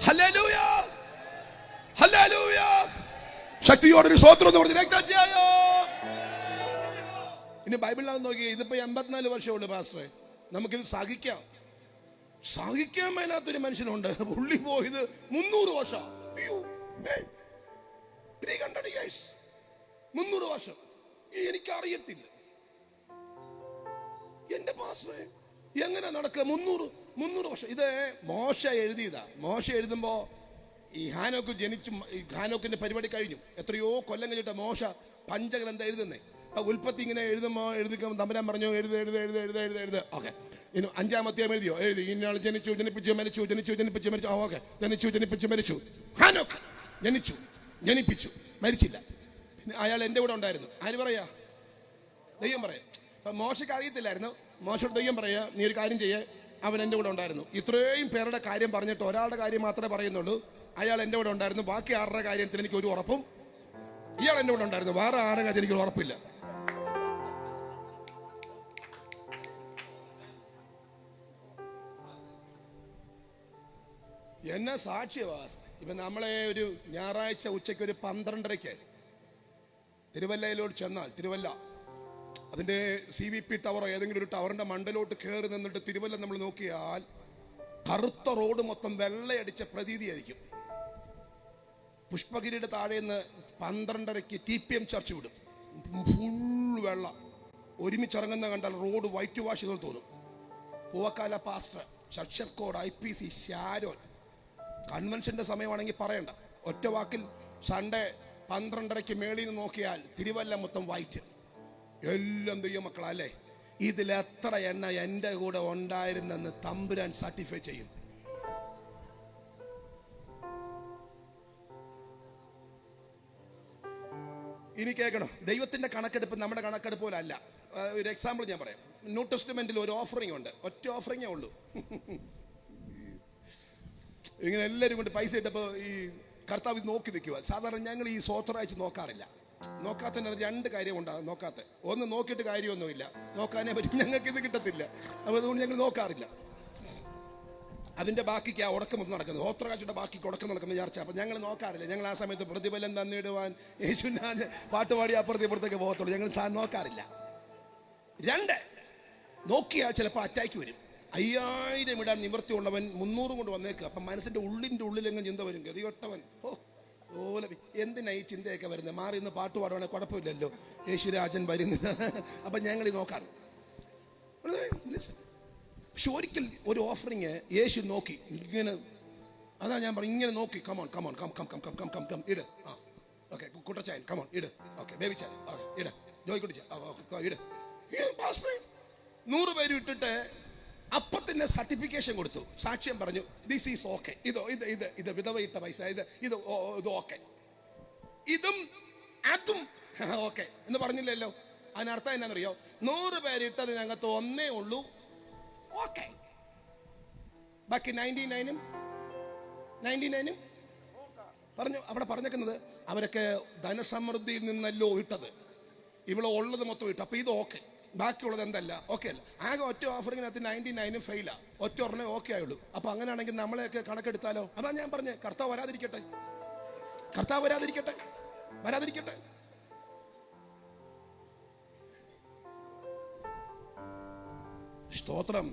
Hallelujah, hallelujah. ശക്തിയോടൊരു സ്തോത്രം എന്ന് പറഞ്ഞ് രക്തജയം. ഇനി ബൈബിളിനകത്ത് നോക്കിയേ, ഇതിപ്പോ 84 വർഷമുണ്ട് പാസ്റ്ററെ. നമുക്കിത് സഹിക്കാൻ മേലാത്തൊരു മനുഷ്യനുണ്ട്. പുള്ളി പോയത് 300 വർഷം. 300 years, 300 വർഷം. എനിക്കറിയത്തില്ല എന്റെ പാസ്റ്ററെ എങ്ങനെ നടക്കുക 300 വർഷം. ഇത് മോശ എഴുതിയതാ. മോശ എഴുതുമ്പോ ഈ ഹാനോക്ക് ജനിച്ചു, ഹാനോക്കിന്റെ പരിപാടി കഴിഞ്ഞു. എത്രയോ കൊല്ലം കഴിഞ്ഞിട്ട് മോശ പഞ്ചഗ്രന്ഥം എഴുതുന്നേ. ഉൽപ്പത്തി ഇങ്ങനെ എഴുതുമ്പോൾ തമ്പുരാൻ പറഞ്ഞു എഴുത്. ഓക്കെ, ഇനി 5-ാം അധ്യായം എഴുതി ഇന്നാൾ ജനിച്ചു, ജനിപ്പിച്ചു, മരിച്ചു, ഓക്കെ, ജനിപ്പിച്ചു, മരിച്ചു. ഹാനോക്ക് ജനിപ്പിച്ചു, മരിച്ചില്ല. പിന്നെ അയാൾ എൻ്റെ കൂടെ ഉണ്ടായിരുന്നു. ആര് പറയാ? ദൈവം പറയാം. അപ്പൊ മോശയ്ക്ക് അറിയത്തില്ലായിരുന്നു. മോശയോട് ദൈവം പറയാ, നീ ഒരു കാര്യം ചെയ്യേ, അവൻ എൻ്റെ കൂടെ ഉണ്ടായിരുന്നു. ഇത്രയും പേരുടെ കാര്യം പറഞ്ഞിട്ട് ഒരാളുടെ കാര്യം മാത്രമേ പറയുന്നുള്ളൂ, അയാൾ എൻ്റെ കൂടെ ഉണ്ടായിരുന്നു. ബാക്കി 6രുടെ കാര്യത്തിൽ എനിക്ക് ഒരു ഉറപ്പും, ഇയാൾ എൻ്റെ കൂടെ ഉണ്ടായിരുന്നു, വേറെ 6രുടെ കാര്യത്തിൽ എനിക്ക് ഉറപ്പില്ല. എന്നെ സാക്ഷ്യവാസ്. ഇപ്പൊ നമ്മളെ ഒരു ഞായറാഴ്ച ഉച്ചയ്ക്ക് ഒരു 12:30 തിരുവല്ലയിലോട്ട് ചെന്നാൽ, തിരുവല്ല അതിൻ്റെ CVP ടവറോ ഏതെങ്കിലും ഒരു ടവറിന്റെ മണ്ടലോട്ട് കയറി നിന്നിട്ട് തിരുവല്ല നമ്മൾ നോക്കിയാൽ കറുത്ത റോഡ് മൊത്തം വെള്ളയടിച്ച പ്രതീതിയായിരിക്കും. പുഷ്പഗിരിയുടെ താഴെ നിന്ന് 12:30 TPM ചർച്ച് വിടും. ഫുൾ വെള്ളം. ഒരുമിച്ചിറങ്ങുന്ന കണ്ടാൽ റോഡ് വൈറ്റ് വാഷ് ചെയ്തോൾ തോന്നും. പൂവക്കാല പാസ്റ്റർ, ഷർഷർക്കോട്, IPC, ഷാരോൻ. കൺവെൻഷന്റെ സമയമാണെങ്കിൽ പറയണ്ട. ഒറ്റ വാക്കിൽ സൺഡേ 12:30 മേളിൽ നിന്ന് നോക്കിയാൽ തിരുവല്ല മൊത്തം വൈറ്റ്. എല്ലാം ദൈവമക്കളാ അല്ലേ? ഇതിലെത്ര എണ്ണ എൻ്റെ കൂടെ ഉണ്ടായിരുന്നെന്ന് തമ്പുരാൻ സർട്ടിഫൈ ചെയ്യും. ഇനി കേൾക്കണം, ദൈവത്തിന്റെ കണക്കെടുപ്പ് നമ്മുടെ കണക്കെടുപ്പ് പോലെ അല്ല. ഒരു എക്സാമ്പിൾ ഞാൻ പറയാം. ന്യൂ ടെസ്റ്റ്മെന്റിൽ ഒരു ഓഫറിംഗ് ഉണ്ട്. ഒറ്റ ഓഫറിംഗേ ഉള്ളൂ. ഇങ്ങനെ എല്ലാവരും കൊണ്ട് പൈസ ഇട്ടപ്പോൾ ഈ കർത്താവ് നോക്കി നിൽക്കുക. സാധാരണ ഞങ്ങൾ ഈ സ്വോത്രാഴ്ച നോക്കാറില്ല. നോക്കാത്തതിന് 2 കാര്യം ഉണ്ടാകും. നോക്കാത്ത ഒന്ന്, നോക്കിയിട്ട് കാര്യമൊന്നുമില്ല, നോക്കാനേ പറ്റും, ഞങ്ങൾക്ക് ഇത് കിട്ടത്തില്ല. അപ്പോൾ അതുകൊണ്ട് ഞങ്ങൾ നോക്കാറില്ല. അതിൻ്റെ ബാക്കിക്ക് ആ ഉടക്കം നടക്കുന്നത്, ഓത്രകാഴ്ചയുടെ ബാക്കിക്ക് ഉടക്കം നടക്കുന്ന ചർച്ച. അപ്പം ഞങ്ങൾ നോക്കാറില്ല. ഞങ്ങൾ ആ സമയത്ത് പ്രതിഫലം തന്നിടുവാൻ യേശുനാഥ് പാട്ടുപാടി അപ്പുറത്തേക്ക് പോകത്തുള്ളൂ. ഞങ്ങൾ നോക്കാറില്ല. 2, നോക്കിയാൽ ചിലപ്പോൾ അറ്റാക്ക് വരും. 5000 ഇടാൻ നിവൃത്തിയുള്ളവൻ 300 കൊണ്ട് വന്നേക്കുക. അപ്പം മനസ്സിൻ്റെ ഉള്ളിലെങ്ങും ചിന്ത വരും, ഗതികെട്ടവൻ, ഓലെ എന്തിനാ ഈ ചിന്തയൊക്കെ വരുന്നത്? മാറി ഇന്ന് പാട്ട് പാടുവാണെങ്കിൽ കുഴപ്പമില്ലല്ലോ, യേശുരാജൻ വരുന്നത്. അപ്പം ഞങ്ങൾ നോക്കാറ്. പക്ഷെ ഒരിക്കൽ ഒരു ഓഫറിങ് യേശു നോക്കി ഇങ്ങനെ, അതാ ഞാൻ പറഞ്ഞു, ഇങ്ങനെ നോക്കി, come on come on come come come come come come come ഇട്. ആ ഓക്കെ, കുട്ടച്ചായൻ കമോൺ ഇട്. ഓക്കെ, ബേബിച്ചായൻ ഓക്കെ ഇട്. ജോയ്ക്കുട്ടിച്ചാൻ ഓക്കെ ഇട്. 100 പേര് ഇട്ടിട്ട് അപ്പത്തന്നെ സർട്ടിഫിക്കേഷൻ കൊടുത്തു, സാക്ഷ്യം പറഞ്ഞു, ദിസ് ഈസ് ഓക്കെ. ഇത് വിധവയിട്ട പൈസ, ഇത് ഓക്കെ, ഇതും അതും ഓക്കെ എന്ന് പറഞ്ഞില്ലല്ലോ. അതിനർത്ഥം എന്നാന്നറിയോ? 100 പേര് ഇട്ടതിനകത്ത് ഒന്നേ ഉള്ളൂ ഓക്കെ, ബാക്കി 99 പറഞ്ഞു. അവിടെ പറഞ്ഞേക്കുന്നത് അവരൊക്കെ ധനസമൃദ്ധിയിൽ നിന്നല്ലോ ഇട്ടത്, ഇവിടെ ഉള്ളത് മൊത്തം ഇട്ടു. അപ്പൊ ഇത് ഓക്കെ, ബാക്കിയുള്ളത് എന്തല്ല ഓക്കെ അല്ല. ആകെ ഒറ്റ ഓഫറിങ്ങിനകത്ത് 99 ഫെയിലാ, ഒറ്റ ഒരെണ്ണേ ഓക്കെ ആയുള്ളൂ. അപ്പൊ അങ്ങനെയാണെങ്കിൽ നമ്മളെയൊക്കെ കണക്കെടുത്താലോ? അതാ ഞാൻ പറഞ്ഞേ, കർത്താവ് വരാതിരിക്കട്ടെ, കർത്താവ് വരാതിരിക്കട്ടെ. സ്തോത്രം.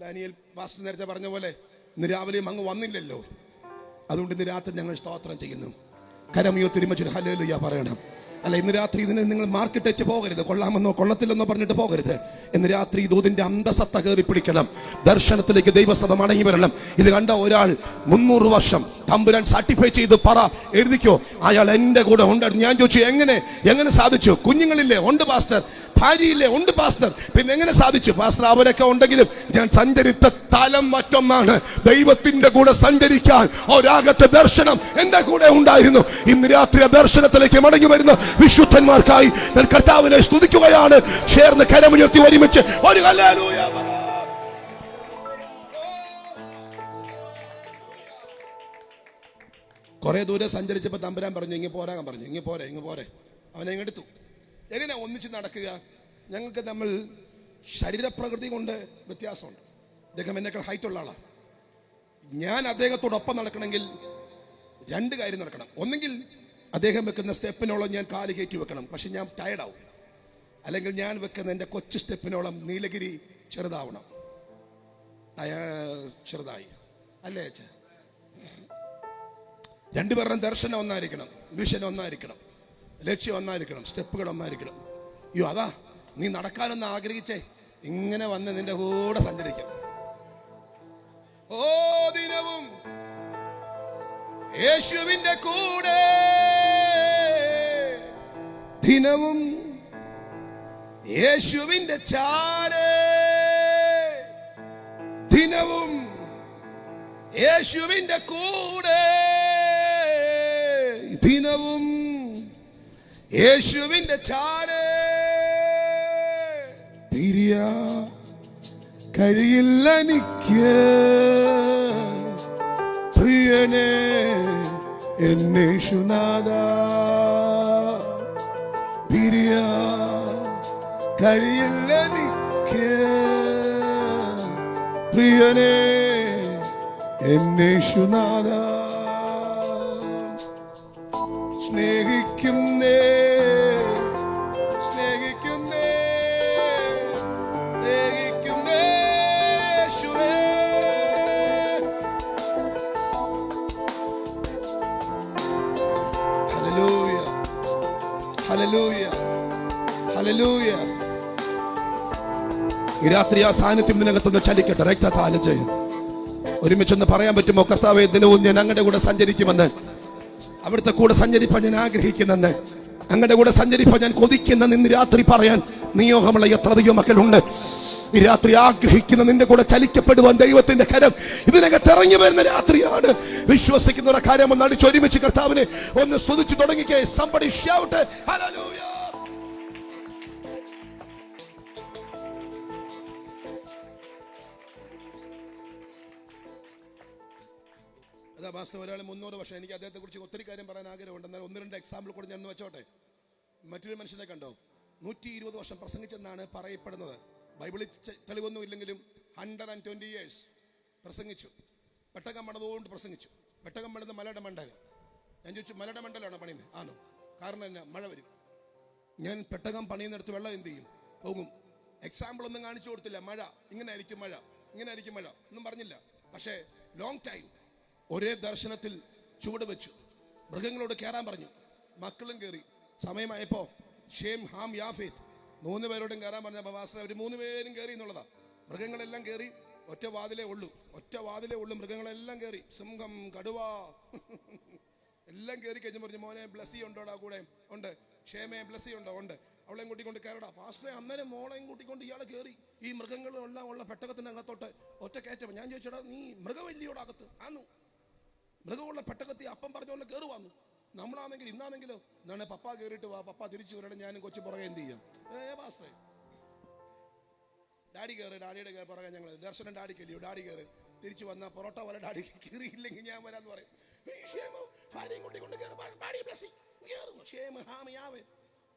ദാനിയേൽ പാസ്റ്റർ നേരത്തെ പറഞ്ഞ പോലെ ഇന്ന് രാവിലെയും അങ്ങ് വന്നില്ലല്ലോ. അതുകൊണ്ട് ഇന്ന് രാത്രി ഞങ്ങൾ സ്തോത്രം ചെയ്യുന്നു. കരമുയർത്തി ഹല്ലേലൂയ പറയണം. അല്ല, ഇന്ന് രാത്രി ഇതിന് നിങ്ങൾ മാർക്കറ്റ് വെച്ച് പോകരുത്, കൊള്ളാമെന്നോ കൊള്ളത്തില്ലെന്നോ പറഞ്ഞിട്ട് പോകരുത്. ഇന്ന് രാത്രി ഇതിന്റെ അന്തസത്ത കയറി പിടിക്കണം. ദർശനത്തിലേക്ക് ദൈവസഭ മടങ്ങി വരണം. ഇത് കണ്ട ഒരാൾ 300 വർഷം തമ്പുരാൻ സർട്ടിഫൈ ചെയ്ത് എഴുതിക്കോ, അയാൾ എന്റെ കൂടെ ഉണ്ടായിരുന്നു. ഞാൻ ചോദിച്ചു, എങ്ങനെ സാധിച്ചു? കുഞ്ഞുങ്ങളില്ലേ? ഉണ്ട് പാസ്റ്റർ. ഭാര്യയില്ലേ? ഉണ്ട് പാസ്റ്റർ. പിന്നെ എങ്ങനെ സാധിച്ചു പാസ്റ്റർ? അവരൊക്കെ ഉണ്ടെങ്കിലും ഞാൻ സഞ്ചരിച്ച തലം മറ്റൊന്നാണ്. ദൈവത്തിന്റെ കൂടെ സഞ്ചരിക്കാൻ ഒരാകത്തെ ദർശനം എന്റെ കൂടെ ഉണ്ടായിരുന്നു. ഇന്ന് രാത്രി ദർശനത്തിലേക്ക് മടങ്ങി വരുന്ന വിശുദ്ധന്മാർക്കായി ഞാൻ കർത്താവിനെ സ്തുതിക്കുകയാണ്. ചേർന്ന് കരമുയർത്തി ഒരുമിച്ച് ഒരു ഹല്ലേലൂയ. കുറെ ദൂരെ സഞ്ചരിച്ചപ്പോൾ തമ്പുരാൻ പറഞ്ഞു, ഇങ്ങ് പോരാൻ പറഞ്ഞു. ഇങ്ങ് പോരെ. അവനെ ഇങ്ങെടുത്തു. എങ്ങനെയാ ഒന്നിച്ച് നടക്കുക? ഞങ്ങൾക്ക് നമ്മൾ ശരീരപ്രകൃതി കൊണ്ട് വ്യത്യാസമുണ്ട്. അദ്ദേഹം എന്നേക്കാൾ ഹൈറ്റ് ഉള്ള ആളാണ്. ഞാൻ അദ്ദേഹത്തോടൊപ്പം നടക്കണമെങ്കിൽ 2 കാര്യം നടക്കണം. ഒന്നെങ്കിൽ അദ്ദേഹം വെക്കുന്ന സ്റ്റെപ്പിനോളം ഞാൻ കാല് കയറ്റി വെക്കണം, പക്ഷെ ഞാൻ ടയർഡാവും. അല്ലെങ്കിൽ ഞാൻ വെക്കുന്ന എൻ്റെ കൊച്ചു സ്റ്റെപ്പിനോളം നീലഗിരി ചെറുതാവണം. ചെറുതായി അല്ലേ അച്ഛാ? 2 പേരുടെ ദർശനം ഒന്നായിരിക്കണം, വിഷൻ ഒന്നായിരിക്കണം, ലക്ഷ്യം ഒന്നായിരിക്കണം, സ്റ്റെപ്പുകൾ ഒന്നായിരിക്കണം. അയ്യോ, അതാ നീ നടക്കാനൊന്ന് ആഗ്രഹിച്ചേ, ഇങ്ങനെ വന്ന് നിന്റെ കൂടെ സഞ്ചരിക്കാം. ഓ ദിനവും യേശുവിന്റെ കൂടെ, ദിനവും യേശുവിന്റെ ചാരേ, ദിനവും യേശുവിന്റെ കൂടെ, ദിനവും യേശുവിന്റെ ചാരേ. പിരിയാ കഴിയില്ല എനിക്ക് പ്രിയനെ എന്നേശുനാഥ, പിരിയാ കഴിയില്ല എനിക്ക് പ്രിയനെ എന്നേശുനാഥ. സ്നേഹിക്കുന്നേ യേശുവേ. ഹല്ലേലൂയ. ഹല്ലേലൂയ. ഈ രാത്രി ആ സാന്നിധ്യം നിനകത്തൊന്ന് ചലിക്കട്ടെ. രക്തത്താൽ ചെയ്യും. ഒരുമിച്ചൊന്ന് പറയാൻ പറ്റുമോ? കർത്താവേ, ദിനവും ഞാൻ അങ്ങയുടെ കൂടെ സഞ്ചരിക്കുമെന്ന്, അവിടുത്തെ കൂടെ സഞ്ചരിപ്പാൻ ഞാൻ ആഗ്രഹിക്കുന്നെന്ന്, അങ്ങയുടെ കൂടെ സഞ്ചരിപ്പാൻ ഞാൻ കൊതിക്കുന്നെന്ന് ഇന്ന് രാത്രി പറയാൻ നിയോഗമുള്ള എത്രയധികം മക്കളുണ്ട്. ഈ രാത്രി ആഗ്രഹിക്കുന്ന നിന്റെ കൂടെ ചലിക്കപ്പെടുവാൻ ദൈവത്തിന്റെ കരം ഇതിനകത്ത് ഇറങ്ങി വരുന്ന രാത്രിയാണ്. വിശ്വസിക്കുന്നവരുടെ കാര്യം ഒന്ന് അടിച്ച് ഒരുമിച്ച് കർത്താവിനെ ഒന്ന് സ്തുതിച്ചു തുടങ്ങിക്കേ. Somebody shout hallelujah. അതാ മാസ്റ്റർ, ഒരാൾ 300 വർഷം, എനിക്ക് അദ്ദേഹത്തെ കുറിച്ച് ഒത്തിരി കാര്യം പറയാൻ ആഗ്രഹമുണ്ട്. എന്നാൽ 1-2 എക്സാമ്പിൾ കൂടെ ഞാൻ വെച്ചോട്ടെ. മറ്റൊരു മനുഷ്യനെ കണ്ടോ, 120 വർഷം പ്രസംഗിച്ചെന്നാണ് പറയപ്പെടുന്നത്. ബൈബിളിൽ തെളിവൊന്നും ഇല്ലെങ്കിലും 120 years പ്രസംഗിച്ചു. പെട്ടകം പണിതുകൊണ്ട് പ്രസംഗിച്ചു. പെട്ടകം പണിത് മലയുടെ മണ്ടല്. ഞാൻ ചോദിച്ചു, മലയുടെ മണ്ടലാണോ പണിയുന്നത്? ആണോ. കാരണം എന്നാ? മഴ വരും. ഞാൻ പെട്ടകം പണിയുന്നിടത്ത് വെള്ളം എന്ത് ചെയ്യും? പോകും. എക്സാമ്പിൾ ഒന്നും കാണിച്ചു കൊടുത്തില്ല. മഴ ഇങ്ങനെ ആയിരിക്കും, മഴ ഇങ്ങനെ ആയിരിക്കും, മഴ ഒന്നും പറഞ്ഞില്ല. പക്ഷേ ലോങ് ടൈം ഒരേ ദർശനത്തിൽ ചുവട് വെച്ചു. മൃഗങ്ങളോട് കയറാൻ പറഞ്ഞു. മക്കളും കയറി. സമയമായപ്പോ ഷേം, ഹാം, യാഫേത്ത് 3 പേരോടും കയറാൻ പറഞ്ഞപ്പോൾ മാസ്റ്റർ അവർ 3 പേരും കയറി എന്നുള്ളതാ. മൃഗങ്ങളെല്ലാം കയറി. ഒറ്റ വാതിലേ ഉള്ളൂ. മൃഗങ്ങളെല്ലാം കയറി. സിംഹം, കടുവ എല്ലാം കയറി കഴിഞ്ഞ് പറഞ്ഞു, മോനെ ബ്ലസ്സി ഉണ്ടോടാ കൂടെ? ഉണ്ട്. ഷേമേ ബ്ലസ്സി ഉണ്ടോ? ഉണ്ട്. അവളെയും കൂട്ടിക്കൊണ്ട് കയറടാ. പാസ്റ്ററെ അന്നേരം മോളെയും കൂട്ടിക്കൊണ്ട് ഇയാളെ കയറി. ഈ മൃഗങ്ങളെല്ലാം ഉള്ള പെട്ടകത്തിനകത്തോട്ട് ഒറ്റ കയറ്റം. ഞാൻ ചോദിച്ചടാ, നീ മൃഗമല്ലിയോട് അകത്ത്? ആന്നു. മൃഗമുള്ള പെട്ടകത്തി അപ്പം പറഞ്ഞുകൊണ്ട് കയറി വന്നു. നമ്മളാണെങ്കിൽ ഇന്നാണെങ്കിലോ എന്നാണ് പപ്പ കയറിയിട്ട് വാ, പപ്പ തിരിച്ചു വരണം, ഞാനും കൊച്ചു പുറകെ എന്ത് ചെയ്യാം? പാസ്റ്ററെ ഡാഡി കയറി, ഡാഡിയുടെ പുറകെ ഞങ്ങൾ ദർശനം ഡാഡിക്കല്ലയോ, ഡാഡി കയറി തിരിച്ചു വന്നാൽ പൊറോട്ട പോലെ ഡാഡി കയറിയില്ലെങ്കിൽ ഞാൻ വരാന്ന് പറയും.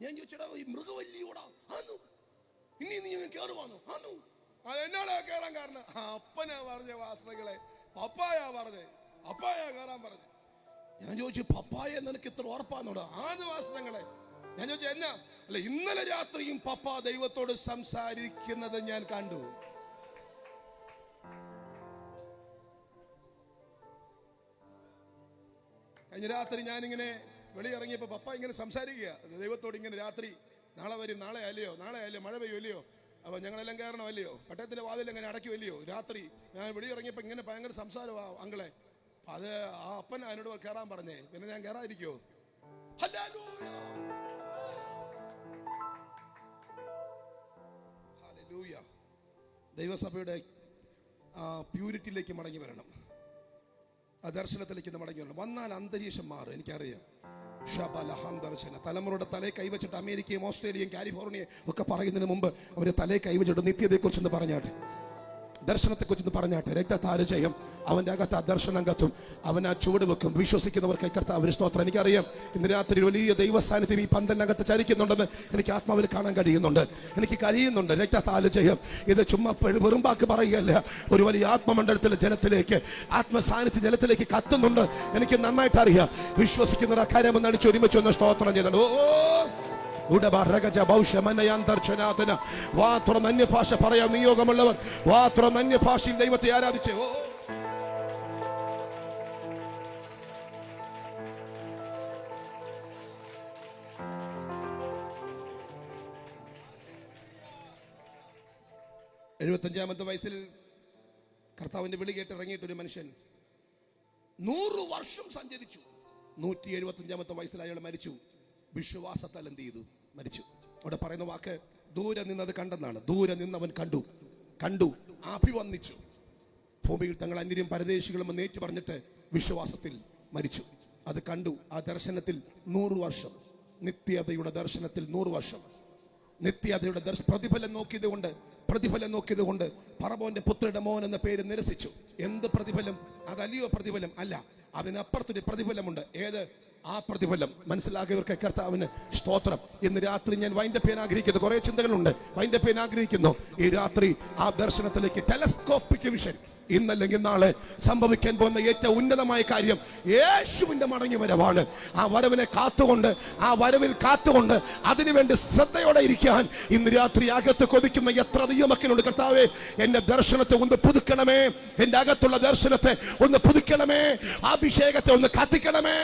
ഞാൻ ചോദിച്ചടാ, ഈ മൃഗവല്ലിയോടാ? ആന്നു. ഇനി നീ കയറുവാന്നു? ആന്നു. അതെന്നാടാ കയറാൻ കാരണം? അപ്പനാ പറഞ്ഞ വാസ്ത്രകളെ, പപ്പായാ പറഞ്ഞേ, പപ്പായാ കയറാൻ പറഞ്ഞു. ഞാൻ ചോദിച്ചു, പപ്പായ നിനക്ക് ഇത്ര ഉറപ്പാന്നോടാ? ആദ്യ വാസ്ത്രങ്ങളെ. ഞാൻ ചോദിച്ചു, എന്നാ? അല്ല, ഇന്നലെ രാത്രിയും പപ്പ ദൈവത്തോട് സംസാരിക്കുന്നത് ഞാൻ കണ്ടു. കഴിഞ്ഞ രാത്രി ഞാനിങ്ങനെ വെളിയിറങ്ങിയപ്പോ പപ്പ ഇങ്ങനെ സംസാരിക്കുക ദൈവത്തോട്. ഇങ്ങനെ രാത്രി, നാളെ വരും, നാളെ അല്ലയോ, മഴ പെയ്യുമല്ലയോ, അപ്പൊ ഞങ്ങളെല്ലാം കയറണമല്ലയോ, പട്ടയത്തിന്റെ വാതിൽ എങ്ങനെ അടയ്ക്കുമല്ലയോ. രാത്രി ഞാൻ വെളിയിറങ്ങിയപ്പോ ഇങ്ങനെ ഭയങ്കര സംസാരമാ അങ്ങളെ. അത് ആ അപ്പൻ അതിനോട് കയറാൻ പറഞ്ഞേ. പിന്നെ ഞാൻ കയറാതിരിക്കോ? ഹല്ലേലൂയ. ദൈവസഭയുടെ പ്യൂരിറ്റിയിലേക്ക് മടങ്ങി വരണം. ആ ദർശനത്തിലേക്ക് മടങ്ങി വരണം. വന്നാൽ അന്തരീക്ഷം മാറും. എനിക്കറിയാം. ദർശന തലമുറയുടെ തലയെ കൈവച്ചിട്ട് അമേരിക്കയും ഓസ്ട്രേലിയയും കാലിഫോർണിയയും ഒക്കെ പറയുന്നതിന് മുമ്പ് അവരെ തലയെ കൈവച്ചിട്ട് നിത്യതയെക്കുറിച്ചൊന്ന് പറഞ്ഞാട്ടെ, ദർശനത്തെക്കുറിച്ച് പറഞ്ഞാട്ടെ. രക്തത്താല് ചെയ്യും. അവൻ്റെ അകത്ത് ആ ദർശനം കത്തും. അവൻ ആ ചുവട് വെക്കും. വിശ്വസിക്കുന്നവർക്ക് കർത്താവിന് സ്തോത്രം. എനിക്കറിയാം ഇന്ന് രാത്രി വലിയ ദൈവ സാന്നിധ്യം ഈ പന്തലിനകത്ത് ചലിക്കുന്നുണ്ടെന്ന് എനിക്ക് ആത്മാവിൽ കാണാൻ കഴിയുന്നുണ്ട്. രക്തത്താല് ചെയ്യും. ഇത് ചുമ്മാ വെറുമ്പാക്ക് പറയുകയല്ല. ഒരു വലിയ ആത്മമണ്ഡലത്തിലെ ജനത്തിലേക്ക്, ആത്മസാന്നിധ്യ ജനത്തിലേക്ക് കത്തുന്നുണ്ട്. എനിക്ക് നന്നായിട്ട് അറിയാം. വിശ്വസിക്കുന്നവർ ആ കാര്യം ഒന്ന് അടിച്ച് ഒരുമിച്ച് ഒന്ന് സ്തോത്രം ചെയ്തോ. അന്യഭാഷ പറയാൻ നിയോഗമുള്ളവർ അന്യഭാഷയിൽ ദൈവത്തെ ആരാധിച്ചേ. 75-ാമത്തെ വയസ്സിൽ കർത്താവിന്റെ വിളി കേട്ട് ഇറങ്ങിയിട്ടൊരു മനുഷ്യൻ 100 വർഷം സഞ്ചരിച്ചു. 175-ാമത്തെ വയസ്സിൽ അയാൾ മരിച്ചു. വിശ്വാസത്താൽ എന്ത് ചെയ്തു? മരിച്ചു. അവിടെ പറയുന്ന വാക്ക് ദൂരെ നിന്നത് കണ്ടെന്നാണ്. ദൂരെ നിന്നവൻ കണ്ടു അഭിവന്ദിച്ചു. ഭൂമിയിൽ തങ്ങൾ അന്യരും പരദേശികളും എന്ന് ഏറ്റു പറഞ്ഞിട്ട് വിശ്വാസത്തിൽ മരിച്ചു. അത് കണ്ടു. ആ ദർശനത്തിൽ 100 വർഷം, നിത്യതയുടെ ദർശനത്തിൽ 100 വർഷം, നിത്യതയുടെ പ്രതിഫലം നോക്കിയത് കൊണ്ട് ഫറവോന്റെ പുത്രയുടെ മോൻ എന്ന പേര് നിരസിച്ചു. എന്ത് പ്രതിഫലം? അതല്ലയോ പ്രതിഫലം? അല്ല, അതിനപ്പുറത്തൊരു പ്രതിഫലമുണ്ട്. ഏത്? ആ പ്രതിഫലം മനസ്സിലാക്കിയവർക്ക് കർത്താവിന് സ്തോത്രം. ഇന്ന് രാത്രി ഞാൻ വൈൻഡപ്പ് ചെയ്യാൻ ആഗ്രഹിക്കുന്നു. കുറെ ചിന്തകളുണ്ട്, വൈൻഡപ്പ് ചെയ്യാൻ ആഗ്രഹിക്കുന്നു. ഈ രാത്രി ആ ദർശനത്തിലേക്ക് ടെലസ്കോപ്പിക് വിഷൻ, ഇന്നല്ലെങ്കിൽ നാളെ സംഭവിക്കാൻ പോകുന്ന ഏറ്റവും ഉന്നതമായ കാര്യം യേശുവിന്റെ മടങ്ങി വരവാണ്. ആ വരവിനെ കാത്തുകൊണ്ട്, ആ വരവിൽ കാത്തുകൊണ്ട് അതിനുവേണ്ടി ശ്രദ്ധയോടെ ഇരിക്കാൻ ഇന്ന് രാത്രി അകത്ത് കൊതിക്കുന്ന എത്ര ദൈവമക്കളുണ്ട്. കർത്താവേ, എന്റെ ദർശനത്തെ ഒന്ന് പുതുക്കണമേ, എന്റെ അകത്തുള്ള ദർശനത്തെ ഒന്ന് പുതുക്കണമേ, അഭിഷേകത്തെ ഒന്ന് കത്തിക്കണമേ.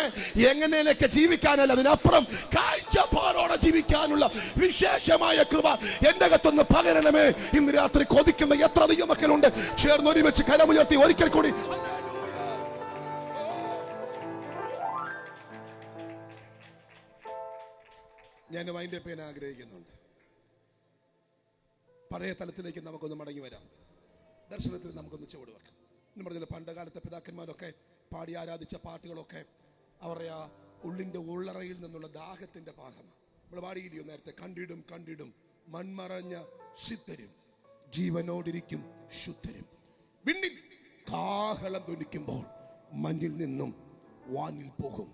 എങ്ങനെയൊക്കെ ജീവിക്കാനല്ല, അതിനപ്പുറം കാഴ്ചപ്പാടോടെ ജീവിക്കാനുള്ള വിശേഷമായ കൃപ എന്റെ അകത്തൊന്ന് പകരണമേ. ഇന്ന് രാത്രി കൊതിക്കുന്ന എത്ര ദൈവമക്കളുണ്ട്. ചേർന്നൊരുമിച്ച് കരമുയർത്തി ഒരിക്കൽ കൂടി ഞാൻ വൈൻഡപ്പ് ചെയ്യാൻ ആഗ്രഹിക്കുന്നുണ്ട്. പഴയ തലത്തിലേക്ക് നമുക്കൊന്ന് മടങ്ങി വരാം. ദർശനത്തിൽ നമുക്കൊന്ന് ചുവട് വെക്കാം. എന്ന് പറഞ്ഞാൽ പണ്ട് കാലത്തെ പിതാക്കന്മാരൊക്കെ പാടി ആരാധിച്ച പാട്ടുകളൊക്കെ അവരുടെ ആ ഉള്ളിന്റെ ഉള്ളറയിൽ നിന്നുള്ള ദാഹത്തിന്റെ ഭാഗമാണ്. നമ്മൾ പാടിയില്ലയോ നേരത്തെ? കണ്ടിടും കണ്ടിടും മൺമറഞ്ഞ സിദ്ധരും ജീവനോടിരിക്കും ശുദ്ധരും, വിണ്ണിൽ കാഹളം ധ്വനിക്കുമ്പോൾ മഞ്ഞിൽ നിന്നും വാനിൽ പോകും.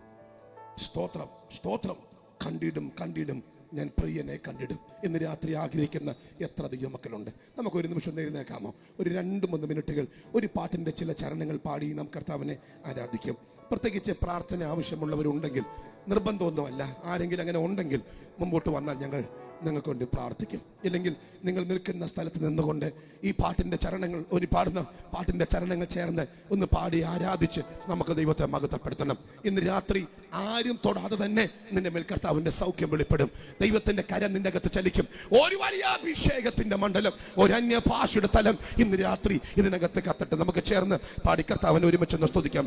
സ്തോത്രം സ്തോത്രം. കണ്ടിടും കണ്ടിടും ഞാൻ പ്രിയനെ കണ്ടിടും. ഇന്ന് രാത്രി ആഗ്രഹിക്കുന്ന എത്ര ദൈവമക്കളുണ്ട്. നമുക്ക് ഒരു നിമിഷം എഴുന്നേൽക്കാമോ? ഒരു 2-3 മിനിറ്റുകൾ ഒരു പാട്ടിന്റെ ചില ചരണങ്ങൾ പാടി നാം കർത്താവിനെ ആരാധിക്കും. പ്രത്യേകിച്ച് പ്രാർത്ഥന ആവശ്യമുള്ളവരുണ്ടെങ്കിൽ, നിർബന്ധമൊന്നുമല്ല, ആരെങ്കിലും അങ്ങനെ ഉണ്ടെങ്കിൽ മുമ്പോട്ട് വന്നാൽ ഞങ്ങൾ നിങ്ങൾക്ക് വേണ്ടി പ്രാർത്ഥിക്കും. ഇല്ലെങ്കിൽ നിങ്ങൾ നിൽക്കുന്ന സ്ഥലത്ത് നിന്നുകൊണ്ട് ഈ പാട്ടിന്റെ ചരണങ്ങൾ, ഒരു പാടുന്ന പാട്ടിന്റെ ചരണങ്ങൾ ചേർന്ന് ഒന്ന് പാടി ആരാധിച്ച് നമുക്ക് ദൈവത്തെ മഹത്വപ്പെടുത്തണം. ഇന്ന് രാത്രി ആരും തൊടാതെ തന്നെ നിന്റെ മേൽ കർത്താവിന്റെ സൗഖ്യം വെളിപ്പെടും. ദൈവത്തിന്റെ കരം നിന്റെ അകത്ത് ചലിക്കും. ഒരു വലിയ അഭിഷേകത്തിന്റെ മണ്ഡലം, ഒരു അന്യ ഭാഷയുടെ തലം ഇന്ന് രാത്രി ഇതിനകത്ത് കത്തട്ടെ. നമുക്ക് ചേർന്ന് പാടി കർത്താവിനെ ഒരുമിച്ചൊന്ന് സ്തുതിക്കാം.